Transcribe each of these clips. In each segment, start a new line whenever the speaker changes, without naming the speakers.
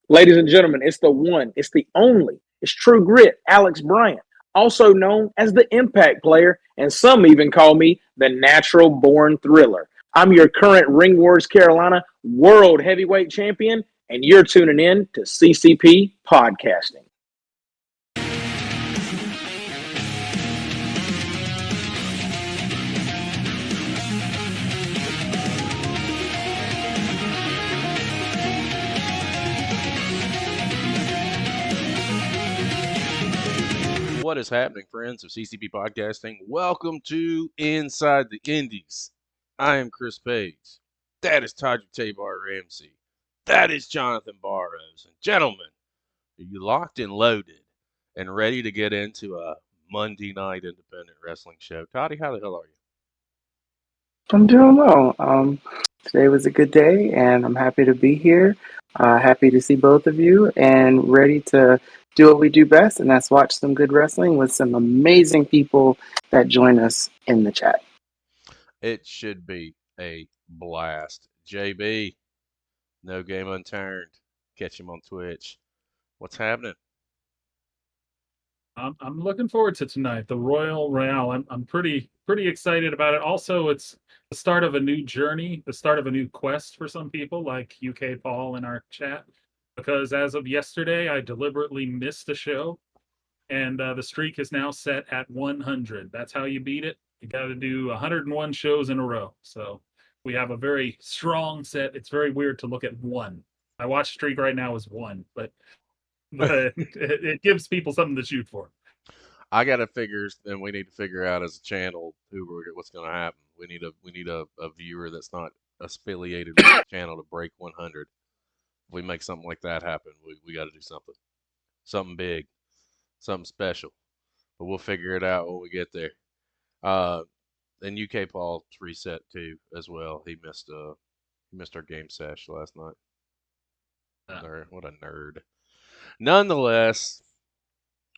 Ladies and gentlemen, it's the one, it's the only, it's True Grit, Alex Bryant, also known as the Impact Player, and some even call me the Natural Born Thriller. I'm your current Ring Wars Carolina World Heavyweight Champion, and you're tuning in to CCP Podcasting.
What is happening, friends of CCP Podcasting? Welcome to Inside the Indies. I am Chris Page. That is Todrick Ramsey. That is Jonathan Barrows. And gentlemen, are you locked and loaded and ready to get into a Monday night independent wrestling show? Toddy, how the hell are you?
I'm doing well. Today was a good day, and I'm happy to be here. Happy to see both of you, and ready to do what we do best, and that's watch some good wrestling with some amazing people that join us in the chat.
It should be a blast. JB, no game unturned. Catch him on Twitch. What's happening?
I'm looking forward to tonight, the Royal Royale. I'm pretty excited about it. Also, it's the start of a new journey, the start of a new quest for some people, like UK Paul in our chat. Because as of yesterday, I deliberately missed a show, and the streak is now set at 100. That's how you beat it. You got to do 101 shows in a row. So we have a very strong set. It's very weird to look at one. My watch streak right now is 1, but it gives people something to shoot for.
I gotta figure, and we need to figure out as a channel what's going to happen. We need a viewer that's not affiliated with the channel to break 100. If we make something like that happen, we got to do something big, something special. But we'll figure it out when we get there. And UK Paul's reset too as well. He missed our game sesh last night. What a nerd. Nonetheless,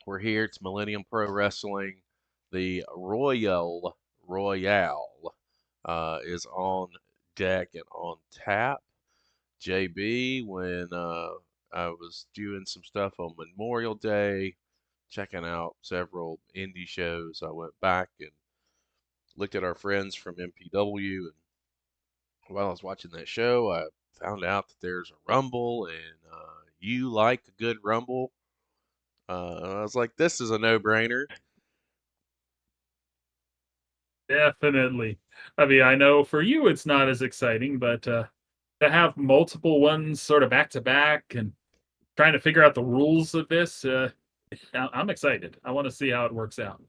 we're here. It's Millennium Pro Wrestling. The Royal Royale is on deck and on tap. JB, when I was doing some stuff on Memorial Day, checking out several indie shows, I went back and looked at our friends from MPW. And while I was watching that show, I found out that there's a Rumble, and you like a good Rumble. I was like, this is a no-brainer.
Definitely. I mean, I know for you it's not as exciting, but to have multiple ones sort of back to back and trying to figure out the rules of this, I'm excited. I want to see how it works out.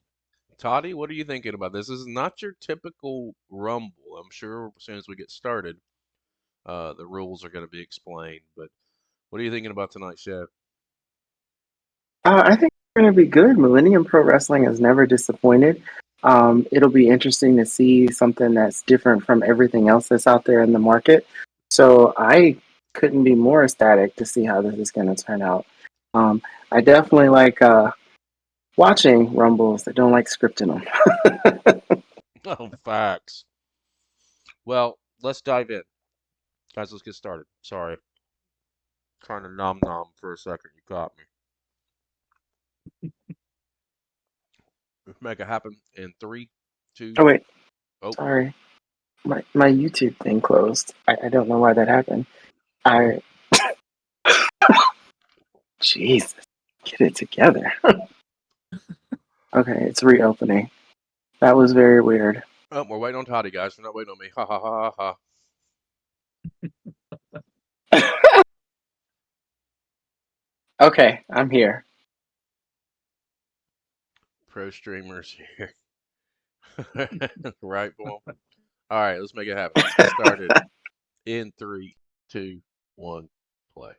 Toddy, what are you thinking about this? This is not your typical Rumble. I'm sure as soon as we get started, the rules are going to be explained. But what are you thinking about tonight's show?
I think it's going to be good. Millennium Pro Wrestling has never disappointed. It'll be interesting to see something that's different from everything else that's out there in the market. So I couldn't be more ecstatic to see how this is going to turn out. I definitely like watching Rumbles. I don't like scripting them.
Oh, facts. Well, let's dive in. Guys, let's get started. Sorry. Trying to nom for a second. You caught me. Make it happen in 3, 2.
Oh, wait.
Oh.
Sorry. My YouTube thing closed. I don't know why that happened. Jesus. Get it together. Okay, it's reopening. That was very weird.
Oh, we're waiting on Toddy, guys. We're not waiting on me. Ha ha ha ha.
Okay, I'm here.
Pro streamers here. Right, boy. All right, let's make it happen. Let's get started in 3, 2, 1, play.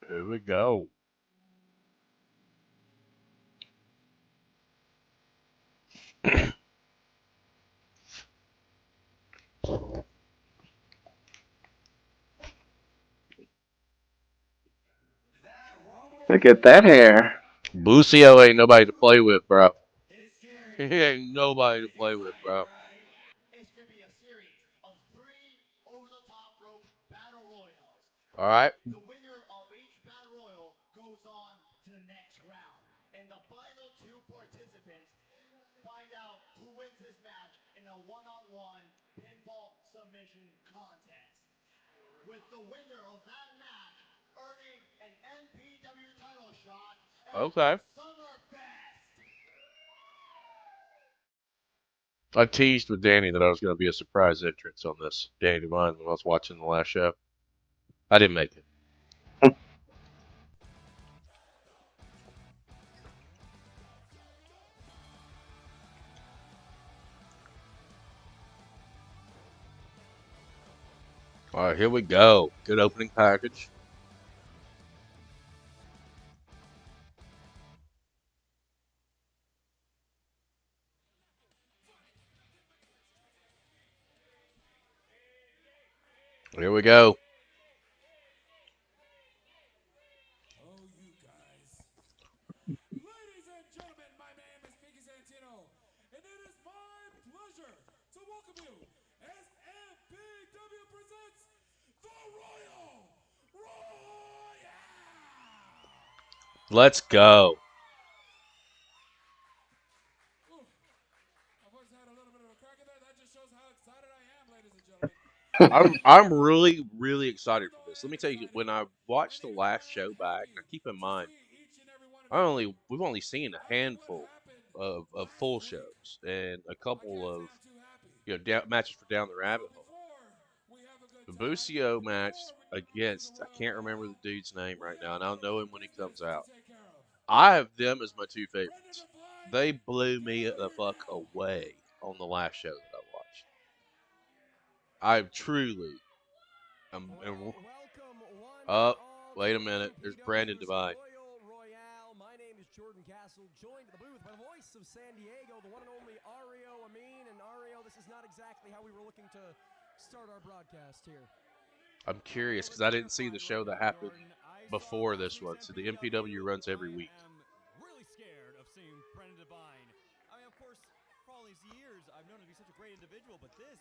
Here we go.
Look at that hair.
Bucio ain't nobody to play with, bro. He ain't nobody to play with, bro. All right.
The winner of each battle royal goes on to the next round. And the final two participants find out who wins this match in a one-on-one pinfall submission contest. With the winner of that match earning an MPW title shot at
Okay.
SummerFest.
I teased with Danny that I was going to be a surprise entrance on this Danny Devine when I was watching the last show. I didn't make it. All right, here we go. Good opening package. Here we go.
Oh, you guys. Ladies and gentlemen, my name is Miggy Santino, and it is my pleasure to welcome you as MPW presents the Royal Royale.
Let's go.
Ooh, my voice had a little bit of a crack in there. That just shows how excited I am, ladies and gentlemen.
I'm really excited for this. Let me tell you, when I watched the last show back, now keep in mind, we've only seen a handful of full shows and a couple of matches for down the rabbit hole. The Bucio match against, I can't remember the dude's name right now, and I'll know him when he comes out. I have them as my two favorites. They blew me the fuck away on the last show that I watched. I truly am. Wait a minute. There's Brandon Devine.
Royal Royale. My name is Jordan Castle, joined in the booth by the voice of San Diego, the one and only Ario Amin. And Ario, this is not exactly how we were looking to start our broadcast here.
I'm curious because I didn't see the show that happened before this one. So the MPW runs every week.
I'm really scared of seeing Brandon Devine. I mean, of course, for all these years, I've known him to be such a great individual, but this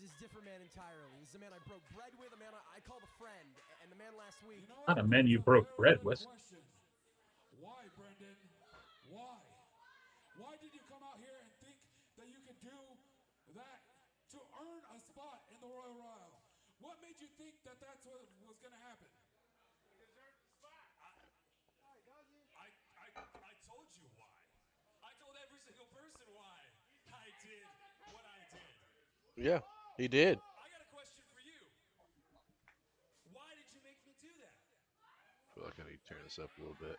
is a different man entirely. This is a man I broke bread with, a man I called a friend, and the man last week.
Not a man you broke bread with.
Why, Brendan? Why? Why did you come out here and think that you could do that to earn a spot in the Royal Royale? What made you think that that's what was going to happen? I told you why. I told every single person why I did what I did.
Yeah, he did.
I got a question for you. Why did you make me do that?
I feel like I need to turn this up a little bit.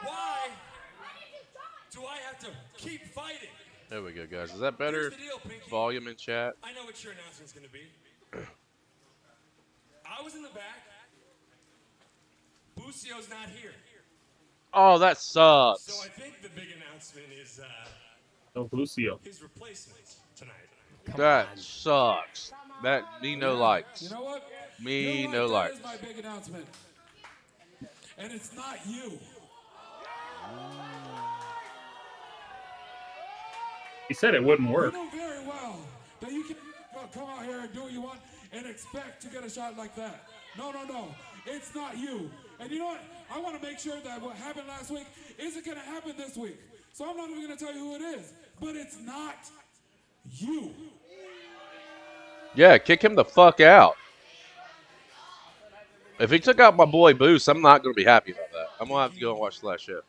Why do I have to keep fighting?
There we go, guys. Is that better?
Here's the deal, Pinky.
Volume in chat.
I know what your announcement's going to be. I was in the back. Bucio's not here.
Oh, that sucks.
So I think the big announcement is
No Bucio.
his replacement tonight.
That sucks. That me no likes.
You know what?
Me
You know
no
what?
likes.
That is my big announcement. And it's not you.
He said it wouldn't
You
work.
know very well that you can come out here and do what you want and expect to get a shot like that. No. It's not you. And you know what? I want to make sure that what happened last week isn't going to happen this week. So I'm not even going to tell you who it is. But it's not you.
Yeah, kick him the fuck out. If he took out my boy Boost, I'm not going to be happy about that. I'm going to have to go and watch the last show.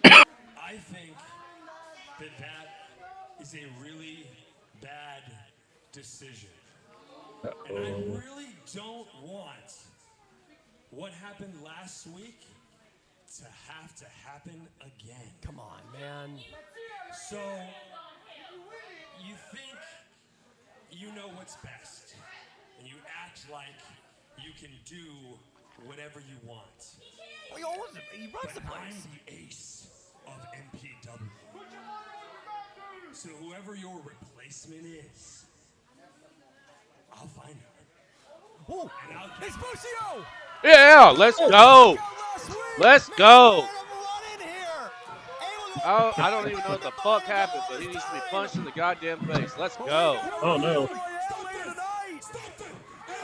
I think that is a really bad decision. And I really don't want what happened last week to have to happen again.
Come on, man.
So, you think you know what's best, and you act like you can do whatever you want.
He runs the
But I'm
place.
the ace of MPW. So whoever your replacement is, I'll find her.
Oh,
And I'll
it's Bucio!
Yeah, let's go. Let's go. I don't even know what the fuck happened, but he needs to be punched in the goddamn face. Let's go.
Oh no.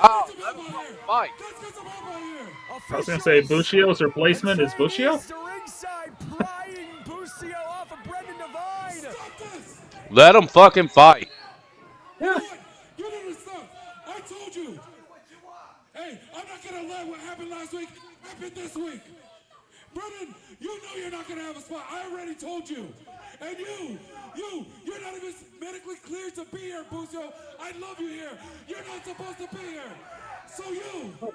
Oh, let him fucking fight.
Let's get some help out here.
I was gonna say Bucio's replacement is Bucio.
To ringside, prying Bucio off of Brendan Devine.
Stop this.
Let him fucking fight.
You know what? You don't understand. I told you. Hey, I'm not going to let what happened last week happen this week. Brendan, you know you're not going to have a spot. I already told you. And you're not even medically cleared to be here, Bucio. I love you here. You're not supposed to be here. So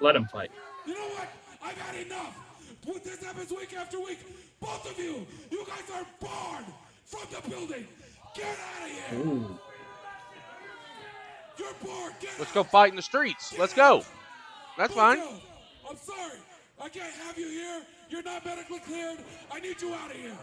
Let him fight.
you know what? I've had enough. What this happens week after week. Both of you guys are barred from the building. Get out of here.
Ooh.
You're barred.
Let's go fight in the streets. Let's go. That's fine.
I'm sorry. I can't have you here. You're not medically cleared. I need you out of here.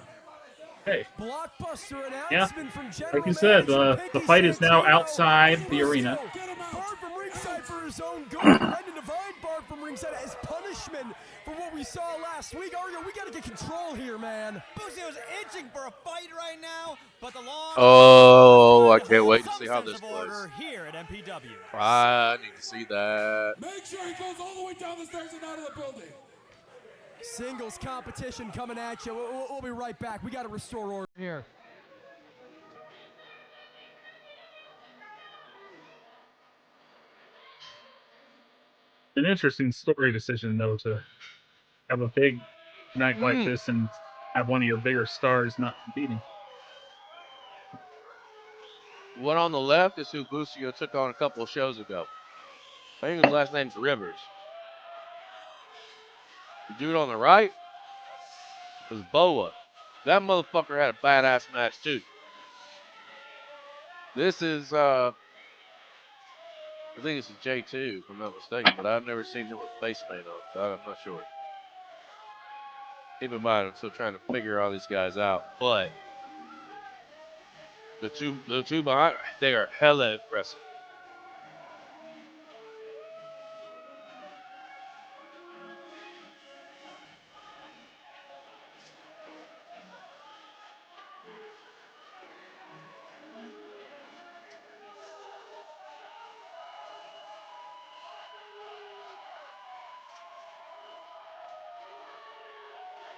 Hey,
Blockbuster
yeah,
announcement from General
like you said,
Manager
the
Mickey
fight is now
Santino.
outside the arena.
Get him out.
Barred from ringside for his own good. Brendan Devine barred from ringside as punishment for what we saw last week. Argo, we got to get control here, man.
Bucio's itching for a fight right now, but the law.
Oh, I can't wait to see how this plays.
Here at MPW.
I need to see that.
Make sure he goes all the way down the stairs and out of the building.
Singles competition coming at you. We'll be right back. We got to restore order here.
An interesting story decision, though, to have a big night like this and have one of your bigger stars not competing.
One on the left is who Bucio took on a couple of shows ago. I think his last name's Rivers. The dude on the right was Boa. That motherfucker had a badass match too. This is I think this is J2 if I'm not mistaken, but I've never seen him with face paint on, so I'm not sure. Keep in mind, I'm still trying to figure all these guys out, but the two behind, they are hella impressive.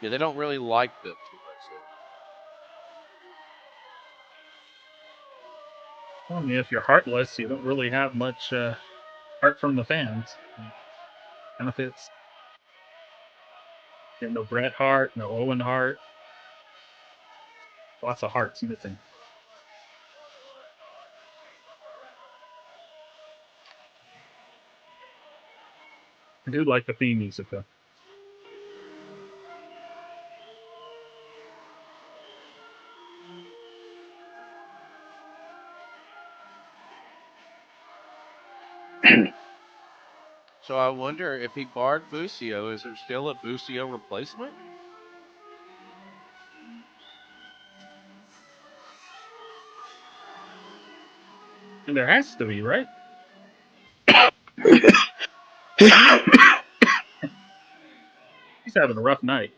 Yeah, they don't really like them too much.
Well, I mean, if you're heartless, you don't really have much heart from the fans. Kind of fits. You have no Bret Hart, no Owen Hart. Lots of hearts missing. I do like the theme music, though.
So I wonder if he barred Bucio, is there still a Bucio replacement?
And there has to be, right? He's having a rough night.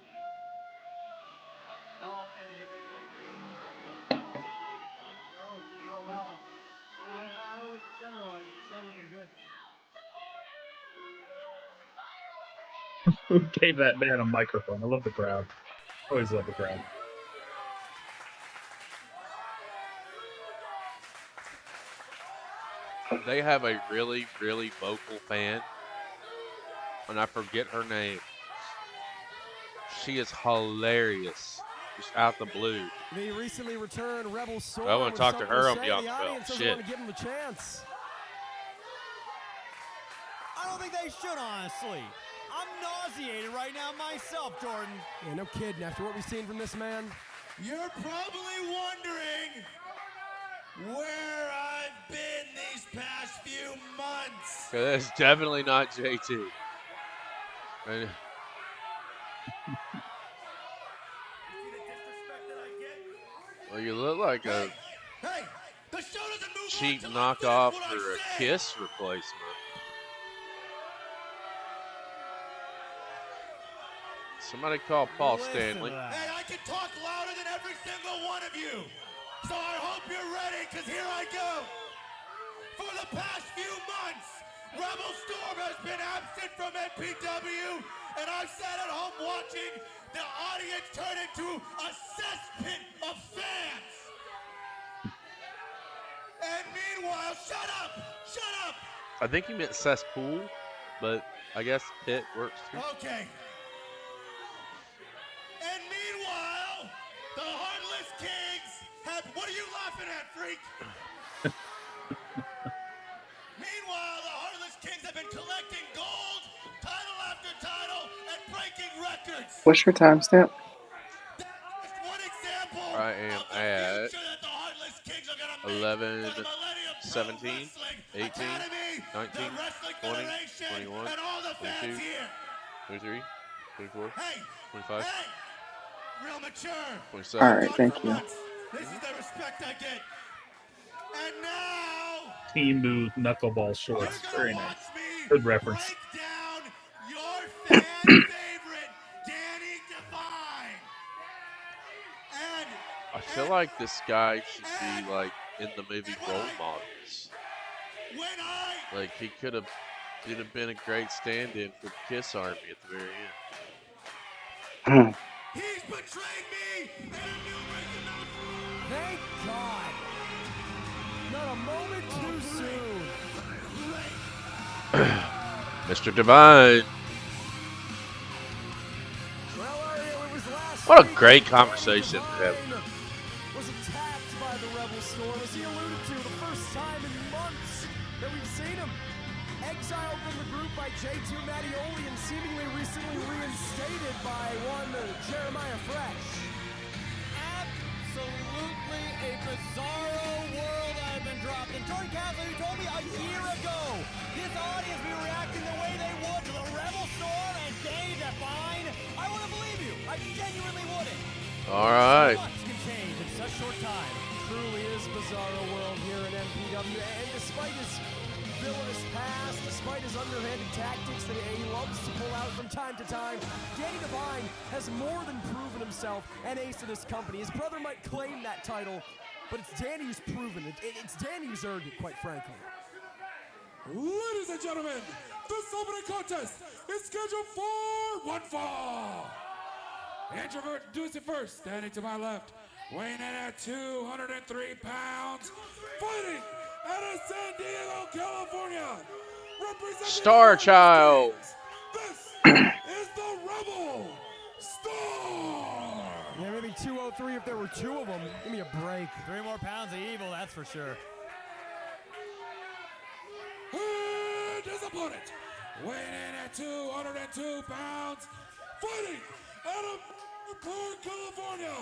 Who gave that man a microphone? I love the crowd. Always love the crowd.
They have a really, really vocal fan, and I forget her name. She is hilarious. Just out the blue.
The recently returned Rebel Sword.
I want to talk to her on
the
Beyond the
audience
Bell.
doesn't
Shit.
want to give him a chance.
I don't think they should, honestly. I'm nauseated right now myself, Jordan.
Yeah, no kidding. After what we've seen from this man.
You're probably wondering where I've been these past few months.
That's definitely not JT. Well, you look like a
Hey, the show doesn't move
cheap
on till I finish
knockoff
what I
or a
said.
Kiss replacement. Somebody call Paul Stanley.
Hey, I can talk louder than every single one of you. So I hope you're ready, because here I go. For the past few months, Rebel Storm has been absent from MPW, and I sat at home watching the audience turn into a cesspit of fans. And meanwhile, shut up!
I think he meant cesspool, but I guess pit works too.
Okay. And meanwhile, the Heartless Kings have. What are you laughing at, freak? Meanwhile, the Heartless Kings have been collecting gold, title after title, and breaking records.
What's your timestamp?
That's just one example
I am
of the
at
future that the Heartless Kings are gonna make
11,
for the Millennium Pro
17,
Wrestling
18,
Academy,
19,
the Wrestling
20,
Federation,
21,
and all the fans
22,
here.
23, 24,
Hey,
25,
hey, real mature.
27.
All right,
Gone
thank
for
you.
months. This is the respect I get. And now
Teemu knuckleball
you're
shorts.
gonna
Very
watch
nice.
me
Good reference.
break down your fan favorite, Danny Devine. And
I feel like this guy should be like in the movie Role Models.
when I
Like he could have been a great stand-in for the Kiss Army at the very end.
he's betrayed me in numerous amounts.
Thank God. Not a moment too soon.
Mr. Divine.
Well, Ario, it was last
What a
week
great
that
conversation
Danny
to have.
Devine was attacked by the Rebel Storm, as he alluded to, the first time in months that we've seen him. Exiled from the group by J2 Mattioli and seemingly recently reinstated by one Jeremiah Fresh.
Absolutely a bizarro world I've been dropped in. Jordan Castle, you told me a year ago this audience would be reacting the way they would to the Rebel Storm and Danny Devine. I wouldn't believe you. I genuinely wouldn't.
All right.
So much can change in such short time. Truly is bizarro world here in MPW, and despite his villainous past, despite his underhanded tactics that he loves to pull out from time to time, Danny Devine has more than proven himself an ace of this company. His brother might claim that title, but it's Danny who's proven it. It's Danny who's earned it, quite frankly.
Ladies and gentlemen, this opening contest is scheduled for one fall. Introvert introduce it first, standing to my left, weighing in at 203 pounds, fighting out of San Diego, California, representing
Star
the
Child.
Kings. This is the Rebel Storm.
Yeah, maybe 203 if there were two of them. Give me a break.
3 more pounds of evil, that's for sure.
And his opponent, weighing in at 202 pounds, fighting out of Monclair, California,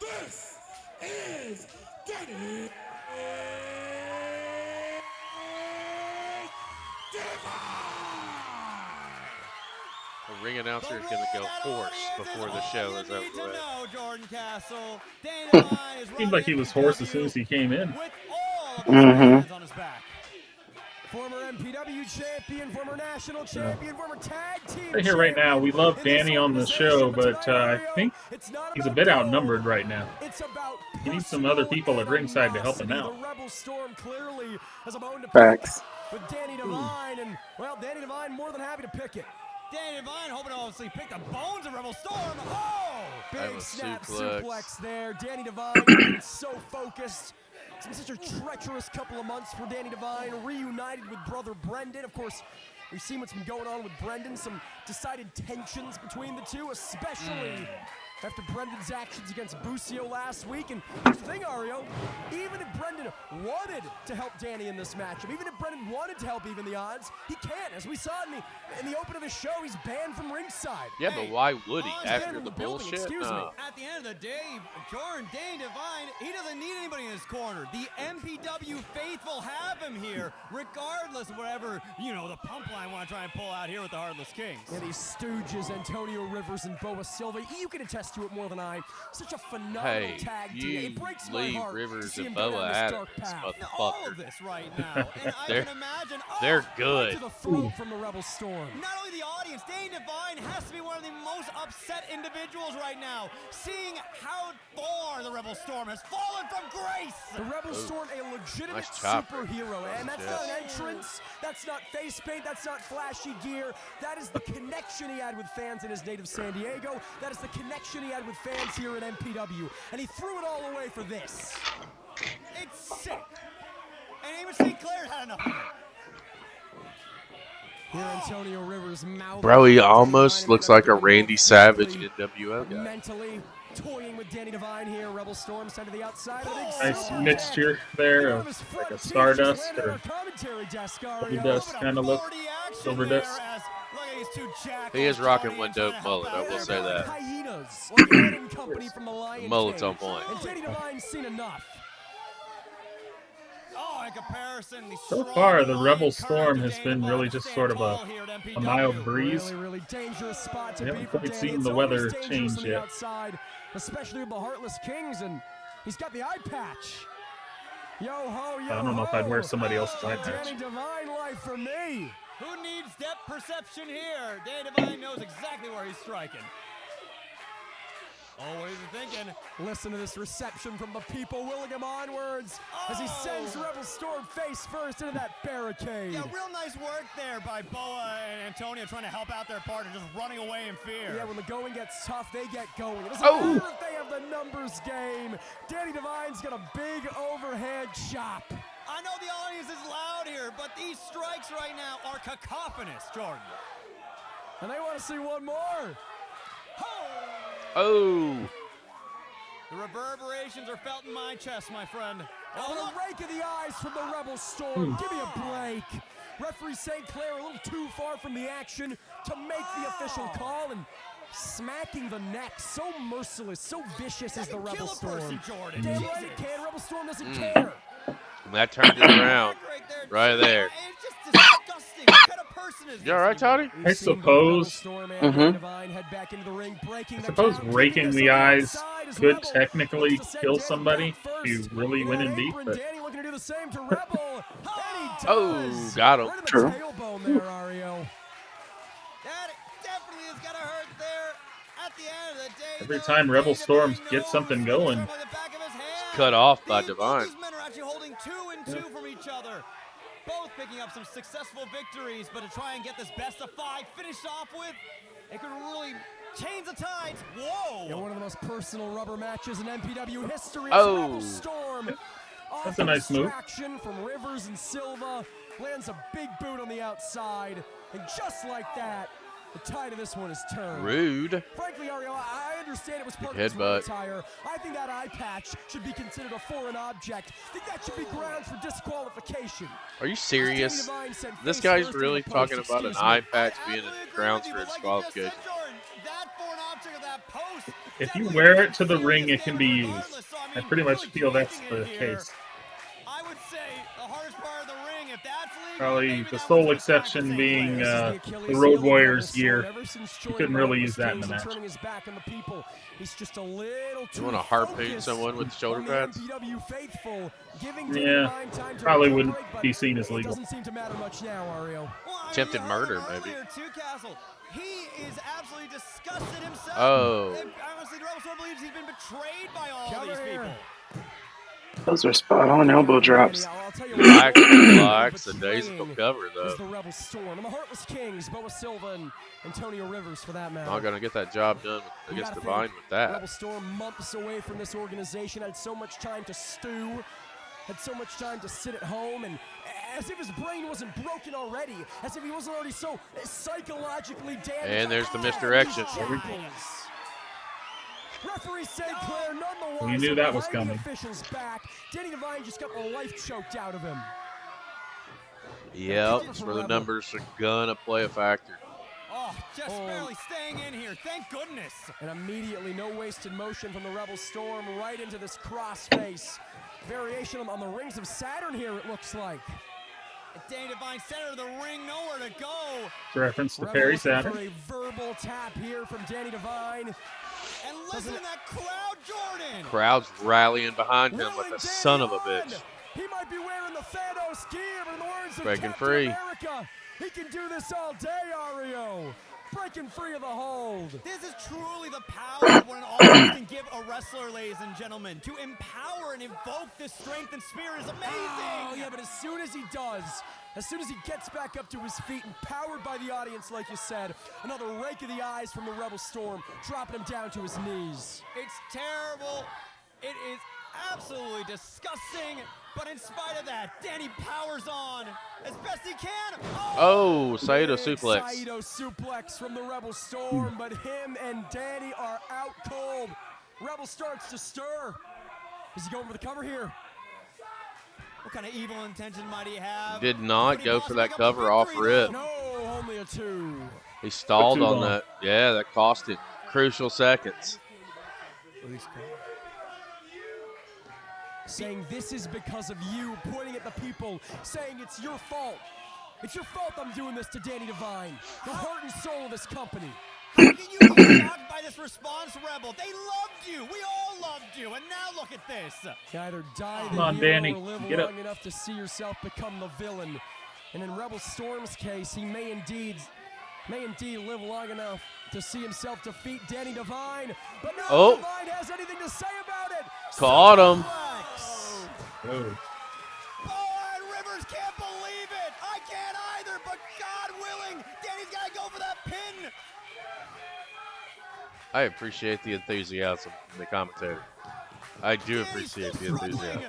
this is Danny
The ring announcer is going to go hoarse before the show is over with.
Know, Jordan Castle. Danny Devine is
Seemed like he was hoarse as soon as he came in.
with all of his
Mhm.
fans on his back.
Former MPW champion, former national champion, former tag team
Right here, right now, we love
in this
Danny on the show,
organization,
but
tonight,
I
Ario,
think
it's not
he's a
about
bit
gold.
outnumbered right now.
It's about
He needs some other people at
personal
ringside to help him
animosity.
out.
The Rebel Storm clearly has a bone to pick
Facts.
with Danny Devine, and well, Danny Devine more than happy to pick it.
Danny Devine hoping to obviously pick the bones of Rebel Storm. Oh!
That
Big
was
snap
suplex.
suplex there. Danny Devine looking so focused. It's been such a treacherous couple of months for Danny Devine, reunited with brother Brendan. Of course, we've seen what's been going on with Brendan, some decided tensions between the two, especially after Brendan's actions against Bucio last week. And here's the thing, Ario, even if Brendan wanted to help Danny in this matchup, even if Brendan wanted to help even the odds, he can't. As we saw in the open of the show, he's banned from ringside.
Yeah, but why would he
Hey,
after
Stand in
the
the building,
bullshit?
excuse me.
At the end of the day, Jordan, Danny Devine, he doesn't need anybody in his corner. The MPW faithful have him here, regardless of whatever, the pump line want to try and pull out here with the Heartless Kings.
Yeah, these stooges, Antonio Rivers and Boa Silva, you can attest to it more than I. Such a phenomenal
Hey,
tag team.
you
It breaks my
leave
heart to
Rivers
see him
and
go
Boa
down this
out
dark
of this
path.
All
motherfucker.
of this right now, and I
They're-
can imagine.
They're
Right
good.
to the throat from the Rebel Storm.
Not only the audience audience, Danny Devine has to be one of the most upset individuals right now, seeing how far the Rebel Storm has fallen from grace.
The Rebel Storm, a legitimate
Nice chop.
superhero, and that's not an entrance, that's not face paint, that's not flashy gear. That is the connection he had with fans in his native San Diego. That is the connection he had with fans here at MPW, and he threw it all away for this.
It's sick. And even St. Clair had enough of it.
Here Antonio Rivers mouth.
Bro, he almost looks like a Randy Savage NWO guy.
Mentally toying with Danny Devine here. Rebel Storm sent to the outside.
Nice mixture there of like a Stardust or Dust kind of look. Silver Dust.
He is rocking one dope mullet, I will say that. The mullet's on point.
And Danny Devine's seen enough.
Oh, in comparison,
So far, the Rebel Storm has been really just sort of a mild breeze.
Really dangerous spot to
We
be
haven't
for
quite
Danny.
seen
It's
the
always
weather
dangerous
change
from the
yet.
outside, especially with the Heartless Kings, and he's got the eye patch. Yo ho, yo
I don't know if I'd wear somebody else's eye patch.
Danny Devine life for me.
Who needs depth perception here? Danny Devine knows exactly where he's striking. Oh, what is he thinking?
Listen to this reception from the people, willing him onwards as he sends Rebel Storm face first into that barricade.
Yeah, real nice work there by Boa and Antonio trying to help out their partner, just running away in fear.
Yeah, when the going gets tough, they get going. It doesn't
Oh.
matter if they have the numbers game. Danny Devine's got a big overhead chop.
I know the audience is loud here, but these strikes right now are cacophonous, Jordan.
And they want to see one more.
Oh,
The reverberations are felt in my chest, my friend.
Oh,
look.
the rake of the eyes from the Rebel Storm. Give me a break. Referee St. Clair a little too far from the action to make the official call, and smacking the neck. So merciless, so vicious is the Rebel
Kill a
Storm.
person, Jordan.
Damn
Jesus.
right it can. Rebel Storm doesn't care.
and that turned it around. Right there.
It's just disgusting. What kind of person is
You all right, Toddy?
I suppose,
I
suppose raking the eyes could technically kill somebody if you really went in deep, but
Oh, got him.
True.
That definitely has got to hurt there at the end of the day.
every time Rebel Storms get something going,
Cut off by Devine.
These men are actually holding 2-2 from each other. Both picking up some successful victories, but to try and get this best of 5 finished off with, it could really change the tides. Whoa!
Yeah, one of the most personal rubber matches in MPW history.
Oh.
Rebel Storm.
That's a nice move.
Distraction from Rivers and Silva. Lands a big boot on the outside. And just like that, the tide of this one is turned.
Rude.
Frankly, Ariel, I understand it was part
Big
of his
headbutt.
attire. I think that eye patch should be considered a foreign object. I think that should be grounds for disqualification.
Are you serious?
Danny Devine sent
This
face
guy's
first
really
into the post,
talking about an
excuse me.
eye patch being
Absolutely
a
agree
grounds
with
for
you, but like you just
disqualification.
said, Jordan, that foreign object of that post
if you
definitely
wear
could
it to the
be
ring,
serious
it can be
damage
used.
regardless. So,
I
mean,
pretty much
really
feel that's
taking
the
it here.
case.
I would say the hardest part of the ring, if that's legal,
Probably
maybe
the
that
sole
was just
exception
practicing
being
players.
the Road Warriors gear. You couldn't really use that in the match.
Turning his back on the people. He's just a little too
You want to harpoon
focused
someone with shoulder
on the
pads?
MPW faithful, giving
Yeah,
Danny Devine time to
probably
recuperate,
wouldn't
but
be seen as
it
legal.
doesn't seem to matter much now, Ariel.
Well, I mean,
Attempted
you heard
murder,
him
maybe.
earlier, too, Castle. He is absolutely disgusted himself.
Oh.
And honestly, the Rebel Storm believes he's been betrayed by all
Cover
these
here.
people.
Those are spot on elbow drops.
I'll tell you
Blacks
what,
and blacks, a daisical
betraying
cover,
is
though.
the Rebel Storm and the Heartless Kings, Boa Silva and Antonio Rivers, for that matter.
Not going to get that job done
You
against
gotta
Divine
think,
with that.
Rebel Storm, months away from this organization, had so much time to stew, had so much time to sit at home, and as if his brain wasn't broken already, as if he wasn't already so psychologically damaged.
And there's the
Ah,
misdirection.
these jackals. Referee St. Clair, none the
We
wiser
knew that was
behind the
coming.
official's back. Danny Devine just got the life choked out of him.
Yep, that's where the numbers are going to play a factor.
Oh, just
Oh.
barely staying in here. Thank goodness.
And immediately, no wasted motion from the Rebel Storm right into this crossface. Variation on the rings of Saturn here, it looks like.
Danny Devine, center of the ring, nowhere to go.
Reference to
Rebel
Perry
looking
Saturn.
for a verbal tap here from Danny Devine.
And listen to that crowd, Jordan.
Crowd's rallying behind him like
Willing
a
Danny
son of a
on.
bitch.
He might be wearing the Thanos gear, but in the words of
Breaking
Captain
free.
America, he can do this all day, Ario. breaking free of the hold. This is truly the power of what an audience can give a wrestler, ladies and gentlemen. To empower and evoke this strength and spirit is amazing. Oh, yeah, but as soon as he does, as soon as he gets back up to his feet, empowered by the audience, like you said, another rake of the eyes from the Rebel Storm, dropping him down to his knees. It's terrible. It is absolutely disgusting. But in spite of that, Danny powers on as best he can.
Oh, Saito suplex.
Saito suplex from the Rebel Storm, but him and Danny are out cold. Rebel starts to stir. Is he going for the cover here? What kind of evil intention might he have?
Did not go for that cover off rip.
No, only a 2.
He stalled on that. Yeah, that cost it crucial seconds.
Saying this is because of you, pointing at the people, saying it's your fault. It's your fault I'm doing this to Danny Devine, the heart and soul of this company. How can you be shocked by this response, Rebel? They loved you. We all loved you. And now look at this. You either die
Come on, Danny.
or live
Get
long
up.
enough to see yourself become the villain. And in Rebel Storm's case, he may indeed live long enough to see himself defeat Danny Devine. But no Devine has anything to say about it.
Caught him.
Oh.
And Rivers can't believe it. I can't either, but God willing, Danny's got to go for that pin.
I appreciate the enthusiasm from the commentator. I do appreciate the enthusiasm.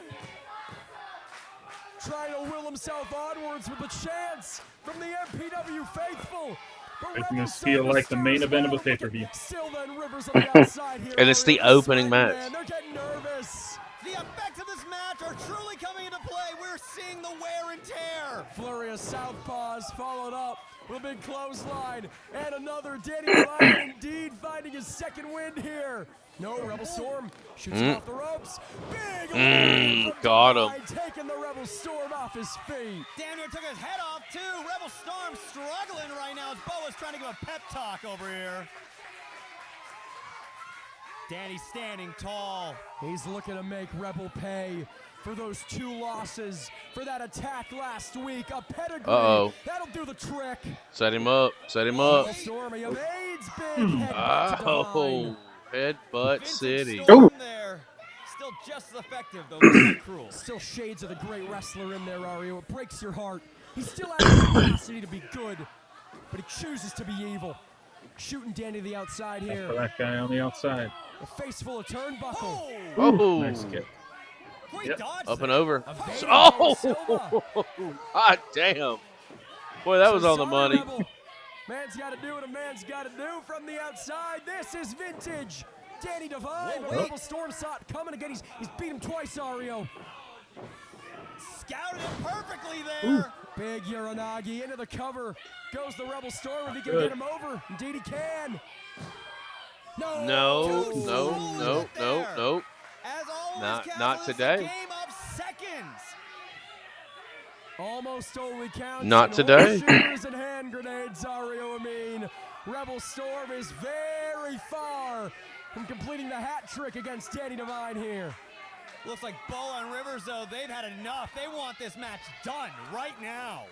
Trying to will himself onwards with a chance from the MPW faithful.
Making this feel like the main event of a pay-per-view.
And it's the opening match.
They're getting nervous. The effects of this match are truly coming into play. We're seeing the wear and tear. Flurry of southpaws followed up with a big clothesline. And another Danny Devine indeed finding his second wind here. No, Rebel Storm shoots him off the ropes. Big
got him.
Taking the Rebel Storm off his feet. Daniel took his head off too. Rebel Storm struggling right now as Boa's trying to give a pep talk over here. Danny standing tall. He's looking to make Rebel pay for those 2 losses, for that attack last week. A pedigree.
Uh-oh.
That'll do the trick.
Set him up. Set him up.
Storm, he evades big headbutt to Devine.
Headbutt City.
Still just as effective, though. Cruel. Still shades of the great wrestler in there, Ario. It breaks your heart. He still has the capacity to be good, but he chooses to be evil. Shooting Danny to the outside here.
For that guy on the outside.
A face full of turnbuckle.
Oh.
Nice kick.
Great dodge.
Up and over.
Oh!
Hot damn. Boy, that was on the money.
Man's got to do what a man's got to do from the outside. This is vintage. Danny Devine. Rebel Storm saw it coming again. He's beat him twice, Ario. Scouted it perfectly there. Big Uranagi into the cover. Goes the Rebel Storm if he can get him over. Indeed he can.
No.
As always,
Not today.
Game of seconds. Almost only counts.
Not today.
Shooters and hand grenades, Ario Amin. Rebel Storm is very far from completing the hat trick against Danny Devine here. Looks like Boa and Rivers, though, they've had enough. They want this match done right now.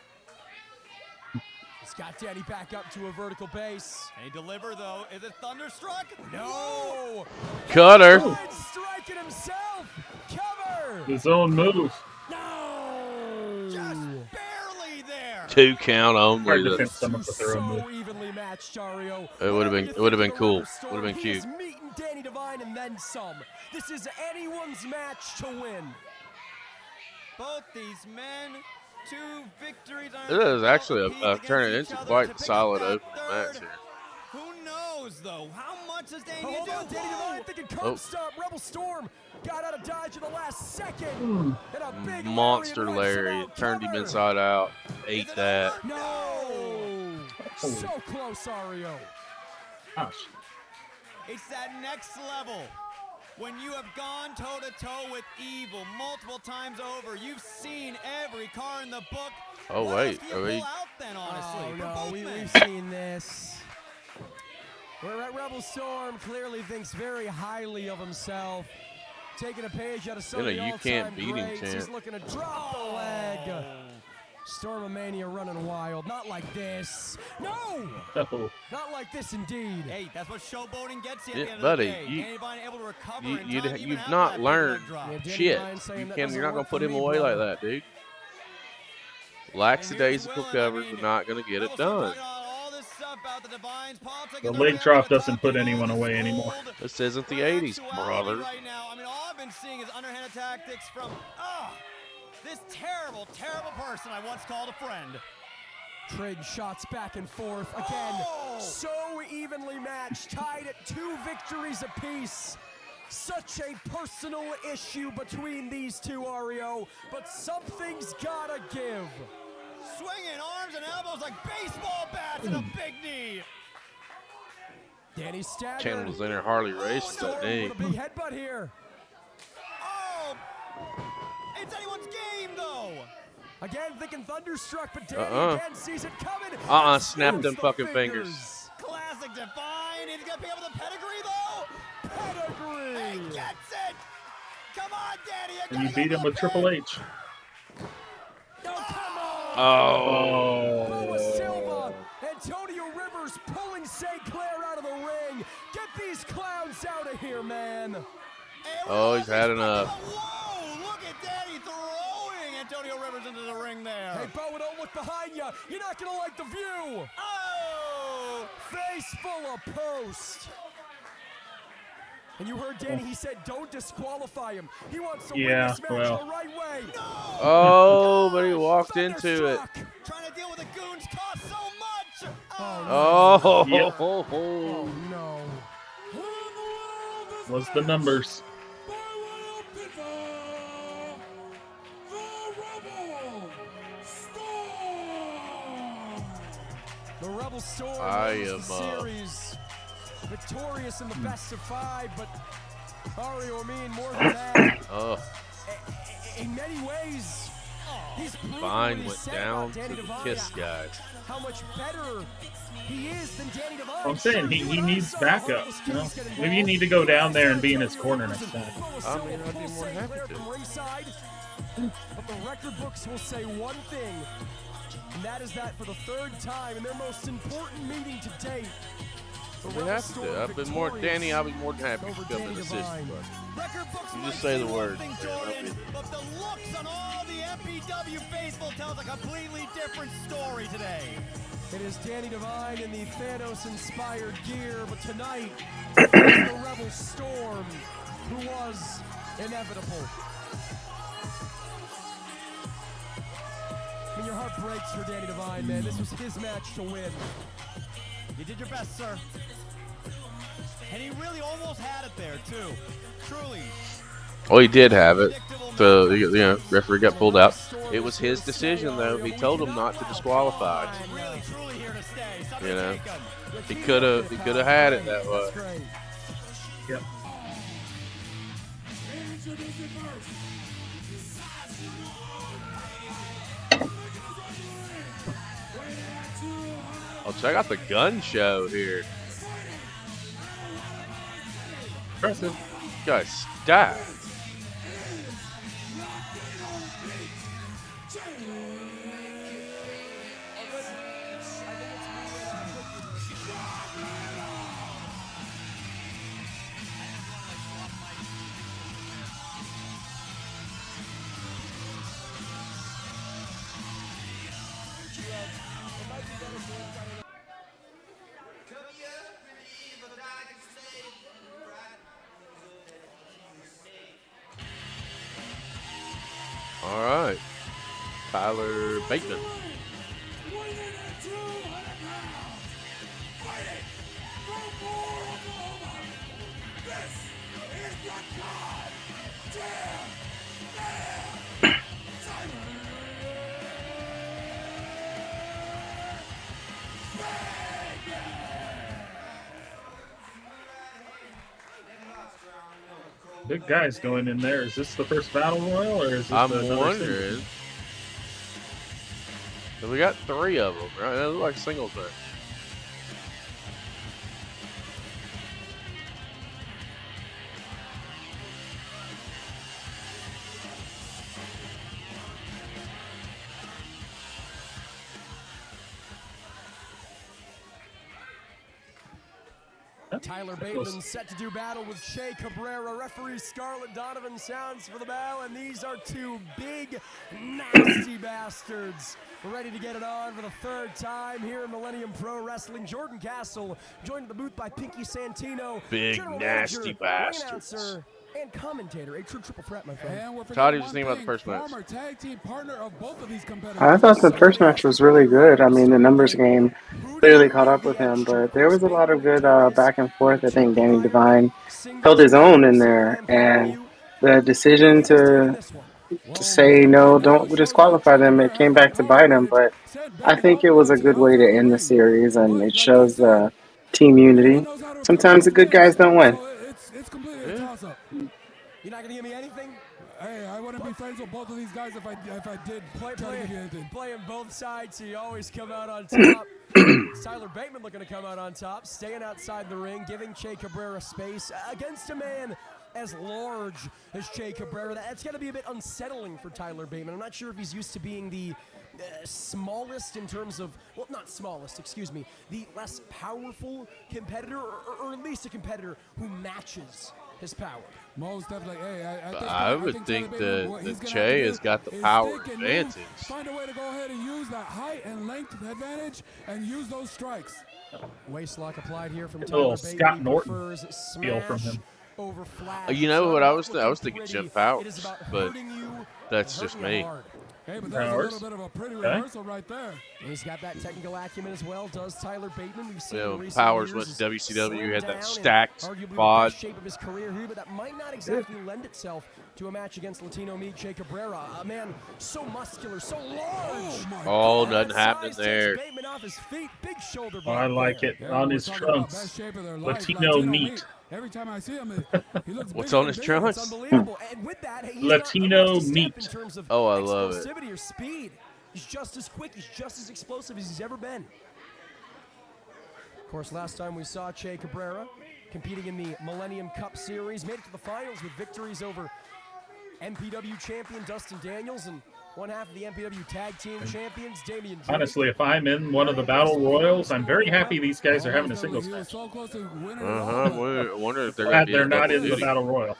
He's got Danny back up to a vertical base. Can he deliver, though? Is it Thunderstruck? No!
Cutter.
Striking himself! Cover!
His own move.
No! Just barely there!
2 count only.
Hard to finish someone with their own
So
move.
evenly matched, Ario.
It would have been cool. Would have been
He
cute.
is meeting Danny Devine and then some. This is anyone's match to win. Both these men, 2 victories.
This is actually turning into quite a solid opening match here.
Who knows, though? How much does Danny do? Danny Devine thinking curb stomp. Rebel Storm got out of dodge in the last second. And a big
Monster
Larry
Larry turned him inside out. Ate that.
No! So close, Ario.
Gosh.
It's that next level. When you have gone toe-to-toe with evil multiple times over, you've seen every car in the book.
Oh,
What
wait.
else do you
Are we-
pull out then, honestly?
Oh,
for
no,
both
we've
men?
seen this.
Where Rebel Storm clearly thinks very highly of himself. Taking a page out of some of the
You
all-time
can't beat him,
greats.
champ.
He's looking to drop the leg.
Stormomania running wild. Not like this. No!
Oh,
Not like this indeed. Hey, that's what showboating gets you at
Yeah,
the end
buddy,
of the day.
you-
Danny Devine able to recover in time, even
You've
after
not
that big
learned
leg drop.
Yeah,
Danny
shit.
Devine saying that
You're
doesn't
not gonna
work for
put him
me,
away like
brother.
that, dude.
And here's
Lackadaisical
Willen,
covers
I mean,
are not gonna get
no,
it
still
done.
talking about all this stuff about the Divines, politics,
the
and
leg
way up
drop
to the
doesn't
top,
put
getting all
anyone
this
away anymore.
gold.
This isn't the
But in
80s,
actuality
brother.
right now, I mean, all I've been seeing is underhanded tactics from this terrible, terrible person I once called a friend. Trade shots back and forth again. So evenly matched, tied at 2 victories apiece. Such a personal issue between these two, Ario, but something's gotta give. Swinging arms and elbows like baseball bats and a big knee. Danny staggered.
Chandler was in there Harley races that knee.
With a big headbutt here. Oh, it's anyone's game though. Again, thinking thunderstruck, but Danny again sees it coming. and
Snap them
snaps the
fucking fingers.
Classic Divine. He's gonna pick up the pedigree though. Pedigree. He gets it. Come on, Danny.
And you beat him with Triple H.
Boa Silva, Antonio Rivers pulling St. Clair out of the ring. Get these clowns out of here, man.
Oh, he's had enough.
Whoa, look at Danny throwing Antonio Rivers into the ring there. Hey, Boa, don't look behind you. You're not going to like the view. Oh, face full of post. And you heard Danny, he said don't disqualify him. He wants to win this match the right way. No!
Oh, but he walked into it.
Trying to deal with the goons cost so much.
Oh,
Yep.
Oh no.
Was the numbers.
The Rebel Storm
I
wins
am,
the series. Victorious in the best of 5, but Ario, I mean, more than that. In many ways, he's proven
Vine
what he
went
said
down
about
to
Danny
the
Devine,
Kiss guys.
how much better he is than Danny Devine.
I'm saying he
Sure,
needs
what I
backup.
saw,
You know?
Keys get
Maybe you
involved.
need to go down there and be in his corner next time.
I mean, I'd be more than happy to.
From ringside, but the record books will say one thing, and that is that for the 3rd time in their most important meeting to date, the
We
Rebel
have to.
Storm
I've been more,
victorious
Danny. I'll be more than happy
over
to come
Danny
and assist.
Devine.
But
Record books
you
might
just say the
one
word.
thing,
Yeah, that'll
Jordan,
be-
but the looks on all the MPW faithful tells a completely different story today. It is Danny Devine in the Thanos-inspired gear, but tonight it's the Rebel Storm, who was inevitable. I mean, your heart breaks for Danny Devine, man. This was his match to win. You did your best, sir. And he really almost had it there, too. Truly.
Oh, he did have it. The referee got pulled out. It was his decision, though. He told him not to disqualify.
Really, truly here to stay. Something
You know,
taken.
he could have had it that way.
That's great.
Yep.
Oh, check out the gun show here.
Impressive.
Guys, die. All right. Tyler Bateman.
Big guys going in there. Is this the first Battle Royale, or is this
I'm
another
wondering.
single?
So we got 3 of them, right? They look like singles match.
Tyler Bateman set to do battle with Che Cabrera. Referee Scarlett Donovan sounds for the bell, and these are two big, nasty bastards. We're ready to get it on for the third time here in Millennium Pro Wrestling. Jordan Castle joined at the booth by Pinky Santino.
Big,
General
nasty
Manager,
bastards.
ring announcer, and commentator. A true triple threat, my friend.
And we're
Todd,
forgetting
you just think
one
about the first
thing,
match?
former tag team partner of both of these competitors.
I thought the first match was really good. I mean, the numbers game clearly caught up with him, but there was a lot of good back and forth. I think Danny Devine held his own in there, and the decision to say no, don't disqualify them, it came back to bite him. But I think it was a good way to end the series, and it shows team unity. Sometimes the good guys don't win.
It's completely a toss-up.
You're not gonna give me anything?
Hey, I wouldn't be friends with both of these guys if I did try to give you anything.
Playing both sides, so you always come out on top. It's Tyler Bateman looking to come out on top, staying outside the ring, giving Che Cabrera space against a man as large as Che Cabrera. That's going to be a bit unsettling for Tyler Bateman. I'm not sure if he's used to being the smallest in terms of, well, not smallest, excuse me, the less powerful competitor, or at least a competitor who matches his power.
Most definitely. Hey,
I would think that Che has got the power advantage.
Find a way to go ahead and use that height and length advantage and use those strikes.
Waistlock applied here from
A
Tyler
little
Bateman.
Scott
He
Norton
prefers
feel from
smash
him.
over flash.
You know what I was
Not
thinking
looking
Jim
pretty. It
Fowles,
is about
but
hurting you
that's
and
just
hurting you
me.
hard.
Hey, but there's a little bit of a pretty reversal right there.
He's got that technical acumen as well, does Tyler Bateman. We've seen
You know,
in recent
Powers
years
went
is
to WCW,
slimmed
had that
down
stacked
and arguably
quad.
the best shape of his career here, but that might not exactly lend itself to a match against Latino meat Che Cabrera. A man so muscular, so large.
Oh,
And
nothing
that
happening
size takes
there.
Bateman off his feet. Big shoulder
Oh, I
block
like
there.
it.
Yeah,
On
we're
his
talking about
trunks.
best shape of their life,
Latino meat.
Every time I see him, he looks
What's
bigger
on
and
his
bigger.
trunks?
It's unbelievable. And with that, he's
Latino
not a step
meat.
in terms of
Oh, I love it.
explosivity or speed. He's just as quick. He's just as explosive as he's ever been. Of course, last time we saw Che Cabrera competing in the Millennium Cup Series, made it to the finals with victories over MPW champion Dustin Daniels and one half of the MPW Tag Team champions, Damian Drake.
Honestly, if I'm in one of the Battle Royals, I'm very happy these guys are having a singles
He was
match.
so close to winning it all, but
I wonder if they're going
Glad
to be
they're not
double
in the
duty.
Battle Royal.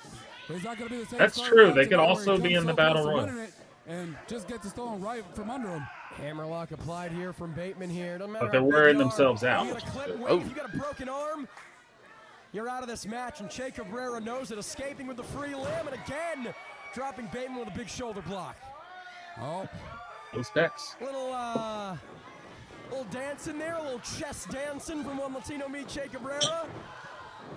he's not gonna be the same
That's
star
true.
guy
They could
tonight where
also
he
be
comes
in the
so
Battle
close to
Royal.
winning it and just gets the stone right from under him.
Hammerlock applied here from Bateman here. Doesn't matter
But they're
how big
wearing
you are.
themselves
You
out.
got a clip weight,
Oh.
if you got a broken arm, you're out of this match. And Che Cabrera knows it, escaping with the free limb, and again, dropping Bateman with a big shoulder block.
Oh,
Those decks.
Little dancing there, a little chest dancing from one Latino meat Che Cabrera.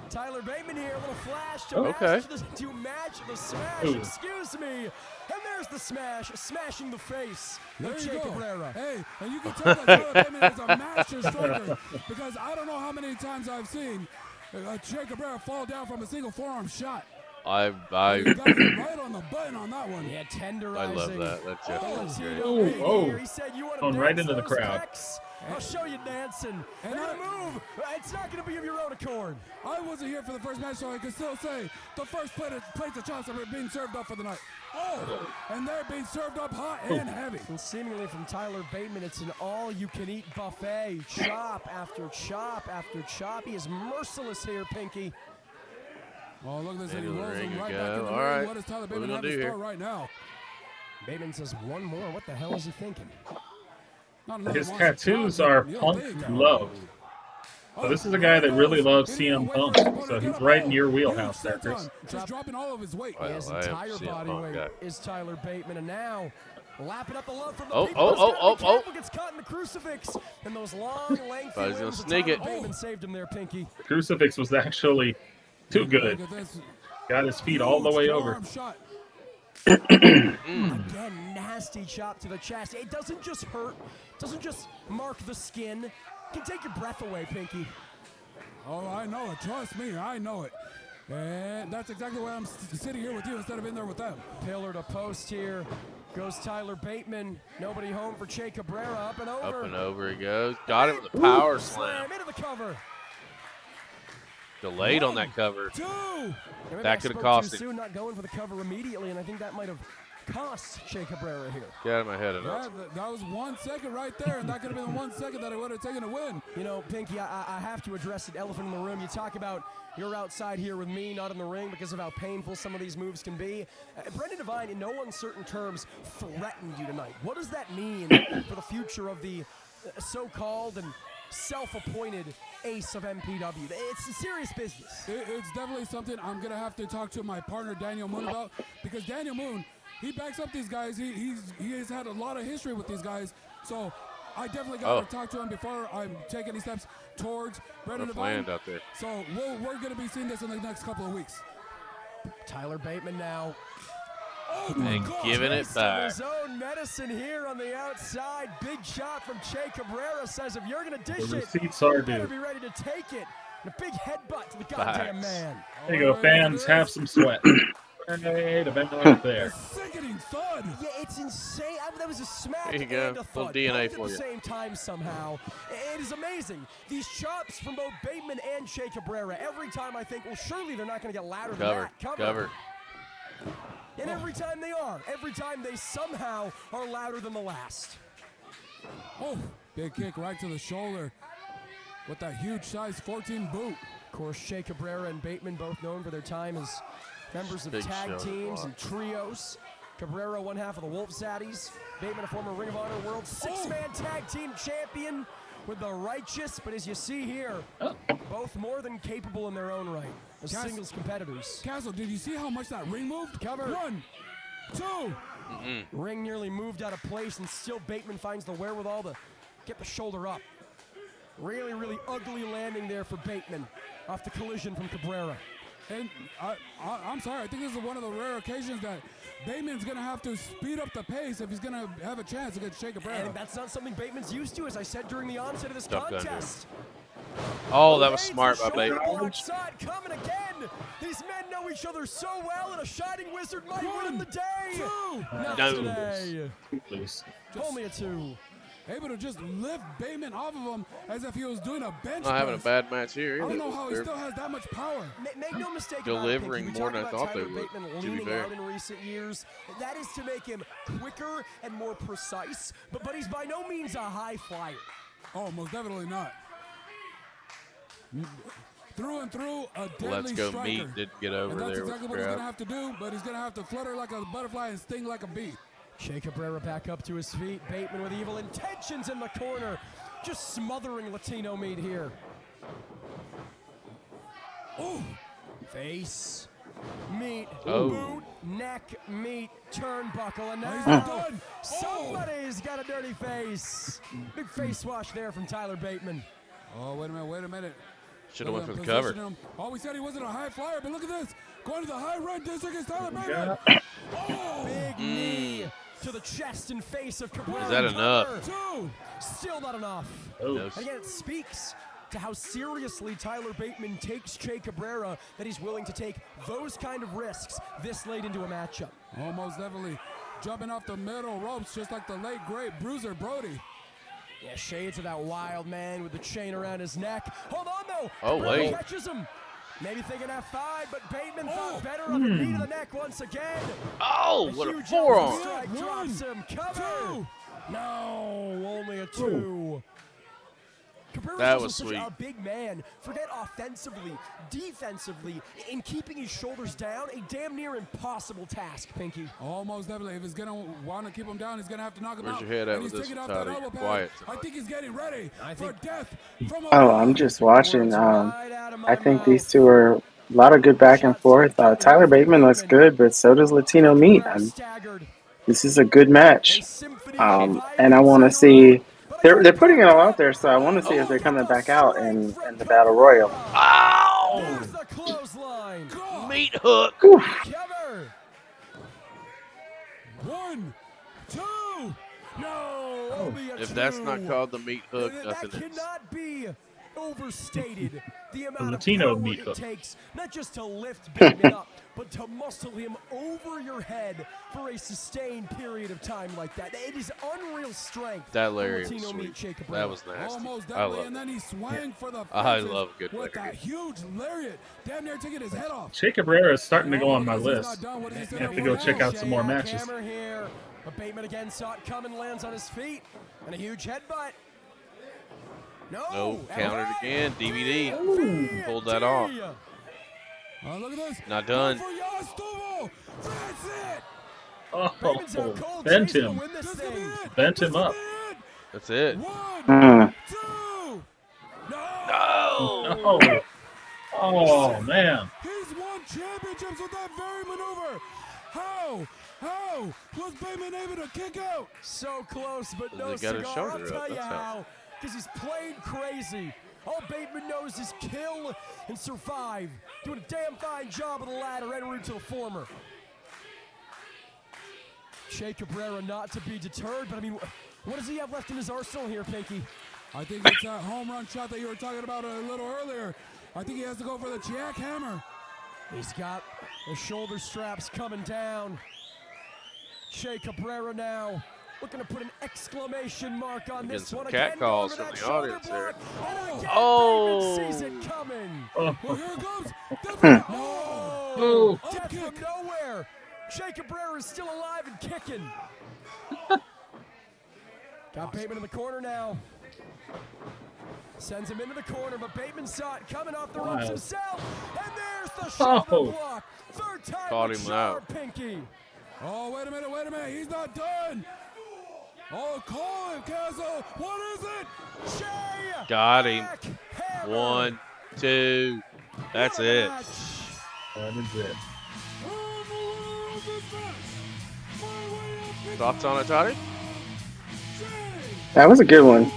Tyler Bateman here, a little flash to match the smash,
Ooh.
excuse me. And there's the smash, smashing the face
there
of
you
Che
go.
Cabrera.
Hey, and you can tell that Tyler Bateman is a master striker because I don't know how many times I've seen Che Cabrera fall down from a single forearm shot. He got it right on the button on that one.
Yeah, tenderizing.
I love that. That's just great.
Latino meat
Oh,
here. He said, you want to
going
dance
right into the
those
crowd.
pecs? I'll show you dancing.
And
They're
I-
gonna move. It's not going to be of your own accord.
I wasn't here for the first match, so I can still say the first plates of chops are being served up for the night. Oh, and they're being served up hot and heavy.
And seemingly from Tyler Bateman, it's an all-you-can-eat buffet. Chop after chop after chop. He is merciless here, Pinky.
Oh, look at this. And he
Into the
rolls
ring
him
you
right
go.
back in the
All
ring.
right.
What does Tyler
What we
Bateman
gonna
have
do
in
here?
store right now?
Bateman says one more. What the hell is he thinking?
Not another
His
monster
tattoos
chop.
are
You don't
Punk
think.
Love. So this is a guy that really loves CM Punk. So he's right in your
Huge
wheelhouse there,
senton,
Chris.
just dropping all of his weight.
Well,
His
I am
entire
CM
body
Punk
weight
guy.
is Tyler Bateman, and now lapping up the love from the
Oh,
people.
oh,
He's gotta
oh,
be
oh,
careful, gets caught in the crucifix, and those long, lengthy
Thought he was gonna
limbs of
sneak
Tyler
it.
Bateman saved him there, Pinky.
The crucifix was actually too good.
Look at this.
Got his feet all the way
Huge
over.
forearm shot.
Again, nasty chop to the chest. It doesn't just hurt, doesn't just mark the skin. It can take your breath away, Pinky.
Oh, I know it. Trust me, I know it. And that's exactly why I'm sitting here with you instead of in there with them.
Pillar to post here. Goes Tyler Bateman. Nobody home for Che Cabrera. Up and over.
Up and over he goes. Got him with a power slam.
Into the cover.
Delayed on that cover.
Two.
Yeah, maybe
That
I
could have
spoke
cost
too
him.
soon, not going for the cover immediately, and I think that might have cost Che Cabrera here.
Get out of my head.
That was 1 second right there, and that could have been 1 second that it would have taken a win.
You know, Pinky, I have to address the elephant in the room. You talk about you're outside here with me, not in the ring, because of how painful some of these moves can be. Brendan Devine, in no uncertain terms, threatened you tonight. What does that mean for the future of the so-called and self-appointed ace of MPW? It's serious business.
It's definitely something I'm going to have to talk to my partner, Daniel Moon, about, because Daniel Moon, he backs up these guys. He has had a lot of history with these guys, so I definitely got to talk to him before I take any steps towards Brendan Devine.
Out there.
So we're going to be seeing this in the next couple of weeks.
Tyler Bateman now.
Oh
And giving it back.
His own medicine here on the outside. Big shot from Che Cabrera. Says if you're going to dish
The
it,
receipts are
you better
due.
be ready to take it. And a big headbutt to the goddamn man.
There you go, fans. Have some sweat. Hey, the bend right there.
Sickening thud.
Yeah, it's insane. That was a smack
There you go.
and a
Little
thud.
DNA
both
for
at the
you.
same time somehow. It is amazing. These chops from both Bateman and Che Cabrera. Every time I think, well, surely they're not going to get louder than that.
Cover.
And every time they are. Every time they somehow are louder than the last.
Oh, big kick right to the shoulder with that huge size 14 boot.
Of course, Che Cabrera and Bateman both known for their time as members of
Big
tag
shoulder
teams
block.
and trios. Cabrera, one half of the Wolf Zaddies. Bateman, a former Ring of Honor World Six-Man Tag Team Champion with the Righteous. But as you see here, both more than capable in their own right as singles competitors.
Castle, did you see how much that ring moved?
Cover.
1, 2.
Ring nearly moved out of place, and still Bateman finds the wherewithal to get the shoulder up. Really, really ugly landing there for Bateman off the collision from Cabrera.
And I'm sorry, I think this is one of the rare occasions that Bateman's going to have to speed up the pace if he's going to have a chance against Che Cabrera.
And that's not something Bateman's used to, as I said during the onset of this
Jump down
contest.
Oh, that was
Lays
smart
the
by
shoulder
Bateman.
block shot coming again. These men know each other so well, and a Shining Wizard might win the day.
2.
Not
No.
today.
Loose.
Only a 2.
Able to just lift Bateman off of him as if he was doing a bench
Not having a
press.
bad match here.
I
either.
don't know how he
They're
still has that much power.
Make no mistake
delivering
about it, Pinky. We
more
talk
than I
about
thought they
Tyler
would,
Bateman
to be
leaning
fair.
out in recent years. That is to make him quicker and more precise, but he's by no means a high flyer.
Oh, most definitely not. Through and through, a deadly
Let's Go
striker.
Meat didn't get over
And that's
there
exactly
with
what
the
he's going to
crowd.
have to do, but he's going to have to flutter like a butterfly and sting like a bee.
Che Cabrera back up to his feet. Bateman with evil intentions in the corner. Just smothering Latino Meat here.
Oh,
Face, Meat,
Oh.
boot, neck, Meat, turnbuckle, and
he's
now
done.
somebody's got a dirty face. Big face wash there from Tyler Bateman.
Oh, wait a minute.
Should have went for the
Position
cover.
him. Oh, we said he wasn't a high flyer, but look at this. Going to the high run district is Tyler Bateman. Oh,
Big knee to the chest and face of Cabrera.
Is that enough?
Cover.
2.
Still not enough.
No.
And again, it speaks to how seriously Tyler Bateman takes Che Cabrera, that he's willing to take those kind of risks this late into a matchup.
Almost definitely jumping off the middle ropes just like the late, great Bruiser Brody.
Yeah, shades of that wild man with the chain around his neck. Hold on, though.
Oh,
Cabrera
wait.
catches him. Maybe thinking F5, but Bateman thought better of a knee to the neck once again.
Oh, what a
huge
forearm.
elbow strike drops him. Cover.
2.
No, only a 2. Cabrera's
That
also
was
such
sweet.
a big man. Forget offensively, defensively, in keeping his shoulders down, a damn near impossible task, Pinky.
Almost definitely. If he's going to want to keep him down, he's going to have to knock him
Where's
out.
your head at
And
with
he's
this
taking
one,
off that
Toddy?
elbow pad.
Quiet
I
tonight.
think he's getting ready for death from a
Oh, I'm just watching.
Words right out of my
I think
mouth.
these two are a lot of good back and forth. Tyler Bateman looks good, but so does Latino Meat.
Cabrera staggered.
This is a good match.
A symphony
And I want to
divided
see.
but
They're putting it all out there, so I want to see if they're coming back out in the Battle Royale.
Ow!
There's the clothesline.
Meat hook.
Cover.
1, 2.
No. Only a
If that's not
2.
called the meat hook,
That
nothing is.
cannot be overstated the amount
Latino
of power
Miko.
it takes, not just to lift Bateman up, but to muscle him over your head for a sustained period of time like that. It is unreal strength.
That lariat was
Latino
sweet.
meat Shea Cabrera.
That was nasty.
Almost
I
deadly,
love
and then
it.
he swang for the
I
fences
love good
with that
lariat.
huge lariat, damn near taking his head off.
Shea Cabrera is starting to go on my
He's not
list.
done. What does he say
I have to
there
go
for
check
now?
out some more matches.
Hammer here. But Bateman again saw it coming, lands on his feet, and a huge headbutt.
No, countered again. DVD.
Ooh.
Pulled that off.
Look at this.
Not done.
Go for Yastuvo. That's it.
Bateman's out
Oh,
cold.
bent
Shay's gonna
him.
win this
This could be
thing.
it.
Bent
This
him
could
up.
be it.
That's it.
1,
Mm.
2. No.
Oh, oh man.
He's won championships with that very maneuver. How? How was Bateman able to kick out?
So close, but
He
no
got his
cigar.
shoulder
I'll
up,
tell you
that's how.
how. Because he's played crazy. All Bateman knows is kill and survive. Doing a damn fine job of the latter en route to the former. Shea Cabrera not to be deterred, but I mean, what does he have left in his arsenal here, Pinky?
I think it's that home run shot that you were talking about a little earlier. I think he has to go for the jackhammer.
He's got the shoulder straps coming down. Shea Cabrera now looking to put an exclamation mark on
Getting
this
some
one.
cat
Again,
calls
going
from
for
the
that
audience
shoulder
there.
block. And again,
Oh.
Bateman sees it coming.
Well, here it comes.
Oh,
Oh.
death
Kick.
from nowhere. Shea Cabrera is still alive and kicking. Got Bateman in the corner now. Sends him into the corner, but Bateman saw it coming off the ropes
Wow.
himself. And there's the shoulder
Oh.
block. Third time
Caught
the
him
charm,
out.
Pinky.
Oh, wait a minute. He's not done. Oh, call him, Castle. What is it?
Shea.
Got him.
Jackhammer.
1, 2. That's
What a
it.
match.
That is it.
Thoughts on it, Toddy?
That was a good one.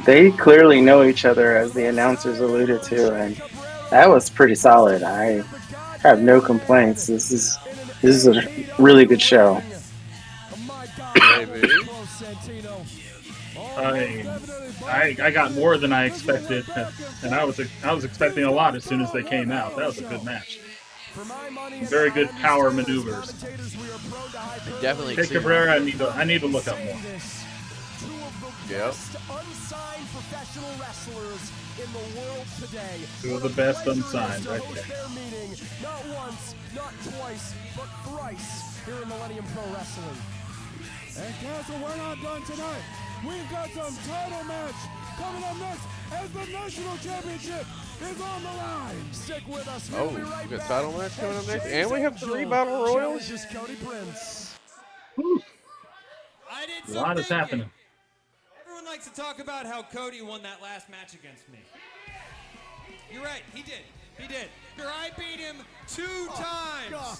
They clearly know each other, as the announcers alluded to, and that was pretty solid. I have no complaints. This is a really good show.
Maybe.
I got more than I expected, and I was expecting a lot as soon as they came out. That was a good match. Very good power maneuvers.
Definitely
Shea
exceeded.
Cabrera, I need to look up more.
Yep.
Unsigned professional wrestlers in the world today.
Two of the best unsigned right there.
Their meeting, not once, not twice, but thrice here in Millennium Pro Wrestling.
And Castle, we're not done tonight. We've got some title match coming up next as the national championship is on the line.
Stick with us.
Oh,
We'll be right
we got
back.
title match coming up next,
James
and we have 3
Angel
Battle Royals.
challenges Cody Prince.
I did
A
some
lot is
thinking.
happening.
Everyone likes to talk about how Cody won that last match against me. You're right, he did. He did. I beat him 2 times.
God.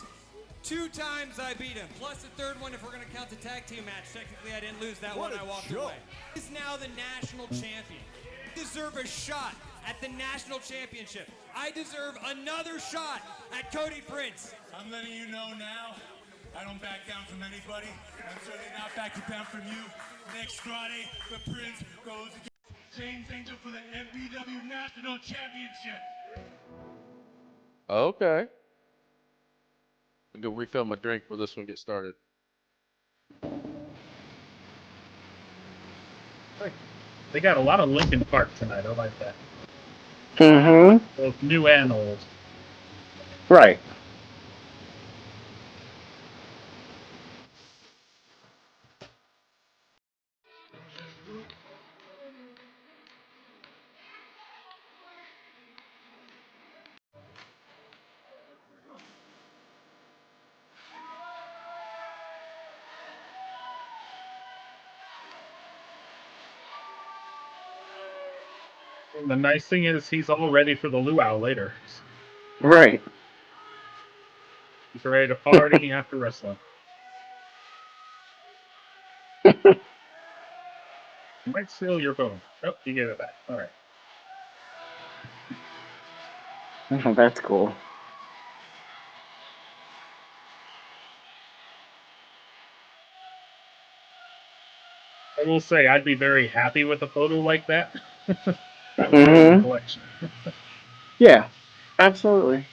2 times I beat him, plus the third one if we're going to count the tag team match. Technically, I didn't lose that
What
one.
a
I walked
joke.
away. He's now the national champion. I deserve a shot at the national championship. I deserve another shot at Cody Prince.
I'm letting you know now, I don't back down from anybody. I'm certainly not backing down from you. Next Friday, the Prince goes against James Angel for the MPW National Championship.
Okay. I'm gonna refill my drink before this one gets started.
They got a lot of Linkin Park tonight. I like that.
Mm-hmm.
Both new and old.
Right.
The nice thing is he's all ready for the luau later.
Right.
He's ready to party after wrestling. You might steal your phone. Oh, you gave it back. All right.
Oh, that's cool.
I will say I'd be very happy with a photo like that.
Mm-hmm.
collection.
Yeah, absolutely.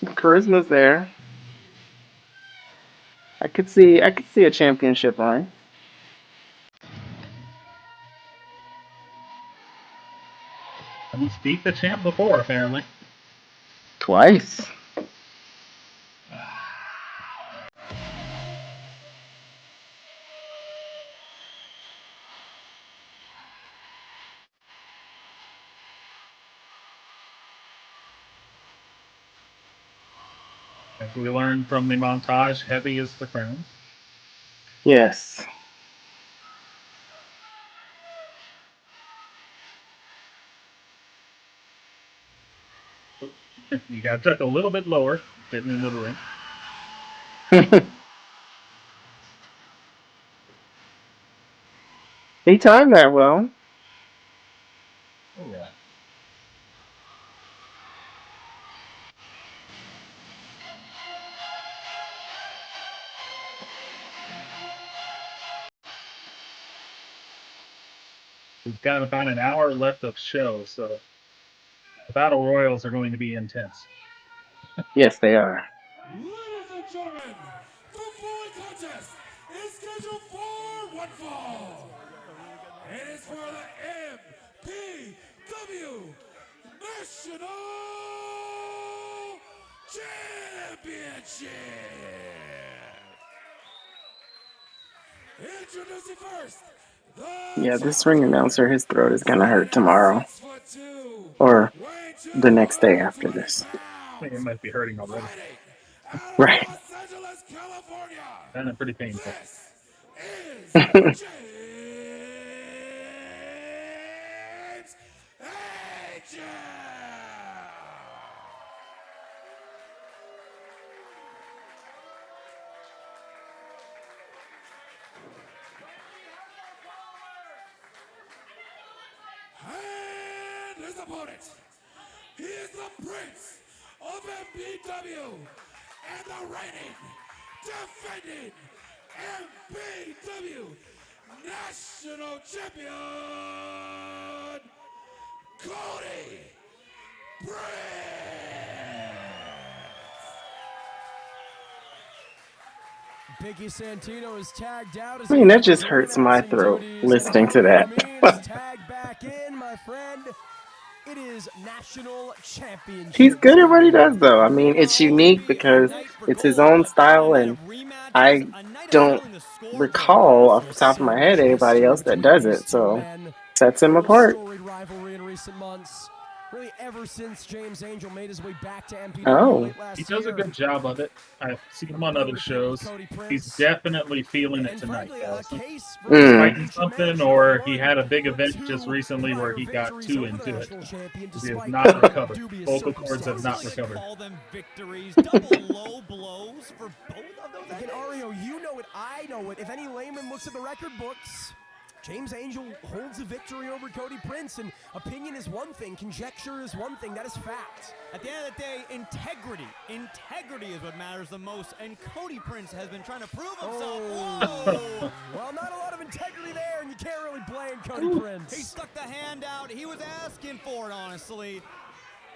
Charisma's there. I could see a championship line.
And he's beat the champ before, apparently.
Twice.
As we learned from the montage, heavy is the crown.
Yes.
You got to tuck a little bit lower, fitting into the ring.
He timed that well.
Oh, yeah. We've got about an hour left of show, so the Battle Royals are going to be intense.
Yes, they are.
Ladies and gentlemen, the following contest is scheduled for one fall. It is for the MPW National Championship. Introducing first,
Yeah, this ring announcer, his throat is gonna hurt tomorrow. Or the next day after this.
I think it might be hurting already.
Right.
Los Angeles, California.
Kind of pretty painful.
This is James Angel. And his opponent, he is the Prince of MPW and the reigning, defending MPW National Champion, Cody
Biggie Santino is tagged out.
I mean, that just hurts my throat listening to that.
Tagged back in, my friend. It is National Championship.
He's good at what he does, though. I mean, it's unique because it's his own style, and I don't recall off the top of my head anybody else that does it, so sets him apart.
Storied rivalry in recent months. Really, ever since James Angel made his way back to MPW
Oh.
late last
He does a
year.
good job of it. I've seen him on other shows. He's definitely feeling it tonight, guys. He's fighting something, or he had a big event just recently where he got too into it. He has not recovered. Vocal cords have not recovered.
Call them victories, double low blows for both of those.
Again, Ario, you know it, I know it. If any layman looks at the record books, James Angel holds a victory over Cody Prince, and opinion is one thing, conjecture is one thing, that is fact.
At the end of the day, integrity is what matters the most, and Cody Prince has been trying to prove himself. Whoa.
Well, not a lot of integrity there, and you can't really blame Cody Prince.
He stuck the hand out. He was asking for it, honestly.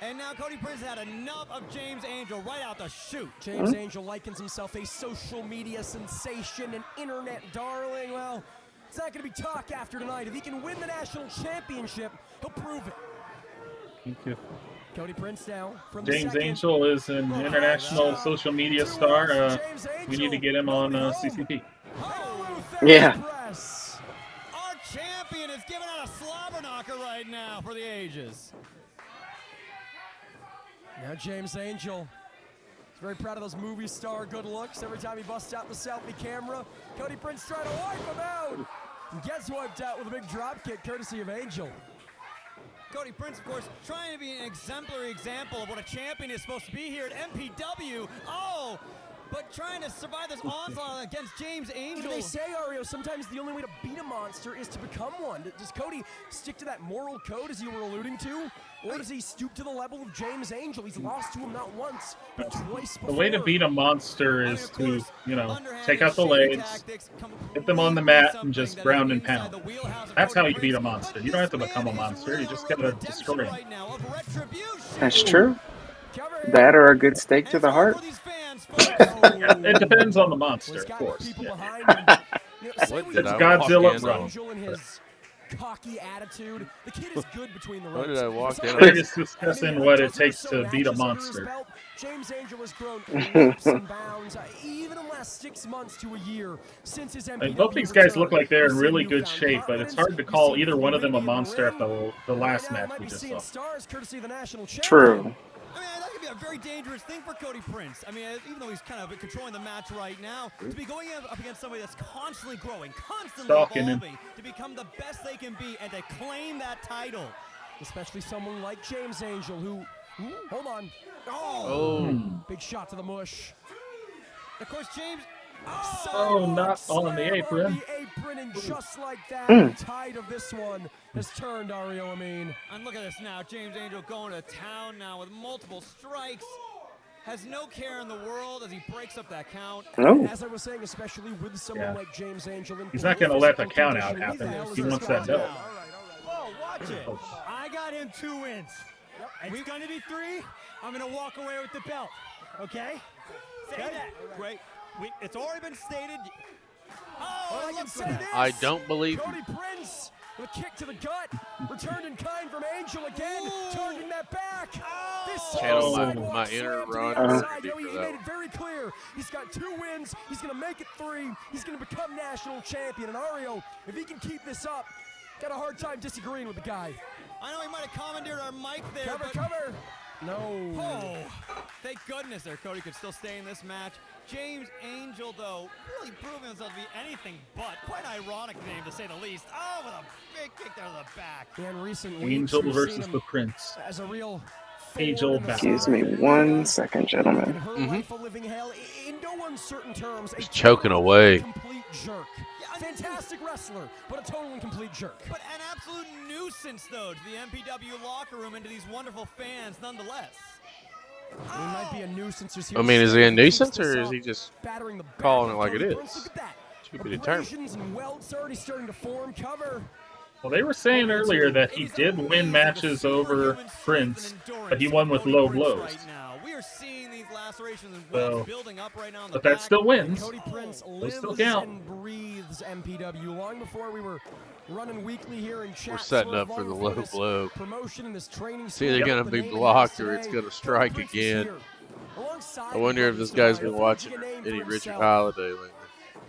And now Cody Prince had enough of James Angel right out the chute.
James Angel likens himself a social media sensation, an internet darling. Well, it's not going to be talk after tonight. If he can win the national championship, he'll prove it.
Thank you.
Cody Prince now from
James
the
Angel is an international social media star. We need to get him on CCP.
Yeah.
Our champion is giving out a slobber knocker right now for the ages.
Now James Angel is very proud of those movie star good looks. Every time he busts out the selfie camera, Cody Prince trying to wipe him out. And gets wiped out with a big drop kick courtesy of Angel.
Cody Prince, of course, trying to be an exemplary example of what a champion is supposed to be here at MPW. Oh,
but trying to survive this onslaught against James Angel.
They say, Ario, sometimes the only way to beat a monster is to become one. Does Cody stick to that moral code, as you were alluding to? Or does he stoop to the level of James Angel? He's lost to him not once, but twice before.
The way to beat a monster is to, take out the legs, hit them on the mat, and just ground and pound. That's how you beat a monster. You don't have to become a monster. You just gotta destroy him.
That's true. That or a good steak to the heart.
It depends on the monster, of course. Yeah.
What did
It's
I
Godzilla
walk in
from.
on?
Cocky attitude. The kid is good between the
What
ropes.
did I walk in
We're
on?
just discussing what it takes to beat a monster.
James Angel has grown leaps and bounds, even in the last 6 months to a year since his MPW
Both these guys
return.
look like they're in
We've
really
seen
good
newfound
shape, but it's
confidence.
hard to
We've
call
seen
either one of them a
fluidity in the
monster
ring.
after the last
Right now,
match
might
we
be
just
seeing
saw.
stars courtesy of the national champion.
True.
I mean, that could be a very dangerous thing for Cody Prince. I mean, even though he's kind of controlling the match right now, to be going up against somebody that's constantly growing, constantly
Stalking him.
evolving, to become the best they can be, and to claim that title.
Especially someone like James Angel, who, hold on.
Oh.
Big shot to the mush.
Of course, James.
Oh, not on the apron.
On the apron, and just like that, the tide of this one has turned, Ario Amin.
And look at this now. James Angel going to town now with multiple strikes. Has no care in the world as he breaks up that count.
Oh.
As I was saying, especially with someone like James Angel.
He's not going to let the
physical
count out
condition, who the
happen.
hell is
He
this
wants
guy?
that belt.
Whoa, watch it. I got him 2 wins. It's going to be 3. I'm going to walk away with the belt. Okay? Say that. Great. It's already been stated.
All I can say this.
I don't believe
Cody Prince with a kick to the gut. Returned in kind from Angel again. Turning that back. This
Channel
my
sidewalk
inner
slam to the
Ron
outside.
Burgundy
Yo,
for
he
that
made
one.
it very clear. He's got 2 wins. He's going to make it 3. He's going to become national champion. And Ario, if he can keep this up, got a hard time disagreeing with the guy.
I know he might have commandeered our mic there,
Cover,
but
cover. No.
oh, thank goodness there. Cody could still stay in this match. James Angel, though, really proving himself to be anything but. Quite an ironic name, to say the least. Oh, with a big kick down to the back.
In recent weeks,
Angel
we've
versus
seen him
the Prince.
as a real
Angel
thorn in the
battle.
Excuse me
side.
1 second, gentlemen.
In her life a living hell, in no uncertain terms, a
He's choking
total
away.
complete jerk. Fantastic wrestler, but a total and complete jerk.
But an absolute nuisance, though, to the MPW locker room and to these wonderful fans, nonetheless.
He might be a nuisance.
I mean, is he a nuisance or is he
Keeps
just
battering the back
calling
of
it like
Cody
it
Prince?
is?
Look at that.
To be determined.
Abrasions and welts already starting to form. Cover.
Well, they were saying earlier that he did win matches over Prince, but he won with low blows.
Right now. We are seeing these lacerations and
So,
welts building up right now in the
but that
back.
still wins.
Cody Prince
Those still
lives
count.
and breathes MPW. Long before we were running weekly here in chat.
We're setting
Swerve,
up for
long
the
before
low
this
blow.
Promotion and this training
It's either
school
going
got
to
the
be
name it
blocked
has
or it's
today.
going to
Cody
strike
Prince is
again.
here. Alongside
I wonder if
Cody
this
Prince
guy's
tonight,
been
forging
watching
a name
any
for
Richard
himself.
Holiday lately.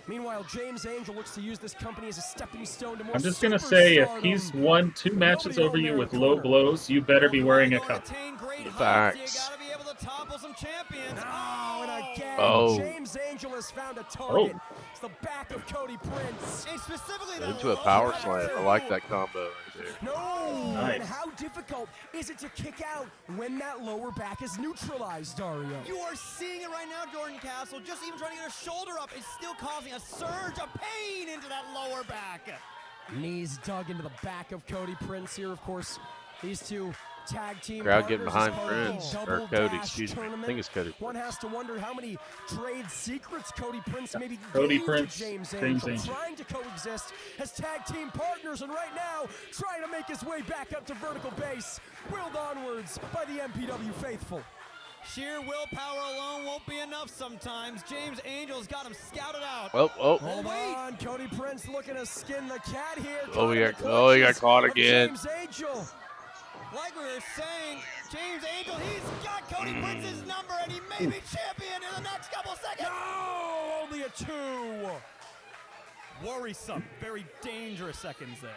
Meanwhile, James Angel looks to use this company as a stepping stone to more
I'm just going to say, if
superstardom.
he's won 2 matches over you with low blows, you better be wearing a cup.
Facts.
You gotta be able to topple some champions.
Oh, and again,
Oh.
James Angel has found a target.
Oh.
It's the back of Cody Prince.
And specifically
Into a power slam. I like that combo right there.
No!
Nice.
And how difficult is it to kick out when that lower back is neutralized, Dario?
You are seeing it right now, Jordan Castle. Just even trying to get a shoulder up is still causing a surge of pain into that lower back.
Knees dug into the back of Cody Prince here, of course. These two tag team
Crowd getting
partners as
behind
part of the
Prince, or
Double
Cody,
Dash
excuse me. I
tournament.
think it's Cody
One
Prince.
has to wonder how many trade secrets Cody Prince maybe
Cody
gave
Prince,
to James
James
Angel,
Angel.
trying to coexist as tag team partners, and right now trying to make his way back up to vertical base, willed onwards by the MPW faithful.
Sheer willpower alone won't be enough sometimes. James Angel's got him scouted out.
Oh, oh.
Hold on, Cody Prince looking to skin the cat here.
Oh, he
caught in
got-
the
oh, he got
clutches
caught
of
again.
James Angel.
Like we were saying, James Angel, he's got Cody Prince's number, and he may be champion in the next couple seconds.
No, only a 2.
Worrisome, very dangerous seconds there.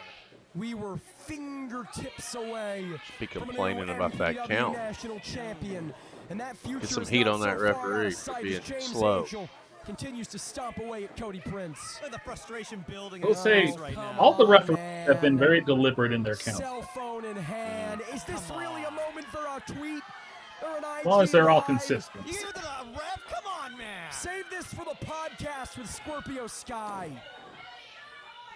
We were fingertips away.
Be
from a new
complaining about that
MPW
count.
National champion, and that future
Get some
is
heat
not
on that
so far out of
referee for
sight
being
as James
slow.
Angel continues to stomp away at Cody Prince.
Look at the frustration building.
We'll
in
say
his eyes right now.
all the
on,
referees
man.
have been very deliberate in their count.
Cell phone in hand. Is this really a moment for a tweet?
As long as they're all consistent.
You give it to the ref? Come on, man.
Save this for the podcast with Scorpio Sky.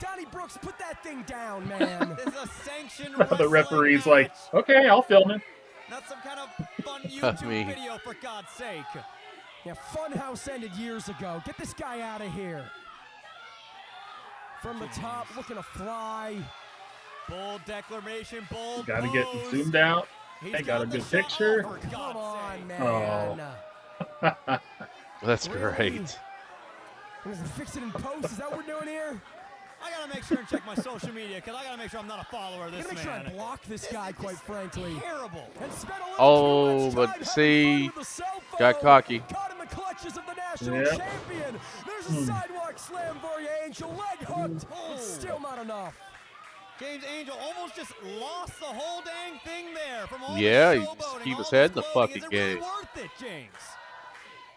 Donnie Brooks, put that thing down, man.
This is a sanctioned
The referee's
wrestling
like,
match.
okay, I'll film it.
Not some kind of fun YouTube video, for God's sake.
Yeah, Funhouse ended years ago. Get this guy out of here. From the top, looking to fly.
Bold declaration, bold
Gotta get
pose.
zoomed out.
He's
Hey, got a
the
good
shot.
picture.
Oh, for
Come
God's
on,
sake.
man.
That's
Really?
great.
Fix it in post. Is that what we're doing here?
I gotta make sure and check my social media because I gotta make sure I'm not a follower of
I'm
this
gonna make sure I
man.
block this guy, quite frankly.
Terrible.
And spent a little
Oh,
too much
but
time having
see,
fun with the cell
got
phone.
cocky.
Caught in the clutches of the national
Yeah.
champion. There's a sidewalk slam for you, Angel. Leg hooked.
Oh.
It's still not enough.
James Angel almost just lost the whole dang thing there from all
Yeah,
the
he just
showboating,
keep
all
his head
this
in the
gloating.
fucking
Is it really
game.
worth it, James?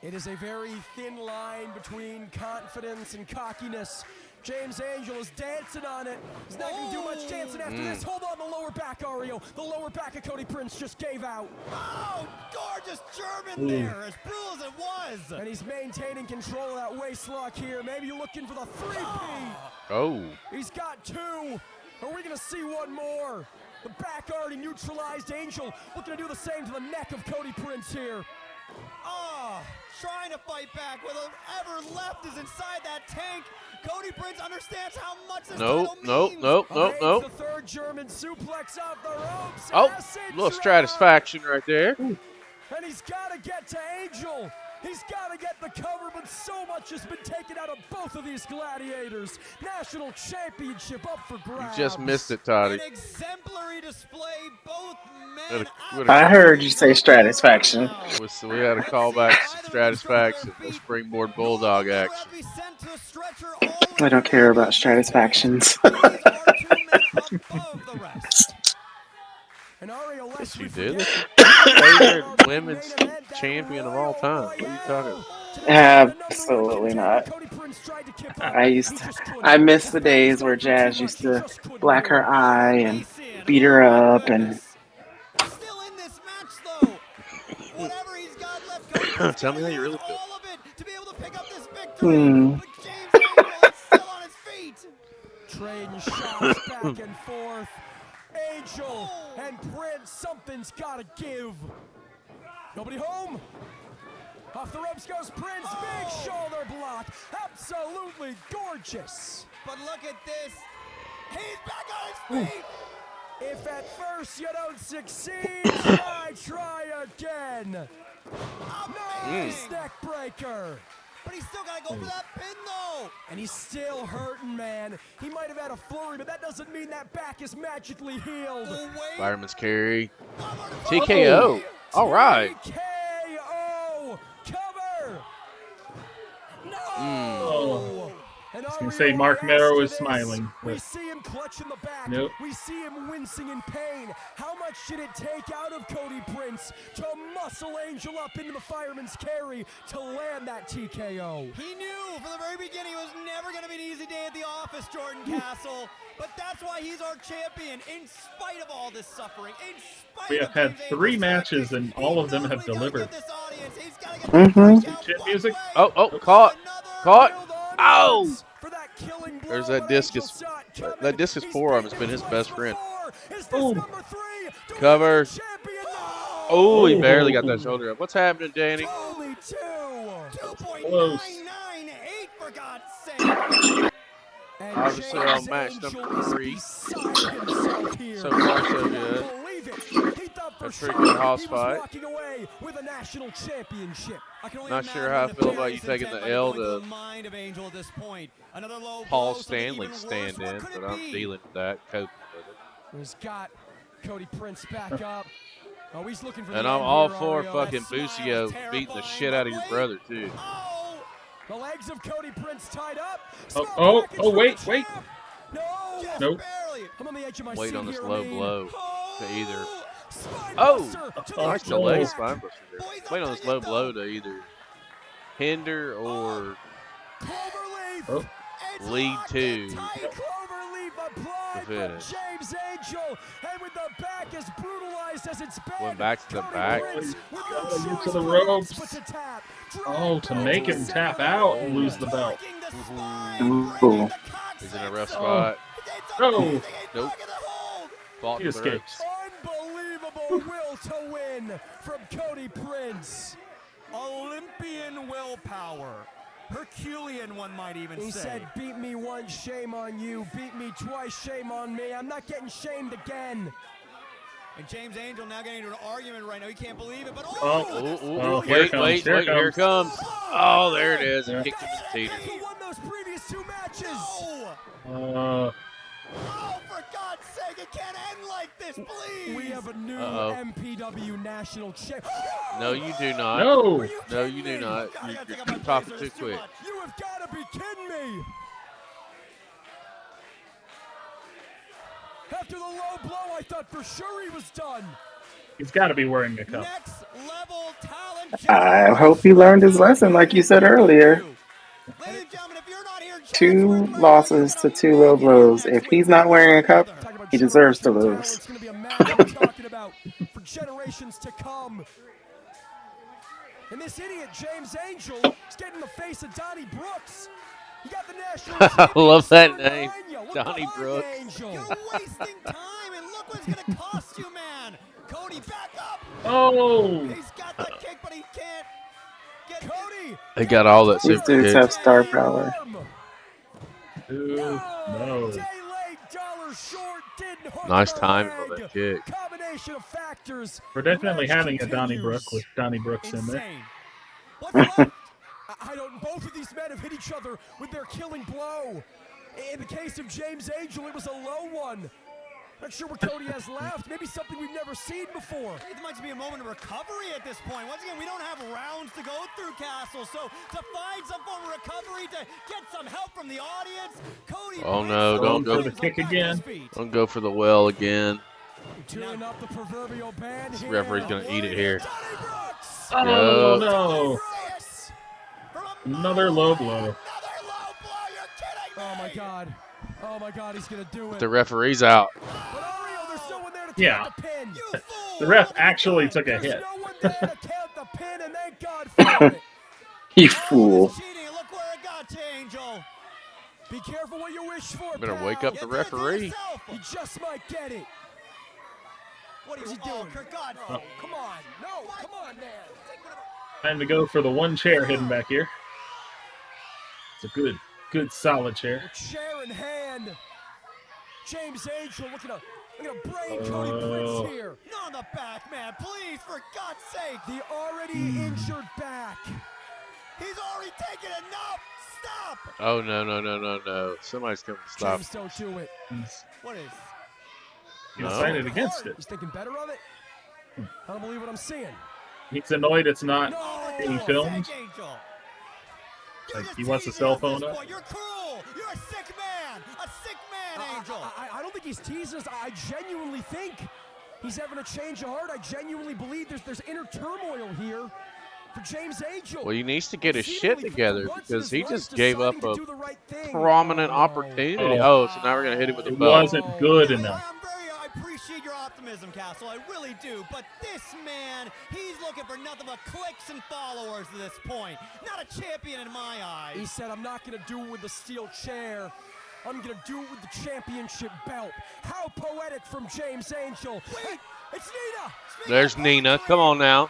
It is a very thin line between confidence and cockiness. James Angel is dancing on it. He's not going to do much dancing after this. Hold on, the lower back, Ario. The lower back of Cody Prince just gave out.
Oh, gorgeous German there, as brutal as it was.
And he's maintaining control of that waist lock here. Maybe looking for the 3P.
Oh.
He's got two. Are we going to see one more? The back already neutralized. Angel looking to do the same to the neck of Cody Prince here.
Oh, trying to fight back. Whatever left is inside that tank. Cody Prince understands how much this title means.
Nope.
The third German suplex off the ropes.
Oh,
Acid
little
drop.
stratisfaction right there.
And he's got to get to Angel. He's got to get the cover, but so much has been taken out of both of these gladiators. National championship up for
You
grabs.
just missed it, Toddy.
An exemplary display, both
Would've-
men.
would've-
I heard you say stratisfaction.
So we had to call back some stratisfaction, the springboard bulldog action.
I don't care about stratisfactions.
And Ario,
Yes,
lest
you
we
did.
forget-
Favorite women's champion of all time. What are you talking about?
Absolutely not. I miss the days where Jazz used to black her eye and beat her up and
Still in this match, though. Whatever he's got left, Cody Prince
Tell me how
gotta
you
use
really feel.
all of it to be able to pick up this victory.
Hmm.
But James Angel is still on his feet.
Trading shots back and forth. Angel and Prince, something's got to give. Nobody home. Off the ropes goes Prince. Big shoulder block. Absolutely gorgeous.
But look at this. He's back on his feet.
If at first you don't succeed, try again. Nice neck breaker.
But he's still got to go for that pin, though.
And he's still hurting, man. He might have had a flurry, but that doesn't mean that back is magically healed.
Oh, wait.
Fireman's carry. TKO. All right.
TKO. Cover. No.
Oh.
And
I was gonna
Ario
say Mark
reacts
Merrow
to
is
this.
smiling,
We
but-
see him clutching the back.
Nope.
We see him wincing in pain. How much did it take out of Cody Prince to muscle Angel up into the fireman's carry to land that TKO?
He knew from the very beginning it was never going to be an easy day at the office, Jordan Castle. But that's why he's our champion, in spite of all this suffering, in spite
We have
of
had
James
3
Angel's
matches,
tactics.
and all of them
He
have
knows when he's gotta
delivered.
get this audience. He's gotta get the crowd out
Chip
one
music.
way.
Oh, caught. Caught. Oh!
For that killing blow,
There's that
but
discus.
Angel saw it coming.
That discus
He's
forearm
beaten
has been his
twice
best friend.
before. Is this
Ooh.
number 3? Do we
Cover.
have a champion? No.
Oh, he barely got that shoulder up. What's happening, Danny?
Only 2.
2.998 for God's sake.
And
Obviously
James
on match
Angel
number
is
3.
beside himself here.
So far, so
He couldn't
good.
believe it. He thought for
That's pretty
sure
good house
he
fight.
was walking away with a national championship.
I can only
Not sure
imagine
how I
the
feel about
furious
you taking
intent
the
might be
L
going through
to
the mind of Angel at this point. Another low
Paul
blow, something
Stanley
even worse.
stand
What
in,
could
but
it
I'm
be?
dealing with that, coping with it.
He's got Cody Prince back up. Oh, he's looking for the
And I'm
end
all
here,
for
Ario.
fucking
That smile
Bucio
is
beating the
terrifying,
shit out of
but
your
wait.
brother, too.
Oh,
The legs of Cody Prince tied up.
Oh,
Small
oh,
package
oh,
for
wait,
the
wait.
champ. No.
just
Nope.
barely.
I'm on the edge of my
Wait
seat
on this
here,
low
Amin.
blow
Oh,
to either.
Spine
Oh!
buster to the
Oh,
Nice delay
back.
spine buster there. Wait on this low blow to either hinder or
Cloverleaf.
Oh.
It's
lead
locked
to
in tight. Cloverleaf applies
finish.
James Angel, and with the back as brutalized as it's been.
Went back to the
Cody
back.
Prince with
Gotta
no
get
choice
to the
but
ropes.
to tap.
Oh, to make him tap out and lose the belt.
Ooh.
He's in a rough
Oh.
spot.
No.
Nope. Fought
He
through.
escapes.
Unbelievable will to win from Cody Prince.
Olympian willpower. Herculean, one might even
He
say.
said, beat me once, shame on you. Beat me twice, shame on me. I'm not getting shamed again.
And James Angel now getting into an argument right now. He can't believe it, but
Here
Wait,
comes.
here it comes. Oh, there it is.
Yeah.
He kicked him in the teeth.
He won those previous 2 matches.
oh, for God's sake, it can't end like this, please.
We have a new MPW national champ.
No, you do not.
No.
No, you do not. You're talking too quick.
You have got to be kidding me. After the low blow, I thought for sure he was done.
He's got to be wearing a cup.
Next level talent.
I hope he learned his lesson, like you said earlier.
Ladies and gentlemen, if you're not here,
2 losses to 2 low blows. If he's not wearing a cup, he deserves to lose.
It's going to be a match we're talking about for generations to come. And this idiot, James Angel, is getting in the face of Donnie Brooks. You got the national
I love that
champion
name,
behind you. Look
Donnie
behind
Brooks.
you, Angel.
You're wasting time, and look what it's going to cost you, man. Cody, back up.
Oh.
He's got the kick, but he can't get
Cody.
They got all that
These
super
dudes
kick.
have star power.
No.
Day late, dollar short, didn't hook
Nice
the
timing on
leg.
that kick.
Combination of factors.
We're definitely
The match
having a Donnie
continues.
Brooks with Donnie Brooks in there.
insane. What's left?
I don't. Both of these men have hit each other with their killing blow. In the case of James Angel, it was a low one. Not sure what Cody has left. Maybe something we've never seen before.
It might just be a moment of recovery at this point. Once again, we don't have rounds to go through, Castle. So to find some form of recovery, to get some help from the audience, Cody.
Oh, no, don't go
for the kick again.
Don't go for the well again.
Tuning up the proverbial band
This
here.
referee's gonna eat it here.
Donnie Brooks.
Oh,
Yo.
no.
Brooks.
Another low blow.
Another low blow. You're kidding me.
Oh my God. Oh my God. He's gonna do it.
The referee's out.
But Ario, there's no one there to count
Yeah.
the pin.
You fool.
The ref actually took a
There's
hit.
no one there to count the pin, and thank God for it.
You
All
fool.
this cheating, look where it got you, Angel.
Be careful what you wish for.
Better
pal.
wake up
You
the
did it to
referee.
yourself.
You just might get it.
What is he doing? For God's
Oh,
sake.
come on. No, come on, man.
Time to go for the one chair hidden back here. It's a good solid chair.
With chair in hand. James Angel looking to brain Cody Prince here.
Not on the back, man. Please, for God's sake.
The already injured back.
He's already taken enough. Stop.
Oh, no. Somebody's coming to stop.
James, don't do it.
What is?
He
No.
decided against it.
He's thinking better of it. I don't believe what I'm seeing.
He's annoyed it's not
No.
being filmed.
Sick Angel. You're
Like,
just
he wants a
teasing
cell
us at
phone
this
up.
point. You're cruel. You're a sick man. A sick man, Angel.
I don't think he's teasing us. I genuinely think he's having a change of heart. I genuinely believe there's inner turmoil here for James Angel.
Well, he needs to get his shit
Seemingly, for
together
once in
because
his
he
life,
just gave up
deciding
a
to do the right thing.
prominent
Oh.
opportunity.
Oh.
Oh, so now we're going to hit him with the
It
belt.
wasn't good enough.
I appreciate your optimism, Castle. I really do. But this man, he's looking for nothing but clicks and followers at this point. Not a champion in my eyes.
He said, I'm not going to do it with the steel chair. I'm going to do it with the championship belt. How poetic from James Angel. Wait, it's Nina.
There's Nina. Come on now.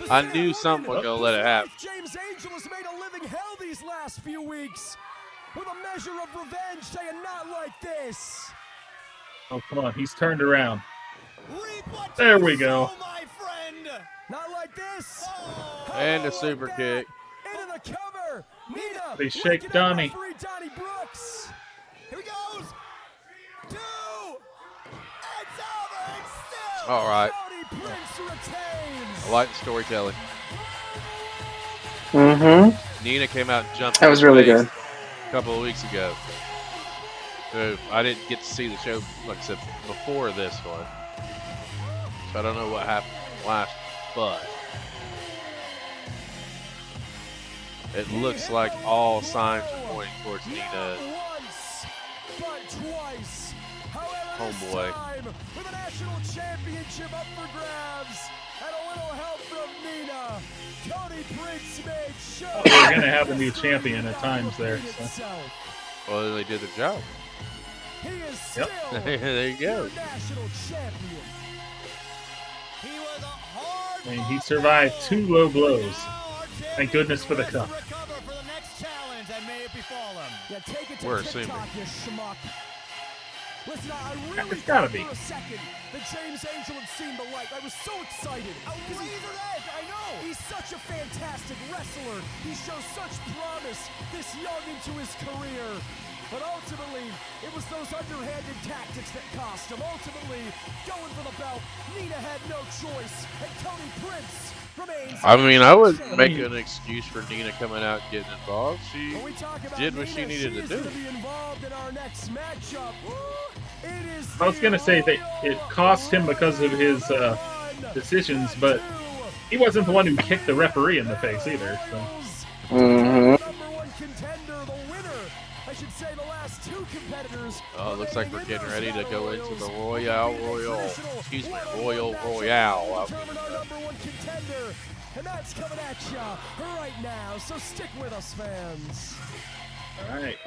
The
I
second
knew
woman
something was going to let it
whose
happen.
life James Angel has made a living hell these last few weeks. With a measure of revenge saying, not like this.
Oh, come on. He's turned around.
Reap what
There
you
we go.
sow, my friend.
Not like this.
Oh.
And
How
a super
about
kick.
that? Into the cover. Nina.
They shake
waking up
Donnie.
referee Donnie Brooks.
Here he goes. 2. It's over. And still.
All right.
Cody Prince retains.
I like the storytelling.
Mm-hmm.
Nina came out and jumped.
That
in
was
his
really
face
good.
A couple of weeks ago. So I didn't get to see the show, like I said, before this one. So I don't know what happened last, but it looks like all signs are pointing towards
Not
Nina.
once, but twice. How
homeboy.
With a national championship up for grabs and a little help from Nina. Cody Prince made sure.
We're going to have a new champion at times there. So.
Well, they did the job.
He is still
There you go.
national champion.
He was a hard
I mean, he survived 2 low blows. Thank goodness for the cup.
recover for the next challenge and may it befall him.
Yeah, take it to
We're
TikTok,
assuming.
you schmuck. Listen, I really
It's gotta
thought
be.
for a second that James Angel had seen the light. I was so excited. Razor edge, I know. He's such a fantastic wrestler. He shows such promise this young into his career. But ultimately, it was those underhanded tactics that cost him. Ultimately, going for the belt, Nina had no choice, and Cody Prince remains.
I mean, I would make an excuse for Nina coming out and getting involved. She
When we talk about
did what she
Nina,
needed to
is
do.
gonna be involved in our next matchup. It is
I was going to say that it cost him because of his decisions, but he wasn't the one who kicked the referee in the face either. So.
Mm-hmm.
Number one contender, the winner. I should say the last 2 competitors.
Oh, it looks like we're getting ready to go into the Royal Royale.
Determine our number one contender, and that's coming at ya right now. So stick with us, fans.
All right.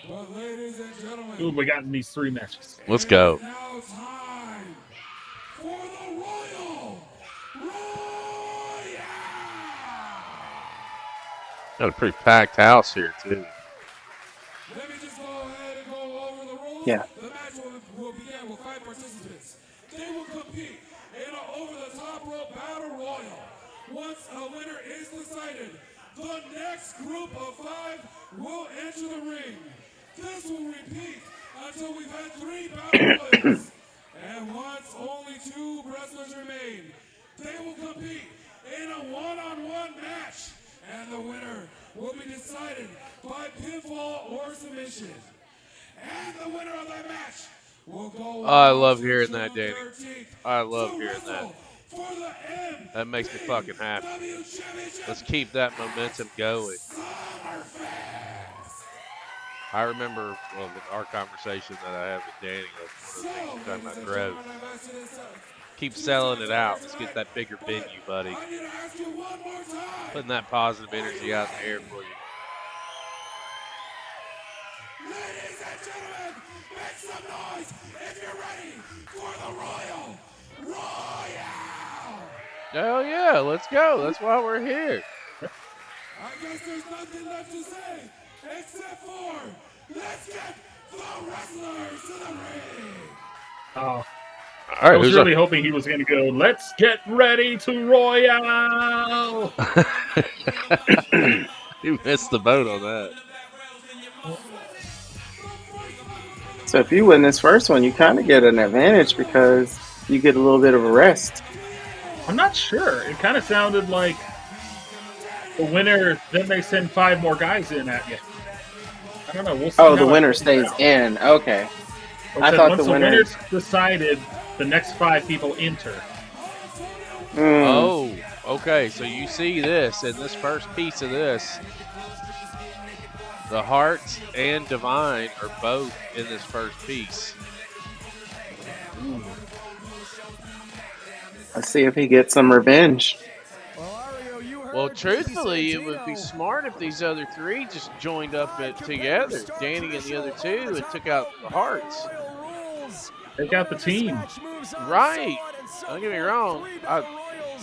But ladies and gentlemen,
Who have we got in these 3 matches?
Let's go.
it's now time for the Royal Royale.
Got a pretty packed house here, too.
Let me just go ahead and go over the rules.
Yeah.
The match will begin with 5 participants. They will compete in an over-the-top rope battle royal. Once a winner is decided, the next group of 5 will enter the ring. This will repeat until we've had 3 battle royals. And once only 2 wrestlers remain, they will compete in a one-on-one match. And the winner will be decided by pinfall or submission. And the winner of that match will go on
I love
to
hearing
June
that, Danny.
13th
I love
to
hearing
wrestle
that.
For the
That makes me fucking happy.
MPW Championship
Let's keep that momentum going.
SummerFest.
I remember our conversation that I had with Danny. That's one of the things we're talking about growth. Keep selling it out. Let's get that bigger venue, buddy.
I need to ask you one more time.
Putting that positive energy out in the air for you.
Ladies and gentlemen, make some noise if you're ready for the Royal Royale.
Oh, yeah. Let's go. That's why we're here.
I guess there's nothing left to say except for let's get the wrestlers to the ring.
Oh,
All
I
right.
was
Who's
really hoping he was going to go, let's get ready to Royale.
He missed the boat on that.
So if you win this first one, you kind of get an advantage because you get a little bit of a rest.
I'm not sure. It kind of sounded like the winner, then they send 5 more guys in at you. I don't know. We'll see
Oh, the
how it
winner
plays
stays
out.
in. Okay.
It
I
said
thought
once
the winner.
winner's decided, the next 5 people enter.
Oh, okay. So you see this in this first piece of this. The Hearts and Divine are both in this first piece.
Let's see if he gets some revenge.
Well, truthfully, it would be smart if these other 3 just joined up together, Danny and the other 2, and took out the Hearts.
Take out the team.
Right. Don't get me wrong. I'm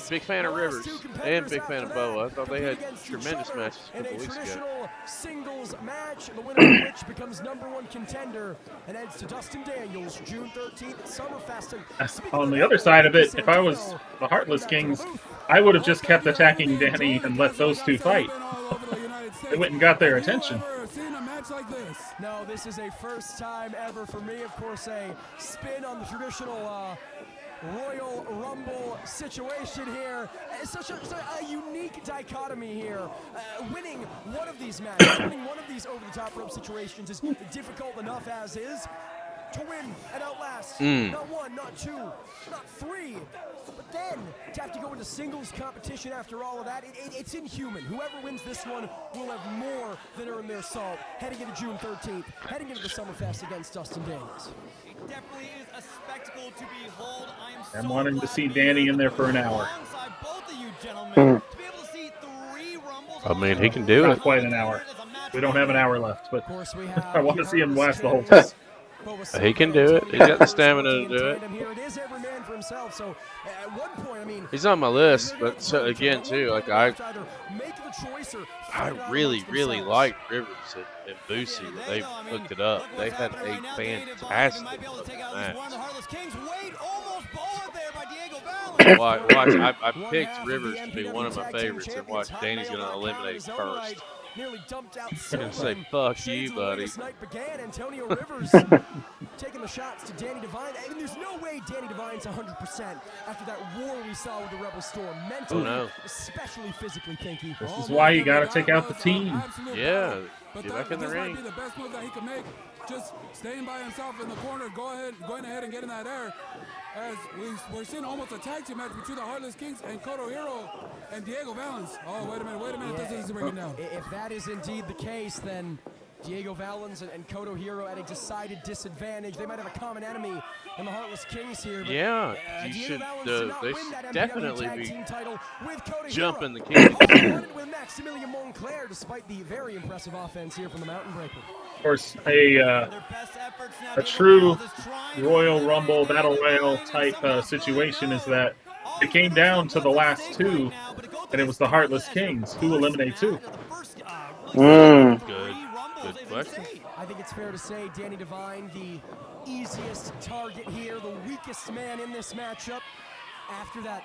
big fan of Rivers and big fan of Boa. I thought they had tremendous matches a couple weeks ago.
Singles match, the winner of which becomes number 1 contender and heads to Dustin Daniels June 13th at SummerFest.
On the other side of it, if I was the Heartless Kings, I would have just kept attacking Danny and let those 2 fight. They went and got their attention.
No, this is a first time ever for me. Of course, a spin on the traditional Royal Rumble situation here. It's such a unique dichotomy here. Winning one of these matches, winning one of these over-the-top rope situations is difficult enough as is. To win and outlast, not 1, not 2, not 3, but then to have to go into singles competition after all of that, it's inhuman. Whoever wins this one will have more than earned their salt heading into June 13th, heading into the SummerFest against Dustin Daniels.
It definitely is a spectacle to behold. I am
I'm
so
wanting to
glad
see
be
Danny
here
in there for an hour.
alongside both of you gentlemen.
Mhm.
To be able to see 3 Rumbles.
I mean,
also
he can do
Not
it.
quite an hour. We don't have an hour left, but
Of course, we
I
have
want to see him last the whole time.
Kings, but with
He can
Silvera
do
and
it.
Tony
He's got the
Rivers
stamina
working
to
in
do it.
tandem here. It is every man for himself. So at one point, I mean,
He's on my list,
they're gonna
but
have to fight each
again
other.
too,
At one
like
point,
I
they're gonna have to either make the choice or fight it out
really
amongst themselves.
liked Rivers and Bucio when they hooked it up. They had a fantastic
might be able to take out at least
match.
one of the Heartless Kings. Wait, almost bullet there by Diego Valens.
Watch, I
One
picked
half of
Rivers
the
to be
MPW
one of my
Tag Team
favorites, and
Champions,
watch Danny's going to
Hotmail.com
eliminate
in his own
first.
right, nearly dumped out
And
Silver
say,
and
fuck
shades
you,
of the way
buddy.
this night began. Antonio Rivers taking the shots to Danny Devine. And there's no way Danny Devine's 100% after that war we saw with the Rebel Storm. Mentally,
no.
especially physically, Pinky.
This is why you got to take out the team.
Yeah,
But
get
that
back in the
just
ring.
might be the best move that he can make. Just staying by himself in the corner, going ahead and getting that air. As we're seeing almost a tag team match between the Heartless Kings and Koto Hiro and Diego Valens. Oh, wait a minute, this is bringing down.
If that is indeed the case, then Diego Valens and Koto Hiro at a decided disadvantage. They might have a common enemy in the Heartless Kings here. But,
Yeah, you
Diego
should.
Valens did not
They
win that
should
MPW
definitely
tag
be
team title with Koto
jumping the
Hiro.
king.
Also won it with Maximilien Monclair, despite the very impressive offense here from the Mountain Breaker.
Of course, a true Royal Rumble Battle Royale type situation is that it came down to the last two, and it was the Heartless Kings who eliminate two.
Mm.
Good question.
I think it's fair to say Danny Devine, the easiest target here, the weakest man in this matchup after that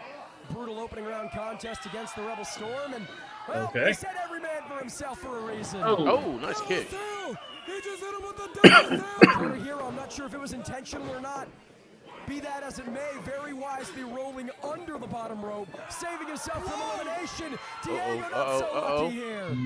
brutal opening round contest against the Rebel Storm. And well,
Okay.
he said every man for himself for a reason.
Oh, nice kick.
He just hit him with the double
Koto Hiro, I'm not sure if it was intentional or not. Be that as it may, very wisely rolling under the bottom rope, saving himself from elimination. Diego not so lucky here.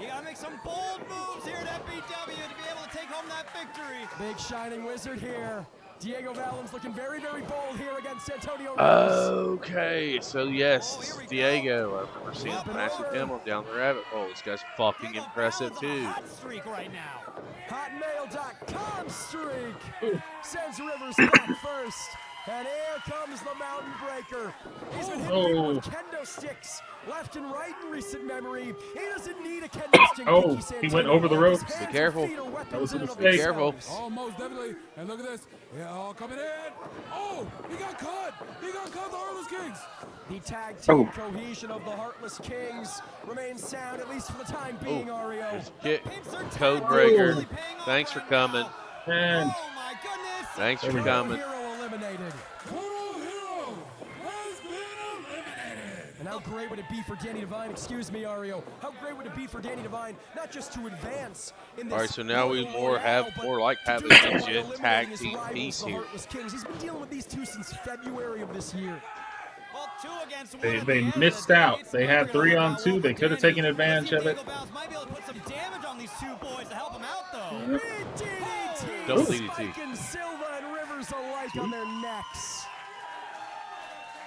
You gotta make some bold moves here at MPW to be able to take home that victory.
Big shining wizard here. Diego Valens looking very, very bold here against Antonio Rivers.
Okay, so yes, Diego. I've never seen a match with him. I'm down the rabbit hole. This guy's fucking impressive too.
Hot streak right now.
Hotmail.com streak sends Rivers back first. And here comes the Mountain Breaker. He's been hitting people with kendo sticks left and right in recent memory. He doesn't need a kendo stick.
Oh, he went over the ropes.
Be careful.
That was a
Be
mistake.
careful.
Oh, most definitely. And look at this. Yeah, all coming in. Oh, he got caught. He got caught, the Heartless Kings.
The tag team cohesion of the Heartless Kings remains sound, at least for the time being, Ario.
Kick. Code breaker. Thanks for coming.
And
Oh my goodness.
Thanks for coming.
Hiro eliminated.
Koto Hiro has been eliminated.
And how great would it be for Danny Devine, excuse me, Ario, how great would it be for Danny Devine, not just to advance in this
All right, so now we
Royal
more have
Royale,
more like
but
having
to
a
do so while
legit
eliminating
tag
his
team
rivals,
piece
the
here.
Heartless Kings. He's been dealing with these two since February of this year.
Well, 2 against 1 at the
they
end of
missed
the day.
out.
It's
They
never
had
gonna
3
work
on
out
2.
well
They
for
could have
Danny.
taken advantage of it.
Diego Valens might be able to put some damage on these 2 boys to help them out, though.
DDT,
Double
Spike
DDT.
and Silva and Rivers alike on their necks.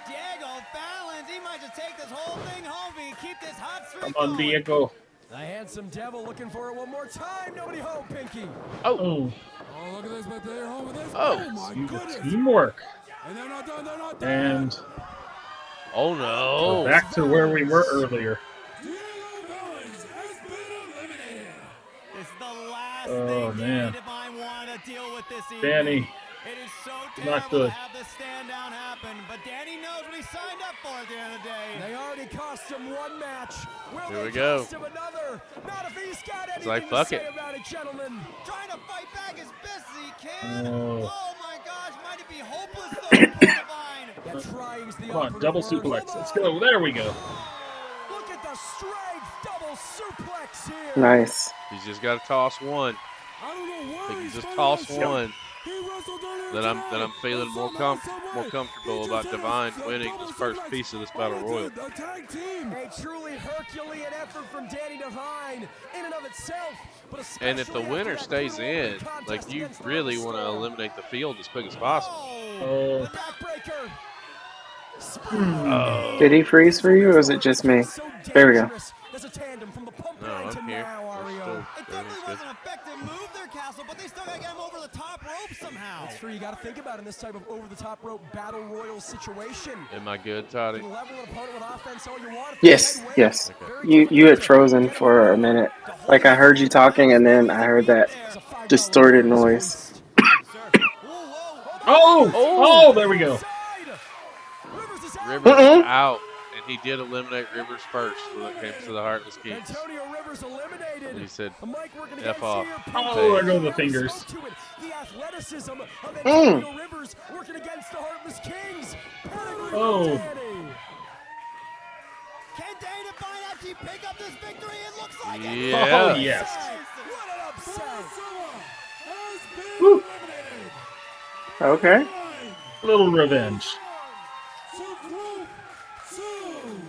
Diego Valens, he might just take this whole thing home if he can keep this hot streak
Come on,
going.
Diego.
The handsome devil looking for it one more time. Nobody home, Pinky.
Oh,
Oh, look at this, but they're home with this.
Oh.
My
you
goodness.
teamwork.
And they're not done, they're not done.
And
Oh
we're
no.
back to where we were earlier.
Diego Valens has been eliminated.
This is the last
Oh,
thing
man.
Danny Devine wanted to deal with this evening.
Danny,
It is so
not
terrible
good.
to have this stand down happen, but Danny knows what he signed up for at the end of the day.
They already cost him one match. Will
Here
they
we go.
cost him another? Not if he's got anything
like,
to
fuck
say
it.
about it, gentlemen.
Trying to fight back as best as he can.
Oh.
Oh my gosh, might it be hopeless though for Devine.
Yeah, trying's the
Come on,
operative
double
word.
suplex.
Hold
Let's
on.
go. There we go.
Look at the strength double suplex here.
Nice.
He's just got to toss one.
I don't know
He
why
can
he's
just
fighting
toss
that shit.
one.
He wrestled earlier
That I'm
today.
feeling more
Somehow, some way,
comfortable
he
about
just hit
Devine
a
winning
double
this first
suplex
piece of this
on
Battle
the
Royal.
tag team.
A truly Herculean effort from Danny Devine in and of itself. But especially
And if the
after
winner
that
stays
brutal
in,
opening contest
like you
against the
really
Rebel
want to
Storm.
eliminate the field as quick as possible.
Oh.
The backbreaker.
Did he freeze for you, or was it just me? There we go.
There's a tandem from the pump
No,
line to
I'm here.
now,
We're
Ario.
still-
It definitely
everything's good.
was an effective move there, Castle, but they still got to get him over the top
somehow. That's true. You got to think about in this type of over-the-top rope battle royal situation.
Am I good, Toddy?
You level an opponent with offense all you want.
Yes, yes. You had frozen for a minute. Like I heard you talking, and then I heard that distorted noise.
Oh, there we go.
Rivers is out, and he did eliminate Rivers first when it came to the Heartless Kings. And he said, F off.
Oh, there go the fingers.
The athleticism of Antonio Rivers working against the Heartless Kings.
Oh.
Can Dana Devine actually pick up this victory? It looks like it.
Yeah.
Oh, yes.
What an upset.
Woo.
Okay.
Little revenge.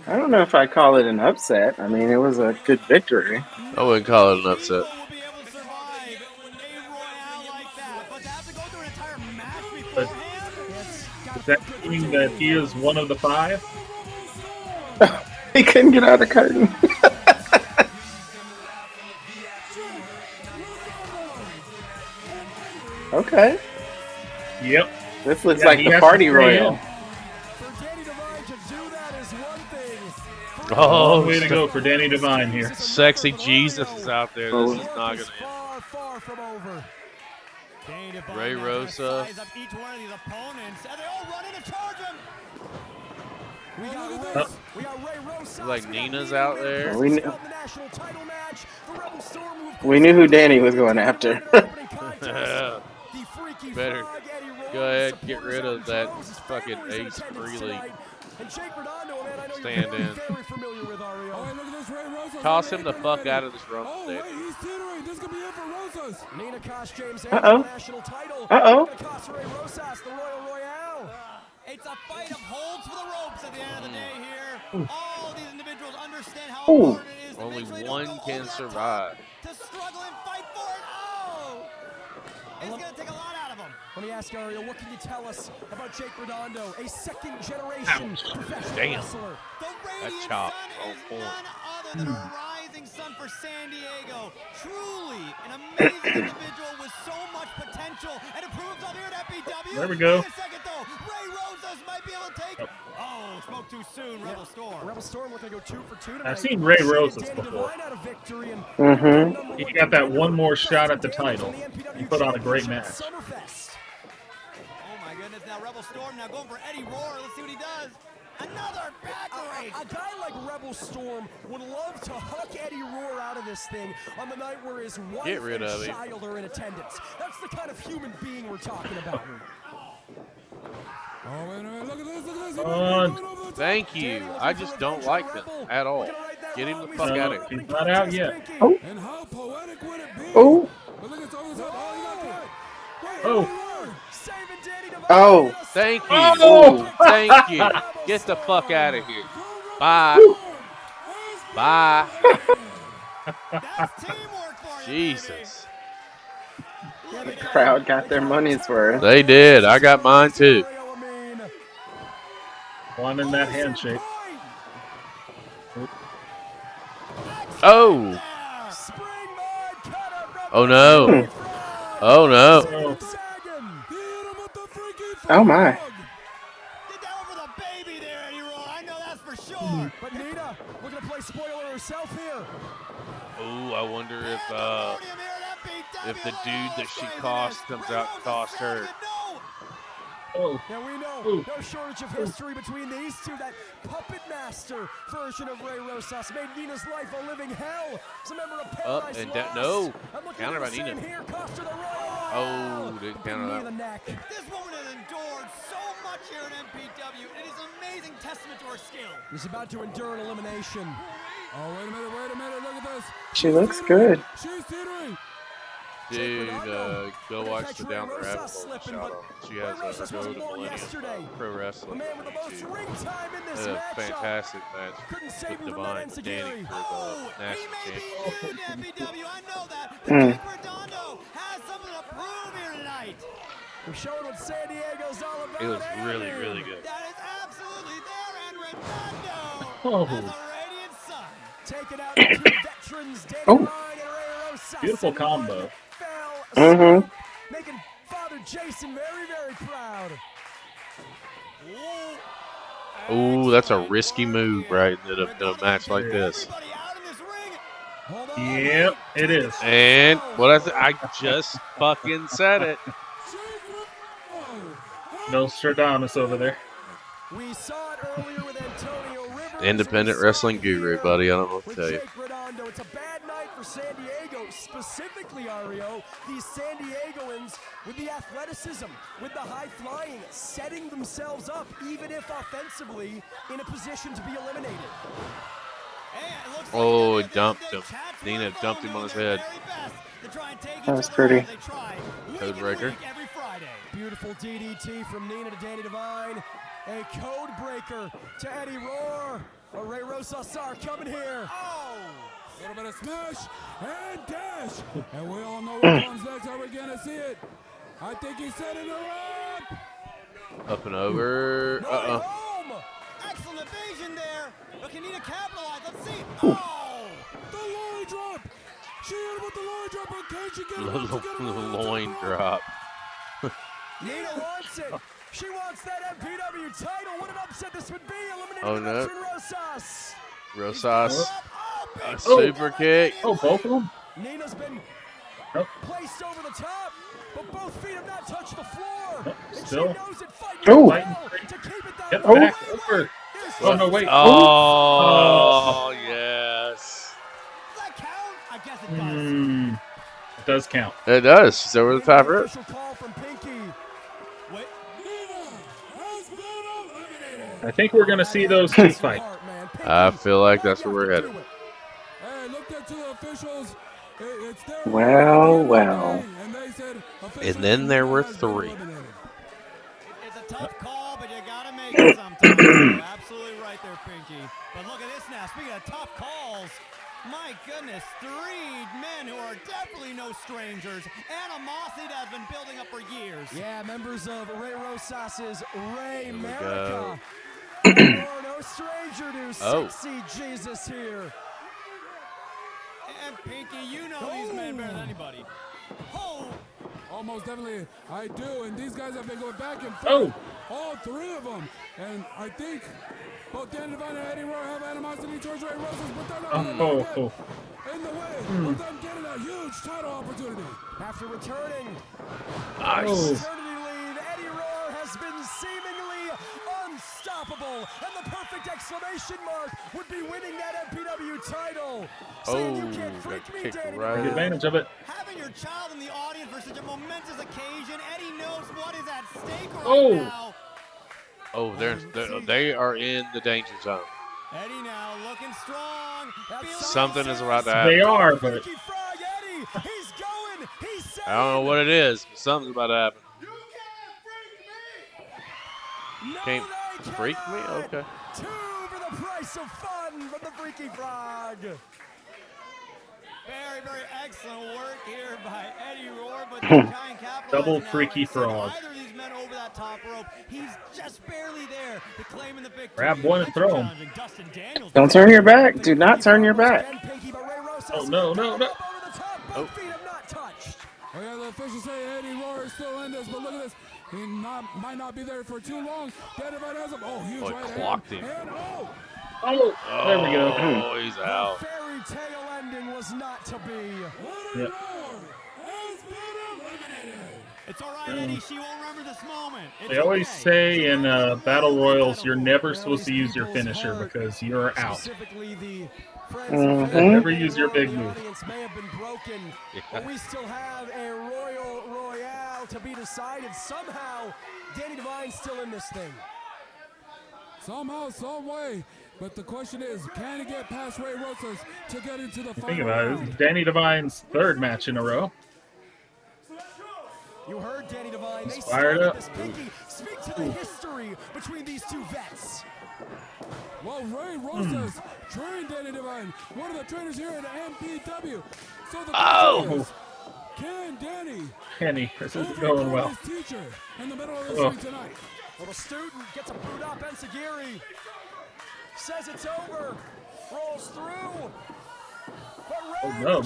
I don't know if I call it an upset. I mean, it was a good victory.
I wouldn't call it an upset.
But does that mean that he is one of the 5?
He couldn't get out of the curtain. Okay.
Yep.
This looks like the party royal.
Oh, way to go for Danny Devine here.
Sexy Jesus is out there. This is not going to
far from over.
Ray Rosa.
Each one of these opponents, and they all run in to charge him.
We got Ray Rosas.
Like Nina's out there.
We knew who Danny was going after.
Better go ahead and get rid of that fucking Ace Freely. Stand in. Toss him the fuck out of this run.
Uh-oh. Uh-oh.
It's a fight of holds for the ropes at the end of the day here. All these individuals understand how important it is.
Only one can survive.
To struggle and fight for it. Oh! It's going to take a lot out of him.
Let me ask Ariel, what can you tell us about Jake Redondo, a second-generation professional wrestler?
That chop on point.
None other than a rising sun for San Diego. Truly an amazing individual with so much potential, and it proves up here at MPW.
There we go.
Wait a second, though. Ray Rosas might be able to take. Oh, spoke too soon. Rebel Storm.
Rebel Storm looking to go 2 for 2 tonight.
I've seen Ray Rosas before. He got that one more shot at the title. He put on a great match.
Oh my goodness! Now Rebel Storm now going for Eddie Roar. Let's see what he does. Another back rake.
A guy like Rebel Storm would love to huck Eddie Roar out of this thing on the night where his wife and child are in attendance. That's the kind of human being we're talking about.
Oh, wait a minute. Look at this. Look at this.
Thank you. I just don't like them at all. Get him the fuck out of here.
He's not out yet.
Oh.
And how poetic would it be?
Oh.
But look at
Oh.
Oh, thank you. Oh, thank you. Get the fuck out of here. Bye. Bye. Jesus.
The crowd got their money's worth.
They did. I got mine too.
One in that handshake.
Oh. Oh no. Oh no.
Oh my.
Get down for the baby there, Eddie Roar. I know that's for sure.
But Nina, looking to play spoiler herself here.
Oh, I wonder if the dude that she cost comes out and cost her.
Oh.
Now we know no shortage of history between these two. That puppet master version of Ray Rosas made Nina's life a living hell. As a member of Paradise
And
Lost.
no.
I'm looking
Counter by
at the same
Nina.
here, cost her the Royal.
Oh, didn't counter that one.
This woman has endured so much here at MPW. It is an amazing testament to her skill.
He's about to endure an elimination.
Oh, wait a minute. Look at this.
She looks good.
She's teetering.
Dude, go watch the Down the Rabbit Hole shot. She has a go to Millennium Pro Wrestling on YouTube. A fantastic match with Divine and Danny for the national championship.
I know that. But Jake Redondo has something to prove here tonight.
We're showing what San Diego's all about.
It was really, really good.
That is absolutely there, and Redondo
Oh.
has a radiant sun.
Taking out the two veterans, Danny
Oh.
Devine and Ray Rosas.
Beautiful combo.
Making Father Jason very, very proud.
Ooh, that's a risky move, right? In a match like this.
Yep, it is.
And what I just fucking said it.
Nostradamus over there.
We saw it earlier with Antonio Rivers.
Independent wrestling guru, buddy. I don't know what to tell you.
Redondo. It's a bad night for San Diego, specifically, Ario. These San Diegoans with the athleticism, with the high flying, setting themselves up, even if offensively, in a position to be eliminated.
Oh, he dumped him. Nina dumped him on his head.
That's pretty.
Codebreaker.
Beautiful DDT from Nina to Danny Devine. A code breaker to Eddie Roar. Ray Rosas are coming here.
A little bit of smash and dash. And we all know what comes next. How we're going to see it. I think he set it up.
Up and over.
Excellent evasion there. But can Nina capitalize? Let's see.
The loin drop. She hit him with the loin drop, but can she get him?
The loin drop.
Nina wants it. She wants that MPW title. What an upset this would be. Eliminating
Oh, no.
Rosas.
Rosas. Super kick.
Oh, both of them?
Nina's been placed over the top, but both feet have not touched the floor.
Still.
And she knows it. Fighting well to keep it that
Get
way.
back over. Oh, no, wait.
Oh, yes.
Does that count? I guess it does.
It does count.
It does. She's over the top rope.
Official call from Pinky.
I think we're going to see those two fight.
I feel like that's where we're headed.
Hey, looked at two officials. It's their
Well.
And then there were three.
It's a tough call, but you gotta make it sometimes. You're absolutely right there, Pinky. But look at this now. Speaking of tough calls, my goodness, three men who are definitely no strangers. Animosity that has been building up for years.
Yeah, members of Ray Rosas's Ray
we
America. No stranger to sexy Jesus here.
And Pinky, you know these men better than anybody.
Almost definitely, I do. And these guys have been going back and forth. All three of them. And I think both Danny Devine and Eddie Roar have animosity towards Ray Rosas, but they're not going to get in the way of them getting a huge title opportunity.
After returning
Nice.
paternity leave, Eddie Roar has been seemingly unstoppable, and the perfect exclamation mark would be winning that MPW title. Saying you can't freak me, Danny
right.
Take advantage of it.
Having your child in the audience for such a momentous occasion, Eddie knows what is at stake right now.
Oh, they are in the danger zone.
Eddie now looking strong.
Something is about to happen.
They are, but
He's going. He's
I don't know what it is, but something's about to happen. Can't freak me? Okay.
Two for the price of fun from the Freaky Frog.
Very, very excellent work here by Eddie Roar, but try and capitalize.
Double
now.
Freaky Frog.
Either of these men over that top rope. He's just barely there to claim in the victory.
Grab one and throw him.
Don't turn your back. Do not turn your back.
Oh, no.
Both feet have not touched.
Oh, yeah, the officials say Eddie Roar is still in this, but look at this. He might not be there for too long. Danny Devine has him. Oh, huge right
clocked
hand.
him.
And
Oh, there we go.
Oh, he's out.
The fairy tale ending was not to be.
Yep.
It's all right, Eddie. She won't remember this moment. It's
They always
okay.
say in Battle Royals, you're never supposed to use your finisher because you're out.
Specifically, the
Never use your big move.
audience may have been broken, but we still have a Royal Royale to be decided. Somehow, Danny Devine's still in this thing.
Somehow, some way. But the question is, can he get past Ray Rosas to get into the final
Think about it.
round?
This is Danny Devine's third match in a row.
You heard Danny Devine. They
fired
started
up.
this Pinky. Speak to the history between these two vets.
Well, Ray Rosas trained Danny Devine, one of the trainers here at MPW. So the question is, can Danny
Kenny, this isn't
overcome
going well.
his teacher in the middle of this
Oh.
ring tonight?
Well, the student gets a boot up. Enziguri says it's over. Rolls through. But Ray
No.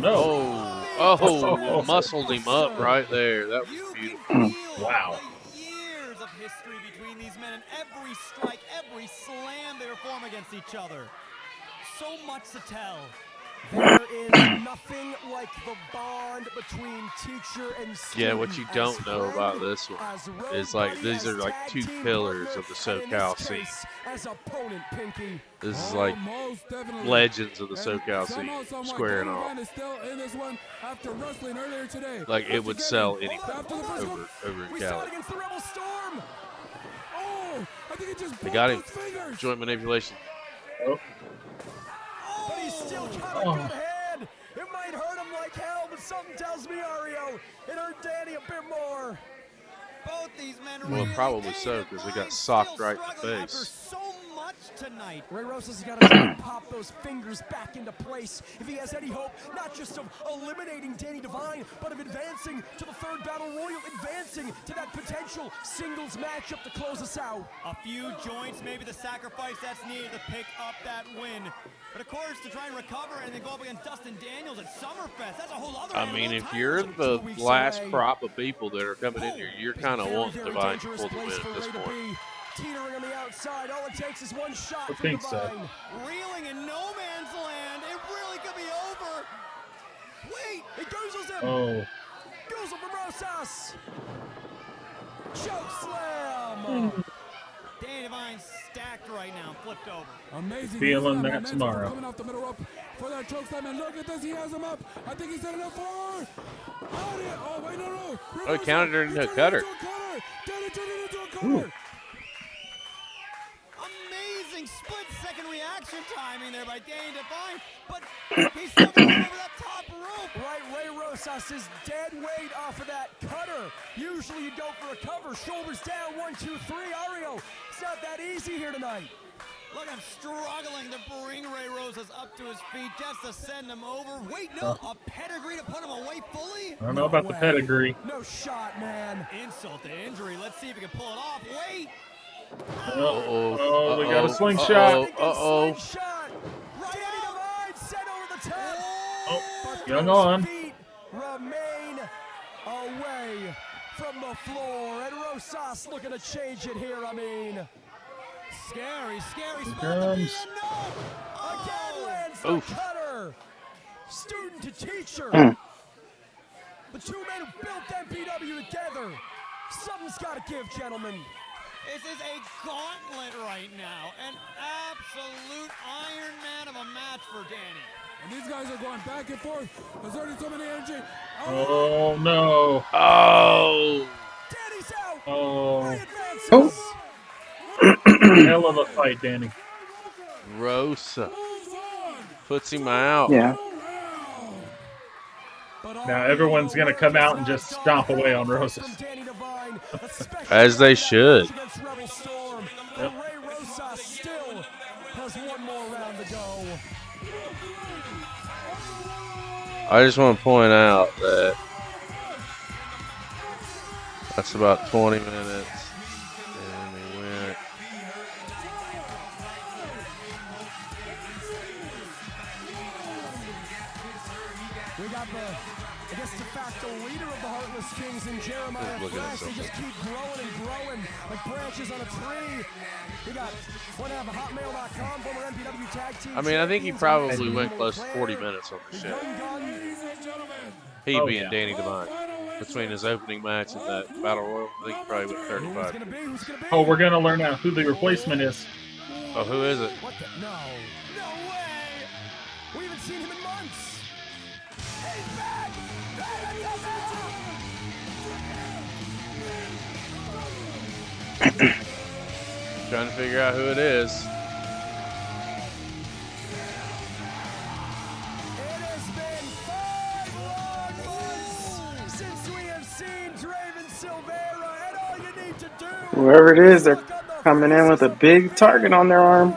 Oh, muscled him up right there. That was beautiful.
Wow.
The years of history between these men and every strike, every slam they perform against each other. So much to tell.
There is nothing like the bond between teacher and student.
Yeah, what you don't know about this one is like these are like two pillars of the SoCal scene.
As opponent, Pinky.
This is like
Most definitely.
legends of the
And
SoCal
somehow,
scene, squaring off.
Cody is still in this one after wrestling earlier today.
Like it would sell anything
After the first one,
over in
We saw it
Cali.
against the Rebel Storm.
oh, I think he just
They
broke
got him.
those fingers.
Joint manipulation.
But he's still got a good hand. It might hurt him like hell, but something tells me, Ario, it hurt Danny a bit more.
Both these men
Well,
really
probably so,
dated
'cause they
Divine,
got socked
still
right in the
struggling after
face.
so much tonight.
Ray Rosas has got to try and pop those fingers back into place if he has any hope, not just of eliminating Danny Divine, but of advancing to the third Battle Royal, advancing to that potential singles matchup to close us out.
A few joints, maybe the sacrifice that's needed to pick up that win. But of course, to try and recover and then go up against Dustin Daniels at SummerFest, that's a whole other
I
animal
mean, if
entirely.
you're the
2 weeks
last
away.
crop of people that are coming in here, you're kind of
Very,
wanting
very
Divine to
dangerous
pull the win
place
at
for
this
Ray to
point.
be. Teetering on the outside, all it takes is one shot
I
from
think so.
Divine.
Reeling in no man's land, it really could be over.
Wait, it goozles him.
Oh.
Goozle from Rosas. Choke slam.
Danny Divine's stacked right now, flipped over.
Amazing.
Feeling
He's got
that
momentum
tomorrow.
Coming off the middle rope for that choke slam, and look at this. He has him up. I think he's set it up for. Oh, wait, no.
Oh, he counted her into a cutter.
Danny turned it into a cutter.
Ooh.
Amazing split-second reaction timing there by Danny Divine, but he's still going over that top rope.
Right, Ray Rosas is dead weight off of that cutter. Usually you go for a cover, shoulders down, 1, 2, 3. Ario, it's not that easy here tonight.
Look, I'm struggling to bring Ray Rosas up to his feet just to send him over. Wait, no, a pedigree to put him away fully?
I don't know about the pedigree.
No shot, man.
Insult to injury. Let's see if he can pull it off. Wait!
Oh, we got a slingshot.
Uh-oh.
Slingshot. Danny Divine sent over the top.
Oh, young on.
Feet remain away from the floor. And Rosas looking to change it here, I mean.
Scary spot.
Comes.
Again lands the
Oof.
cutter. Student to teacher. The two men who built MPW together. Something's got to give, gentlemen.
This is a gauntlet right now. An absolute Iron Man of a match for Danny.
And these guys are going back and forth. Exerting so many energy.
Oh, no.
Oh.
Danny's out.
Oh.
Ray advances.
Hell of a fight, Danny.
Rosa puts him out.
Yeah.
Now everyone's going to come out and just stomp away on Rosas.
As they should.
Yep. Ray Rosas still has one more round to go.
I just want to point out that that's about 20 minutes. And we went.
We got the, I guess, de facto leader of the Heartless Kings in Jeremiah
Look at
Flash. They just keep growing and growing like branches on a tree. We got one half of Hotmail.com, former MPW tag team.
I mean, I think he
champions,
probably
and
went close to
Monclair.
40 minutes on the show.
Young gun.
He
Oh,
being
yeah.
Danny Divine. Between his opening match and that Battle Royal, I think he probably went
Who's
35.
gonna be? Who's gonna be?
Oh, we're going to learn out who the replacement is.
Oh, who is it?
What the? No. No way. We haven't seen him in months. He's back.
Trying to figure out who it is.
It has been 5 long months since we have seen Draven Silvera, and all you need to do.
Whoever it is, they're coming in with a big target on their arm.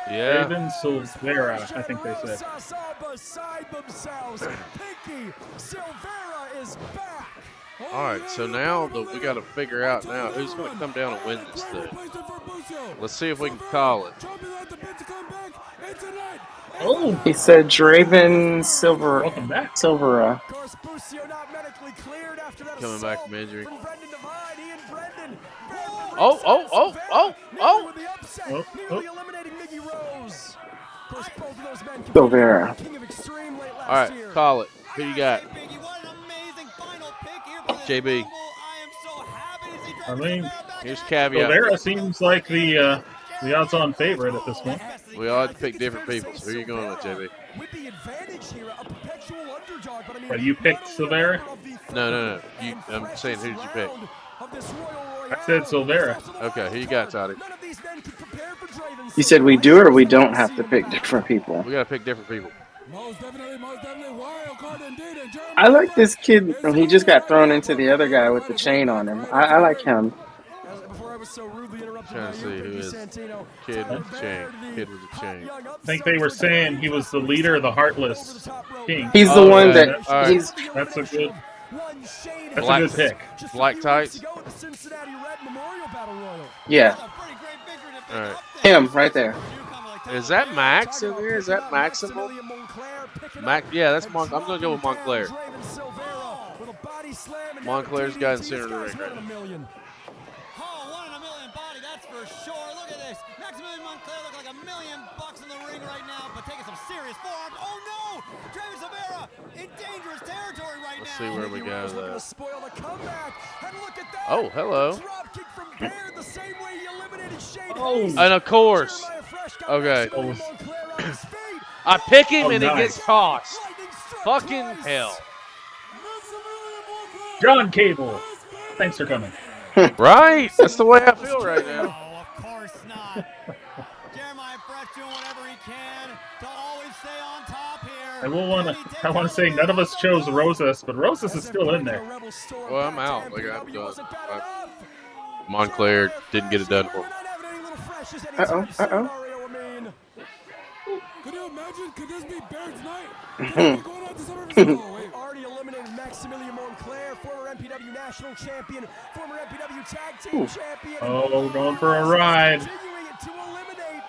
Yeah.
Draven Silvera, I think they said.
All beside themselves. Pinky Silvera is back.
All right, so now we got to figure out now who's going to come down and win this thing. Let's see if we can call it.
Oh,
He said Draven
welcome back.
Silvera.
Of course, Bucio not medically cleared after that
Coming back
assault
from injury.
from Brendan Devine. He and Brendan.
Oh.
Nearly with the upset,
Oh,
nearly eliminating Miggy Rose. Of course, both of those men
Silvera.
competed King of Extreme late last
All right,
year.
call it. Who you got?
Biggie, what an amazing final pick here for this
JB.
Rumble. I am so happy to see
I
Draven
mean,
Silvera back
Here's
in
caveat.
Silvera seems like the odds-on favorite at this point.
We all had to pick different people. So who are you going with, JB?
With the advantage here, a perpetual underdog, but I mean,
But you picked Silvera?
No. I'm saying who did you pick?
I said Silvera.
Okay, who you got, Toddy?
You said we do or we don't have to pick different people.
We got to pick different people.
Most definitely, wild card indeed. And Jeremy
I like this kid. He just got thrown into the other guy with the chain on him. I like him.
Before I was so rudely interrupted
Trying
by
to
you,
see who
Biggie
is
Santino.
Kid
Tyler
with a chain.
Baird,
Kid with a chain.
I think they were saying he was the leader of the Heartless King.
He's the
Oh,
one
yeah.
that
All right.
he's.
That's a good. That's
Black-
a good pick.
Black tights.
Yeah,
All right.
him right there.
Is that Max in there? Is that Maximilien? Yeah, that's Mon. I'm gonna go with Monclair. Monclair's got in center of the ring right now.
Oh, one in a million body, that's for sure. Look at this. Maximilien Monclair look like $1 million in the ring right now, but taking some serious forearms. Oh no! Draven Silvera in dangerous territory right
Let's
now.
see where we go.
Looking to spoil the comeback. And look at that.
Oh, hello.
Drop kick from Baird, the same way he eliminated Shane
Oh.
Hayes.
And of course,
Jeremiah Fresh got
okay.
Maximilien Monclair on his feet.
I pick him
Oh,
and he
nice.
gets tossed.
Lightning struck
Fucking
twice.
hell.
John Cable. Thanks for coming.
Right? That's the way I feel right now.
No, of course not. Jeremiah Fresh doing whatever he can to always stay on top here.
I want to say none of us chose Rosas, but Rosas is still in there.
Well, I'm out. Like I'm done. Monclair didn't get it done for me.
Uh-oh.
Could you imagine? Could this be Baird's night? Could this be going on to SummerFest? Oh, wait.
Already eliminated Maximilien Monclair, former MPW National Champion, former MPW Tag Team Champion.
Oh, going for a ride.
Continuing it to eliminate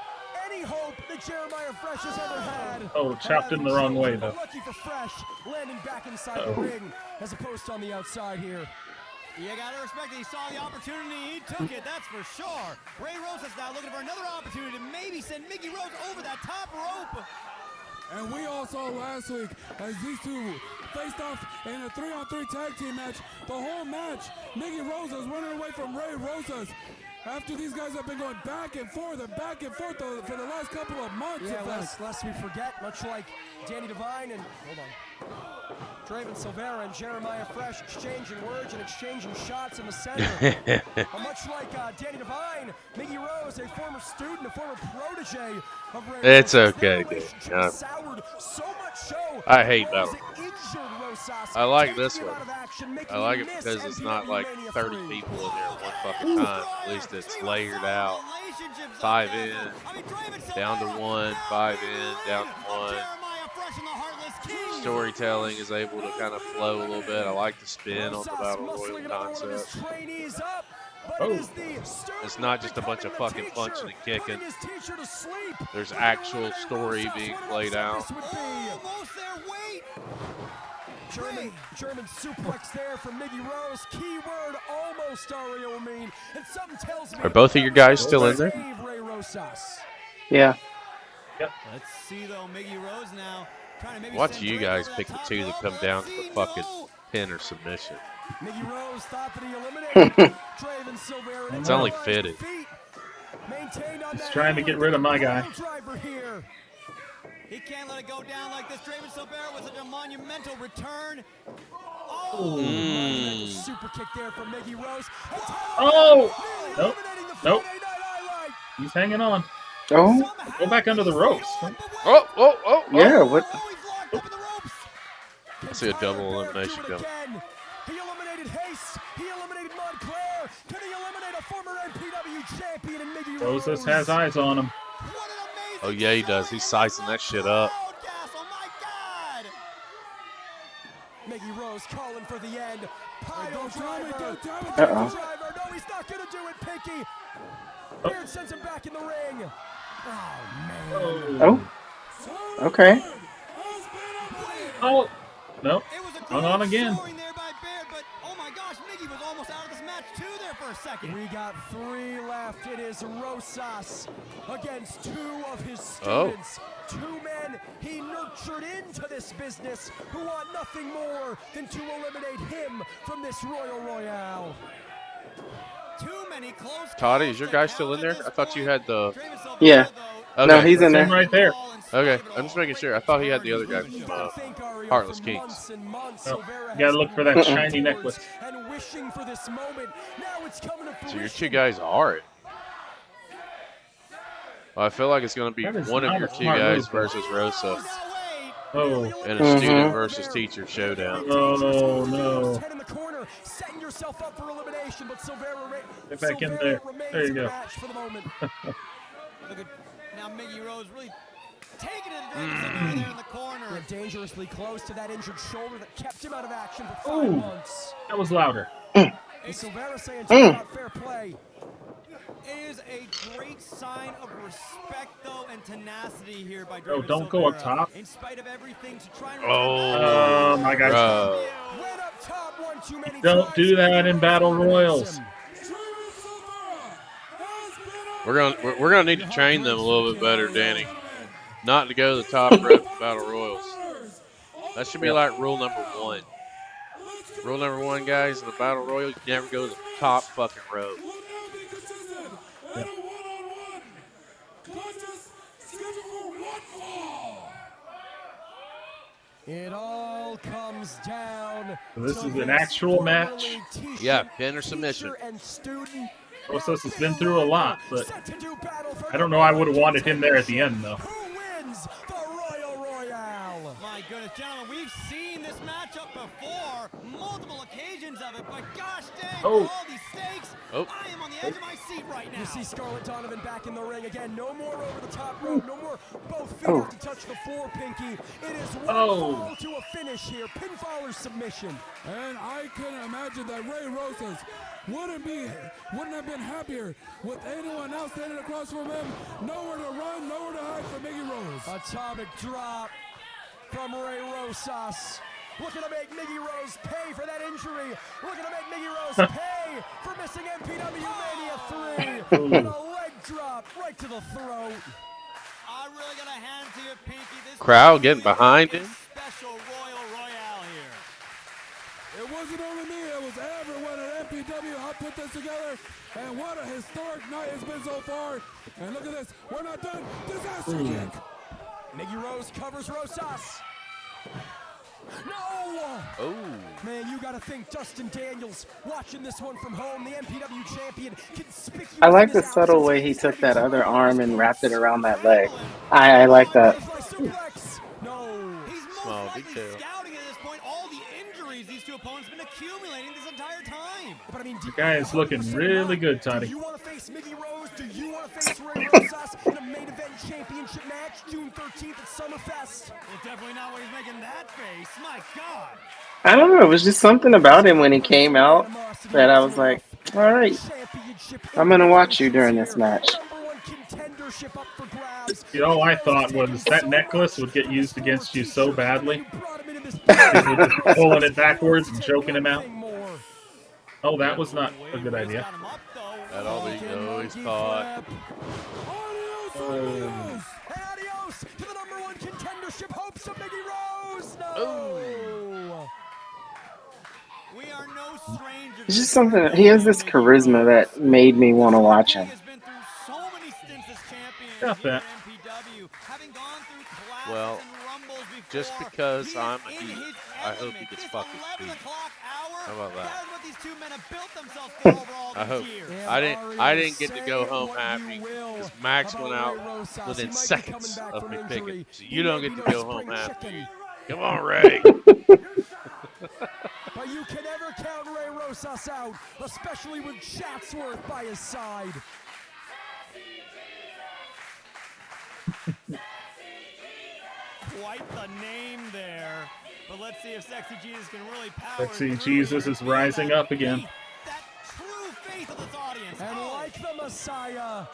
any hope that Jeremiah Fresh has ever had.
Oh, chopped in the wrong way, though.
Lucky for Fresh, landing back inside the ring as opposed to on the outside here.
You gotta respect that he saw the opportunity, he took it, that's for sure. Ray Rosas now looking for another opportunity to maybe send Miggy Rose over that top rope.
And we all saw last week as these two faced off in a 3-on-3 tag team match. The whole match, Miggy Rose was running away from Ray Rosas. After these guys have been going back and forth for the last couple of months.
Yeah, lest we forget, much like Danny Devine and, hold on, Draven Silvera and Jeremiah Fresh exchanging words and exchanging shots in the center. Much like Danny Devine, Miggy Rose, a former student, a former protege of Ray
It's
Rosas.
okay,
Their
dude.
relationship
Yeah.
soured so much so
I hate
Rose
Battle.
injured Rosas,
I like
taking
this
him
one.
out of action, making
I like
him
it
miss
because it's not
MPW
like
Mania
30
3.
people in there at one fucking time. At least it's layered out. 5 in, down to 1, 5 in, down to 1. Storytelling is able to kind of flow a little bit. I like the spin on the Battle Royale concept. It's not just a bunch of fucking punching and kicking. There's actual story being played out.
German suplex there from Miggy Rose. Keyword almost Ario mean. And something tells me
Are both of your guys still in there?
Ray Rosas.
Yeah.
Let's see though, Miggy Rose now. Trying to maybe
Watch
send
you
Draven
guys
over
pick
that
the
top
two that
rope.
come down to
Let's
the
see,
fucking
no.
pin or submission.
Miggy Rose thought that he eliminated Draven Silvera.
It's only fitted.
He's trying to get rid of my guy.
He can't let it go down like this. Draven Silvera with such a monumental return.
Super kick there from Miggy Rose.
Oh! Nope. He's hanging on.
Oh,
Go back under the ropes.
Oh.
yeah. What?
I see a double elimination coming.
He eliminated Hayes. He eliminated Monclair. Can he eliminate a former MPW champion in Miggy Rose?
Rosas has eyes on him.
Oh, yeah, he does. He's sizing that shit up.
Miggy Rose Rose calling for the end. Pile driver.
Uh-oh.
Driver. No, he's not gonna do it, Pinky. Baird sends him back in the ring. Oh man.
Oh. Okay.
Oh, no.
It was a
Hung on
great
again.
showing there by Baird, but oh my gosh, Miggy was almost out of this match too there for a second.
We got 3 left. It is Rosas against 2 of his
Oh.
students. 2 men he nurtured into this business who want nothing more than to eliminate him from this Royal Royale.
Too many close
Toddy,
calls
is your
to
guy
count
still in
at
there?
this
I thought you
point.
had the.
Draven Silvera,
Yeah.
though,
No,
Okay.
he's in
Him
there.
right there.
Okay, I'm just making sure. I thought he had the other guy from Heartless Kings.
Oh, you gotta look for that shiny necklace.
And wishing for this moment. Now it's coming to
So your 2
fruition.
guys are it. Well, I feel like it's going to be
That is
one of
not
your
a
2
smart
guys
move, though.
versus Rosa
Oh,
and a student versus teacher showdown.
oh no.
Head in the corner, setting yourself up for elimination, but
Get back in there. There you go.
match for the moment.
Look at now Miggy Rose really taking it to Draven Silvera there in the corner.
We're dangerously close to that injured shoulder that kept him out of action for 5
Ooh.
months.
That was louder.
And Silvera saying talk about fair play.
It is a great sign of respect, though, and tenacity here by Draven
Oh, don't go up
Silvera.
top.
In spite of everything, to try and
Oh,
my God.
bro.
Went up top one too many
Don't
times.
do that in battle royals.
We're gonna need to train them a little bit better, Danny. Not to go to the top rope in battle royals. That should be like rule number 1. Rule number 1, guys, in the battle royal, you never go to the top fucking rope.
It all comes down.
So this
to
is an actual match?
formerly t-shirt
Yeah, pin or submission.
teacher and student.
Rosas has been through a lot, but
Set to do battle for
I don't know. I would have wanted him there at the end, though.
Who wins the Royal Royale?
My goodness, gentlemen, we've seen this matchup before, multiple occasions of it, but gosh dang,
Oh.
for all these stakes,
Oh.
I am on the edge of my seat right now.
You see Scarlett Donovan back in the ring again. No more over the top rope. No more both feet
Oh.
have to touch the floor, Pinky. It is one
Oh.
fall to a finish here. Pinfall or submission.
And I can imagine that Ray Rosas wouldn't have been happier with anyone else standing across from him. Nowhere to run, nowhere to hide for Miggy Rose.
Atomic drop from Ray Rosas. Looking to make Miggy Rose pay for that injury. Looking to make Miggy Rose pay for missing MPW Mania 3. And a leg drop right to the throat.
I really got to hand to you, Pinky. This
Crowd
is
getting
really
behind
a
him.
Special Royal Royale here.
It wasn't only me, it was everyone at MPW helped put this together. And what a historic night it's been so far. And look at this, we're not done. Disaster kick.
Miggy Rose covers Rosas. No!
Oh.
Man, you gotta think Dustin Daniels watching this one from home, the MPW champion, conspicuous.
I like
in
the
his
subtle
absence.
way he
He's
took
gotta
that
be
other
trying
arm
to
and
use
wrapped it
his
around that leg. I like that.
Suplex. No.
He's most
Small
likely
detail.
scouting at this point all the injuries these 2 opponents have been accumulating this entire time.
But I mean,
The guy is looking really good, Toddy.
Do you want to face Miggy Rose? Do you want to face Ray Rosas in a main event championship match June 13th at SummerFest?
Well, definitely not when he's making that face. My God.
I don't know. It was just something about him when he came out that I was like, all right, I'm going to watch you during this match.
Number 1 contendership up for grabs.
You know, all I thought was that necklace would get used against you so badly. People just pulling it backwards and choking him out. Oh, that was not a good idea.
That'll be no, he's caught.
Adios to the number 1 contendership hopes of Miggy Rose. No.
We are no stranger.
It's just something. He has this charisma that made me want to watch him.
He has been through so many stints as champion
Got
here
that.
at MPW, having gone through classes
Well,
and rumbles before.
just because
He is
I'm a
in
heel,
his
I hope
element.
he gets
This
fucking
11
beat.
o'clock hour,
How about that?
is what these 2 men have built themselves for over all
I
these
hope.
years.
I didn't get to go home happy because Max went out within seconds of me picking. So you don't get to go home happy. Come on, Ray.
But you can never count Ray Rosas out, especially with Chatsworth by his side.
quite the name there. But let's see if Sexy Jesus can really power
Sexy
through
Jesus
here.
is rising up again.
Faith, that true faith of this audience.
And like the Messiah,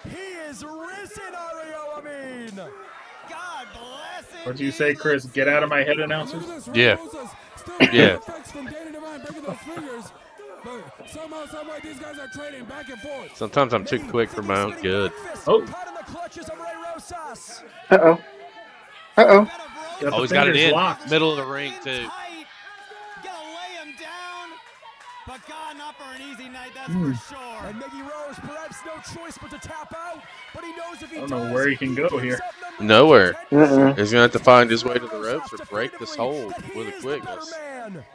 he is risen, Ario. I mean,
God bless him.
What do you say, Chris? Get out of my head, announcers.
Yeah.
Yeah.
Yeah.
From Dana Divine breaking those fingers, but somehow, someway, these guys are trading back and forth.
Sometimes I'm too quick for my own good.
Oh.
caught in the clutches of Ray Rosas.
Uh-oh. Uh-oh.
Got the
Always got it
fingers
in.
locked.
Middle of the ring, too.
Tight. Gonna lay him down. But God, not for an easy night, that's for sure.
And Miggy Rose, perhaps no choice but to tap out, but he knows if he
I don't know where he can go here.
Nowhere.
Uh-uh.
He's going to have to find his way to the ropes or break this hold with a quickness.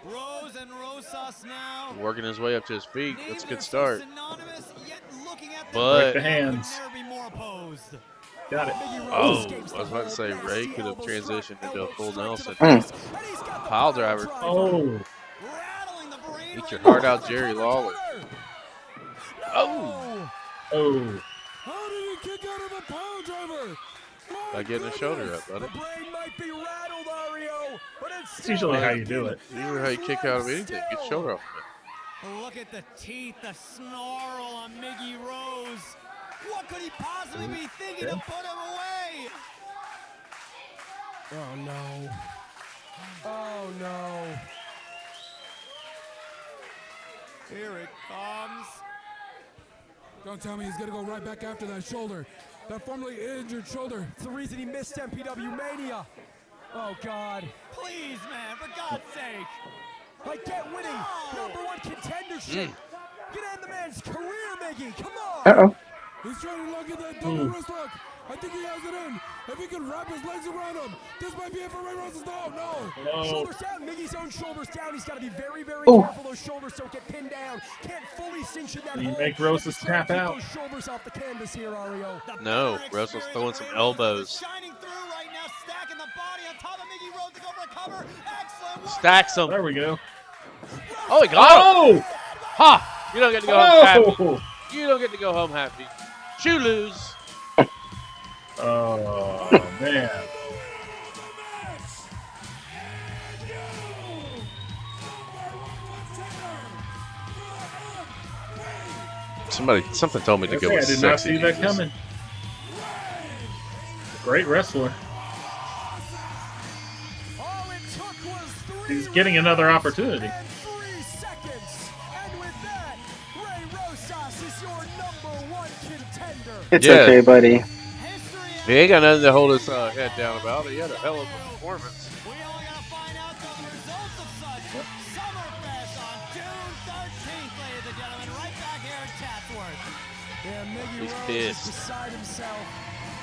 Rose and Rosas now.
Working his way up to his feet. That's a good start.
Synonymous, yet looking at
But-
Break the hands.
never be more opposed.
Got it.
Oh, I was about to say Ray could have transitioned into a full Nelson.
Mm.
Pile driver.
Oh.
Rattling the brain
Eat your
like
heart out, Jerry Lawler. Oh.
Oh.
How did he kick out of a pile driver?
By getting his shoulder up, buddy.
The brain might be rattled, Ario, but it's
That's usually how you do it.
Usually how you kick out of anything. Get your shoulder off of
Look at the teeth, the snarl on Miggy Rose. What could he possibly be thinking to put him away?
Oh no. Oh no.
Here it comes.
Don't tell me he's going to go right back after that shoulder. That formerly injured shoulder.
It's the reason he missed MPW Mania. Oh God.
Please, man, for God's sake.
Like get winning. #1 contendership. Get in the man's career, Miggy. Come on.
Uh-oh.
He's trying to lock in that double wrist lock. I think he has it in. If he can wrap his legs around him, this might be it for Ray Rosas. No.
Oh.
Shoulders down. Miggy's own shoulders down. He's got to be very, very
Ooh.
careful. Those shoulders don't get pinned down. Can't fully cinch in that
You
hole.
make Rosas
He's trying to
tap
keep
out.
Those shoulders off the canvas here, Ario.
The
No,
better
Russell's
experience
throwing
of
some
Ray Rosas
elbows.
is shining through right now, stacking the body on top of Miggy Rose to go for a cover. Excellent work.
Stacks him.
There we go.
Oh, he got him.
Oh.
Ha! You don't get to go home happy.
Oh.
You don't get to go home happy. You lose.
Oh, man.
Something told me to
I
go
think
with
I did not
Sexy
see that
Jesus.
coming. Great wrestler.
All it took was 3
He's getting another opportunity.
and 3 seconds. And with that, Ray Rosas is your #1 contender.
It's
Yeah.
okay, buddy.
He ain't got nothing to hold his head down about. He had a hell of a performance.
We only gotta find out the results of such SummerFest on June 13th, ladies and gentlemen, right back here in Chatsworth.
Yeah, Miggy
He's
Rose
pissed.
is beside himself.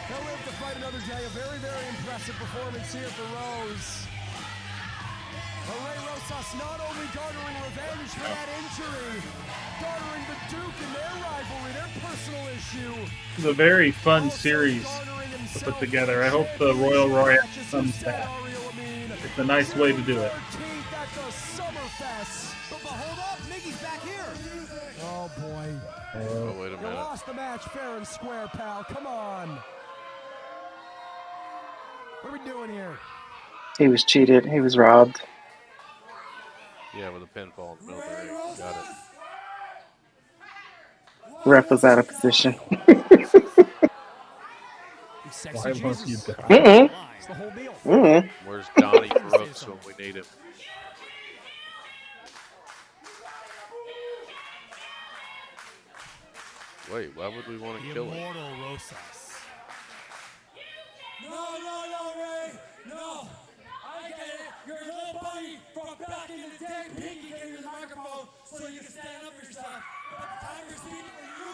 He'll live to fight another day. A very, very impressive performance here for Rose. But Ray Rosas not only garnering revenge for that injury, garnering the Duke in their rivalry, their personal issue.
It's a very fun
also
series
garnering
to
himself
put together. I hope the Royal Royale comes back.
back.
It's a nice way to do it.
13th at the SummerFest.
But hold up, Miggy's back here.
Oh boy.
Oh, wait a
You
minute.
lost the match fair and square, pal. Come on. What are we doing here?
He was cheated. He was robbed.
Yeah, with a pinfall in the middle of the ring. Got it.
Ref was out of position.
Sexy
Why won't you
Jesus.
die?
Mm-mm.
It's the whole deal.
Mm-mm.
Where's Donnie Brooks when we need him? Wait, why would we want to kill him?
Immortal Rosas.
No, Ray. No. I get it. You're a little buddy from back in the day. Pinky gave you the microphone so you can stand up for yourself. But the time you're speaking for you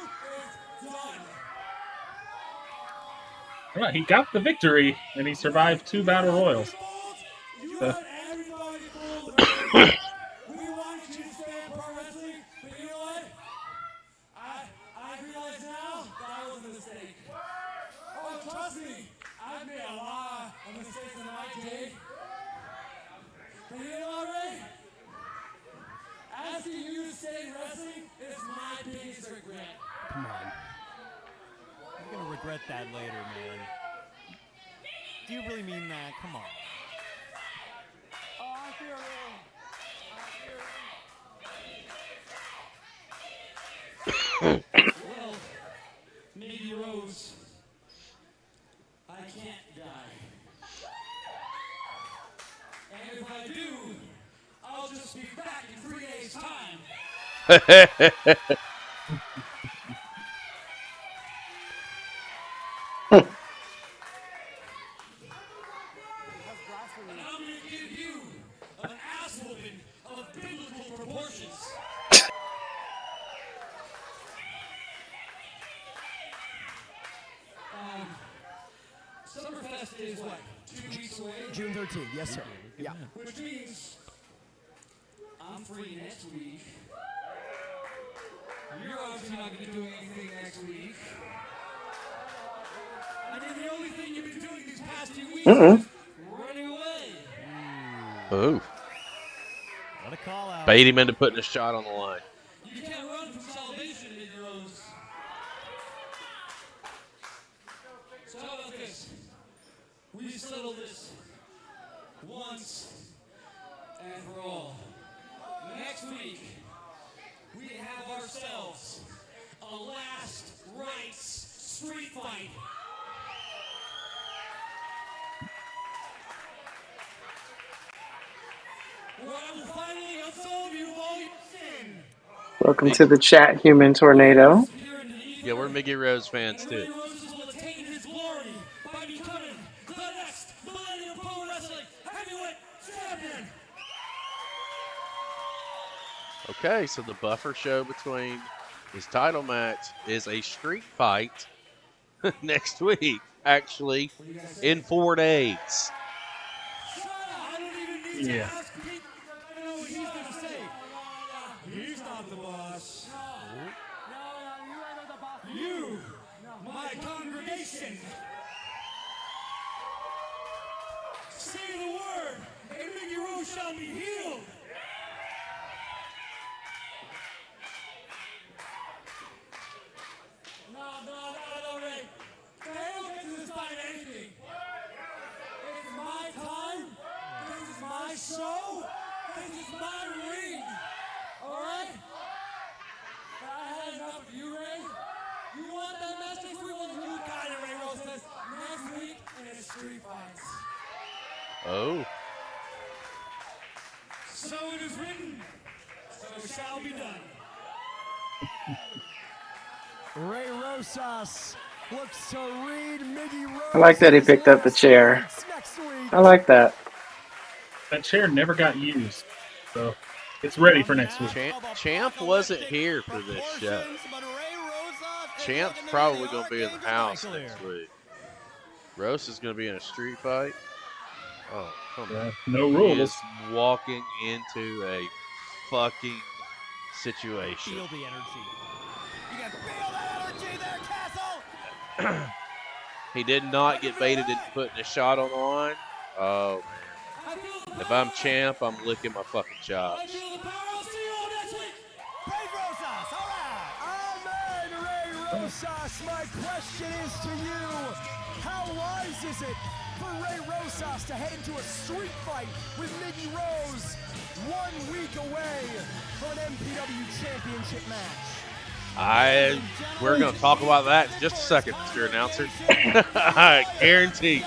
is done.
Well, he got the victory, and he survived 2 battle royals.
You
So-
got everybody fooled. We wanted you to stay in pro wrestling, but you know what? I realize now that was a mistake. Oh, trust me, I've made a lot of mistakes in my day. But you know what, Ray? Asking you to stay in wrestling is my biggest regret.
Come on.
You're gonna regret that later, man. Do you really mean that? Come on.
Oh, I feel it.
Well, Miggy Rose, I can't die. And if I do, I'll just be back in 3 days' time. And I'm going to give you an ass whooping of biblical proportions. SummerFest is what, 2 weeks away?
June 13th, yes, sir. Yeah.
Which means I'm free next week. You're obviously not going to be doing anything next week. I mean, the only thing you've been doing these past 2 weeks is running away.
Ooh.
What a call out.
Bait him into putting a shot on the line.
You can't run from salvation, Miggy Rose. So how about this? We settle this once and for all. Next week, we have ourselves a last rites street fight. Where I will finally absolve you of all your sin.
Welcome to the chat, Human Tornado.
Yeah, we're Miggy Rose fans too.
Rosas will attain his glory by becoming the next Millennium Pro Wrestling Heavyweight Champion.
Okay, so the buffer show between his title match is a street fight next week, actually, in 4 days.
I don't even need to ask Pete. I know what he's going to say. He's not the boss. You, my congregation. Say the word, and Miggy Rose shall be healed. No, Ray. I don't get to decide anything. It's my time. This is my show. This is my ring. All right? But I had enough of you, Ray. You want that match next week? Well, you got it, Ray Rosas. Next week, and it's street fights.
Oh.
So it is written. So it shall be done.
Ray Rosas looks to read Miggy Rose.
I like that he picked up the chair. I like that.
That chair never got used, so it's ready for next week.
Champ wasn't here for this show. Champ's probably going to be in the house next week. Rose is going to be in a street fight. Oh, come on.
No
He
rules.
is walking into a fucking situation.
Feel the energy. You can feel that energy there, Castle.
He did not get baited into putting a shot on the line. Oh, man. If I'm champ, I'm licking my fucking chops.
I feel the power. I'll see you all next week.
Praise Rosas. All right.
Amen, Ray Rosas. My question is to you. How wise is it for Ray Rosas to head into a street fight with Miggy Rose 1 week away from an MPW Championship match?
We're going to talk about that in just a second, Mr. Announcer. I guarantee.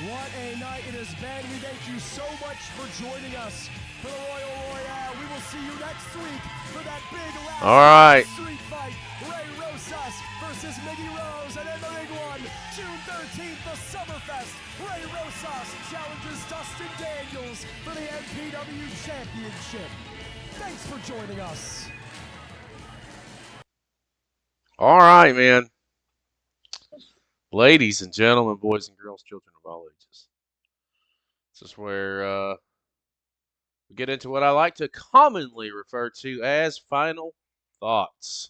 What a night it has been. We thank you so much for joining us for the Royal Royale. We will see you next week for that big last
All right.
street fight. Ray Rosas versus Miggy Rose. And then the big one, June 13th, the SummerFest. Ray Rosas challenges Dustin Daniels for the MPW Championship. Thanks for joining us.
All right, man. Ladies and gentlemen, boys and girls, children of all ages. This is where we get into what I like to commonly refer to as final thoughts.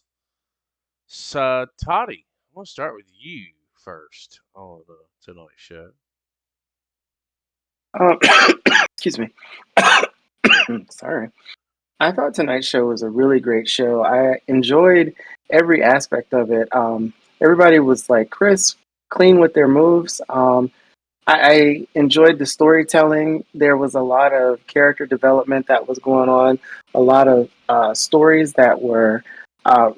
So, Toddy, I'm going to start with you first on tonight's show.
Um, excuse me. Sorry. I thought tonight's show was a really great show. I enjoyed every aspect of it. Everybody was like crisp, clean with their moves. I enjoyed the storytelling. There was a lot of character development that was going on, a lot of stories that were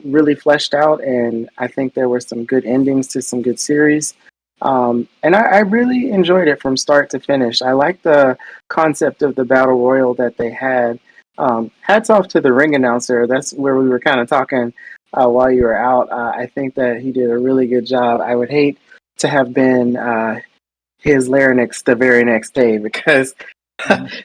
really fleshed out, and I think there were some good endings to some good series. And I really enjoyed it from start to finish. I like the concept of the battle royal that they had. Hats off to the ring announcer. That's where we were kind of talking while you were out. I think that he did a really good job. I would hate to have been his larynx the very next day because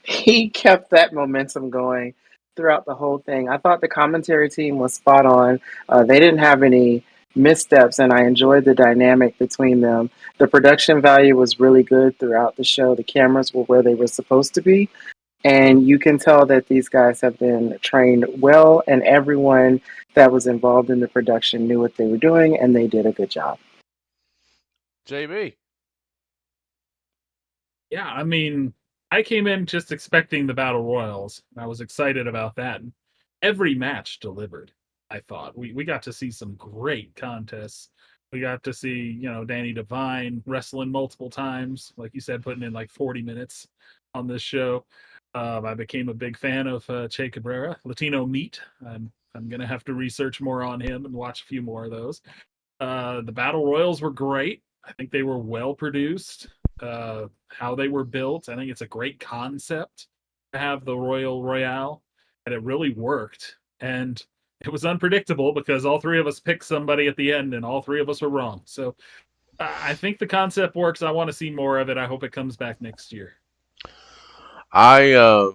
he kept that momentum going throughout the whole thing. I thought the commentary team was spot on. They didn't have any missteps, and I enjoyed the dynamic between them. The production value was really good throughout the show. The cameras were where they were supposed to be, and you can tell that these guys have been trained well, and everyone that was involved in the production knew what they were doing, and they did a good job.
JB.
Yeah, I mean, I came in just expecting the battle royals. I was excited about that. Every match delivered. I thought we got to see some great contests. We got to see, Danny Devine wrestling multiple times, like you said, putting in like 40 minutes on this show. I became a big fan of Che Cabrera, Latino Meat. I'm gonna have to research more on him and watch a few more of those. The battle royals were great. I think they were well produced. How they were built, I think it's a great concept to have the Royal Royale, and it really worked. And it was unpredictable because all three of us picked somebody at the end, and all three of us were wrong. So I think the concept works. I want to see more of it. I hope it comes back next year.
I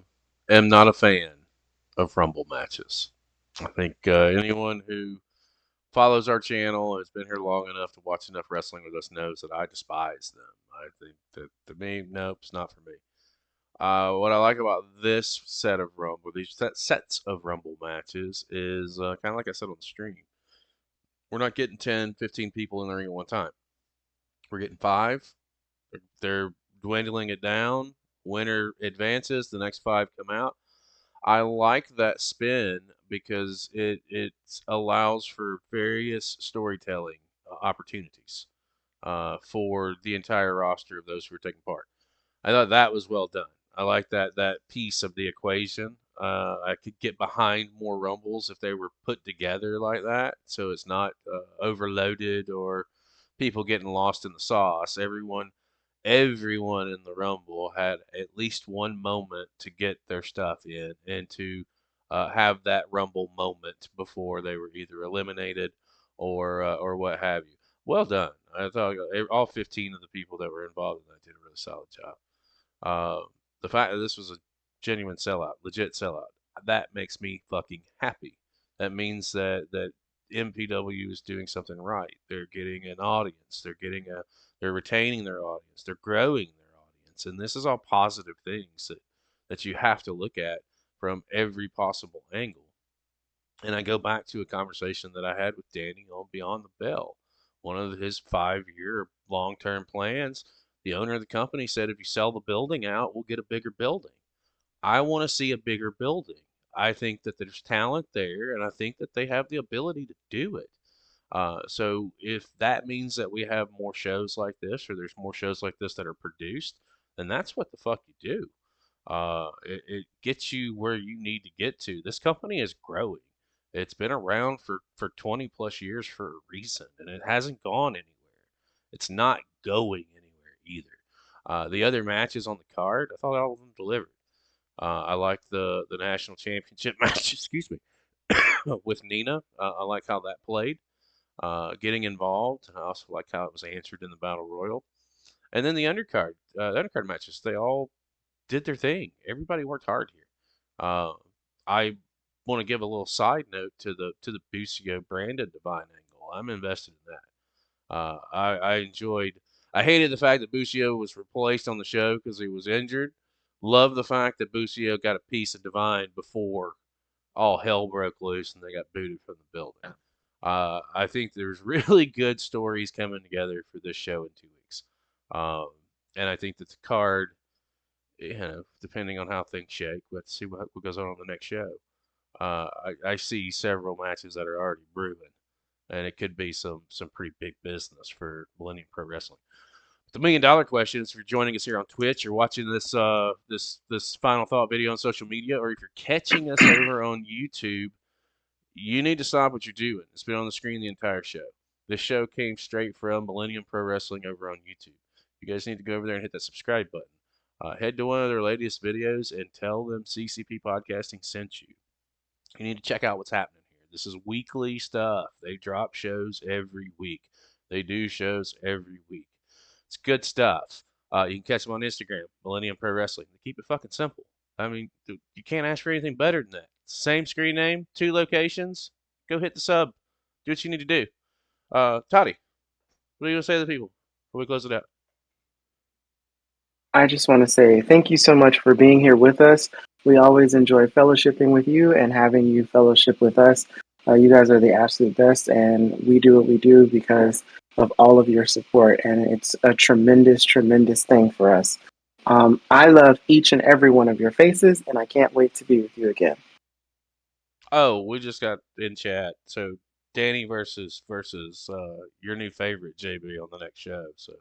am not a fan of Rumble matches. I think anyone who follows our channel and has been here long enough to watch enough wrestling with us knows that I despise them. I think that to me, nope, it's not for me. What I like about this set of Rumble, these sets of Rumble matches is kind of like I said on the stream. We're not getting 10, 15 people in the ring at one time. We're getting 5. They're dwindling it down. Winner advances, the next 5 come out. I like that spin because it allows for various storytelling opportunities for the entire roster of those who are taking part. I thought that was well done. I like that piece of the equation. I could get behind more Rumbles if they were put together like that, so it's not overloaded or people getting lost in the sauce. Everyone in the Rumble had at least one moment to get their stuff in and to have that Rumble moment before they were either eliminated or what have you. Well done. I thought all 15 of the people that were involved in that did a really solid job. The fact that this was a genuine sellout, legit sellout, that makes me fucking happy. That means that MPW is doing something right. They're getting an audience. They're retaining their audience. They're growing their audience. And this is all positive things that you have to look at from every possible angle. And I go back to a conversation that I had with Danny on Beyond the Bell. One of his 5-year long-term plans, the owner of the company said, if you sell the building out, we'll get a bigger building. I want to see a bigger building. I think that there's talent there, and I think that they have the ability to do it. So if that means that we have more shows like this, or there's more shows like this that are produced, then that's what the fuck you do. It gets you where you need to get to. This company is growing. It's been around for 20 plus years for a reason, and it hasn't gone anywhere. It's not going anywhere either. The other matches on the card, I thought all of them delivered. I liked the national championship match, excuse me, with Nina. I like how that played, getting involved. I also like how it was answered in the Battle Royal. And then the undercard matches, they all did their thing. Everybody worked hard here. I want to give a little side note to the Bucio Brandon Divine angle. I'm invested in that. I enjoyed. I hated the fact that Bucio was replaced on the show because he was injured. Love the fact that Bucio got a piece of Divine before all hell broke loose and they got booted from the building. I think there's really good stories coming together for this show in 2 weeks. And I think that the card depending on how things shake, let's see what goes on the next show. I see several matches that are already brewing, and it could be some pretty big business for Millennium Pro Wrestling. The $1 million question is if you're joining us here on Twitch or watching this this final thought video on social media, or if you're catching us over on YouTube, you need to stop what you're doing. It's been on the screen the entire show. This show came straight from Millennium Pro Wrestling over on YouTube. You guys need to go over there and hit that subscribe button. Head to one of their latest videos and tell them CCP Podcasting sent you. You need to check out what's happening here. This is weekly stuff. They drop shows every week. They do shows every week. It's good stuff. You can catch them on Instagram, Millennium Pro Wrestling. They keep it fucking simple. I mean, you can't ask for anything better than that. Same screen name, 2 locations. Go hit the sub. Do what you need to do. Toddy, what do you want to say to the people before we close it out?
I just want to say thank you so much for being here with us. We always enjoy fellowshipping with you and having you fellowship with us. You guys are the absolute best, and we do what we do because of all of your support, and it's a tremendous, tremendous thing for us. I love each and every one of your faces, and I can't wait to be with you again.
Oh, we just got in chat. So Danny versus your new favorite JB on the next show. So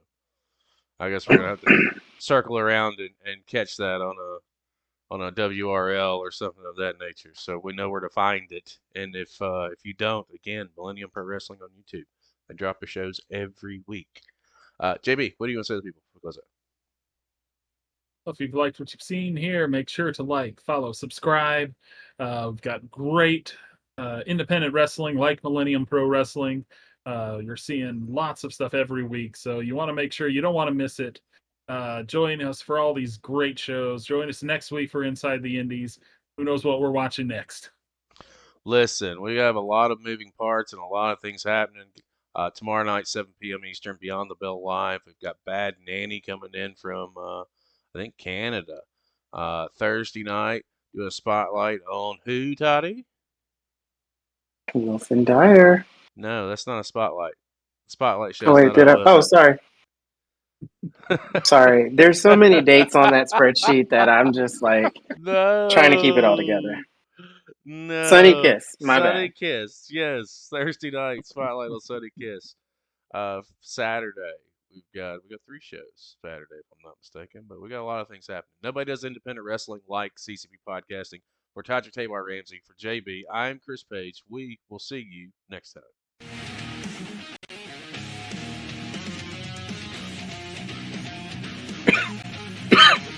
I guess we're gonna have to circle around and catch that on a WRL or something of that nature. So we know where to find it. And if you don't, again, Millennium Pro Wrestling on YouTube. They drop their shows every week. JB, what do you want to say to people before we close out?
Well, if you've liked what you've seen here, make sure to like, follow, subscribe. We've got great independent wrestling like Millennium Pro Wrestling. You're seeing lots of stuff every week, so you want to make sure you don't want to miss it. Join us for all these great shows. Join us next week for Inside the Indies. Who knows what we're watching next?
Listen, we have a lot of moving parts and a lot of things happening. Tomorrow night, 7 p.m. Eastern, Beyond the Bell Live. We've got Bad Nanny coming in from, I think, Canada. Thursday night, do a spotlight on who, Toddy?
Wilson Dyer.
No, that's not a spotlight. Spotlight show.
Oh, wait, did I? Oh, sorry. Sorry. There's so many dates on that spreadsheet that I'm just like trying to keep it all together.
No.
Sunny Kiss. My
Sunny
bad.
Kiss. Yes. Thursday night, spotlight on Sunny Kiss. Saturday, we got 3 shows Saturday, if I'm not mistaken, but we got a lot of things happening. Nobody does independent wrestling like CCP Podcasting. For Todrick Ramsey, for JB, I'm Chris Page. We will see you next time.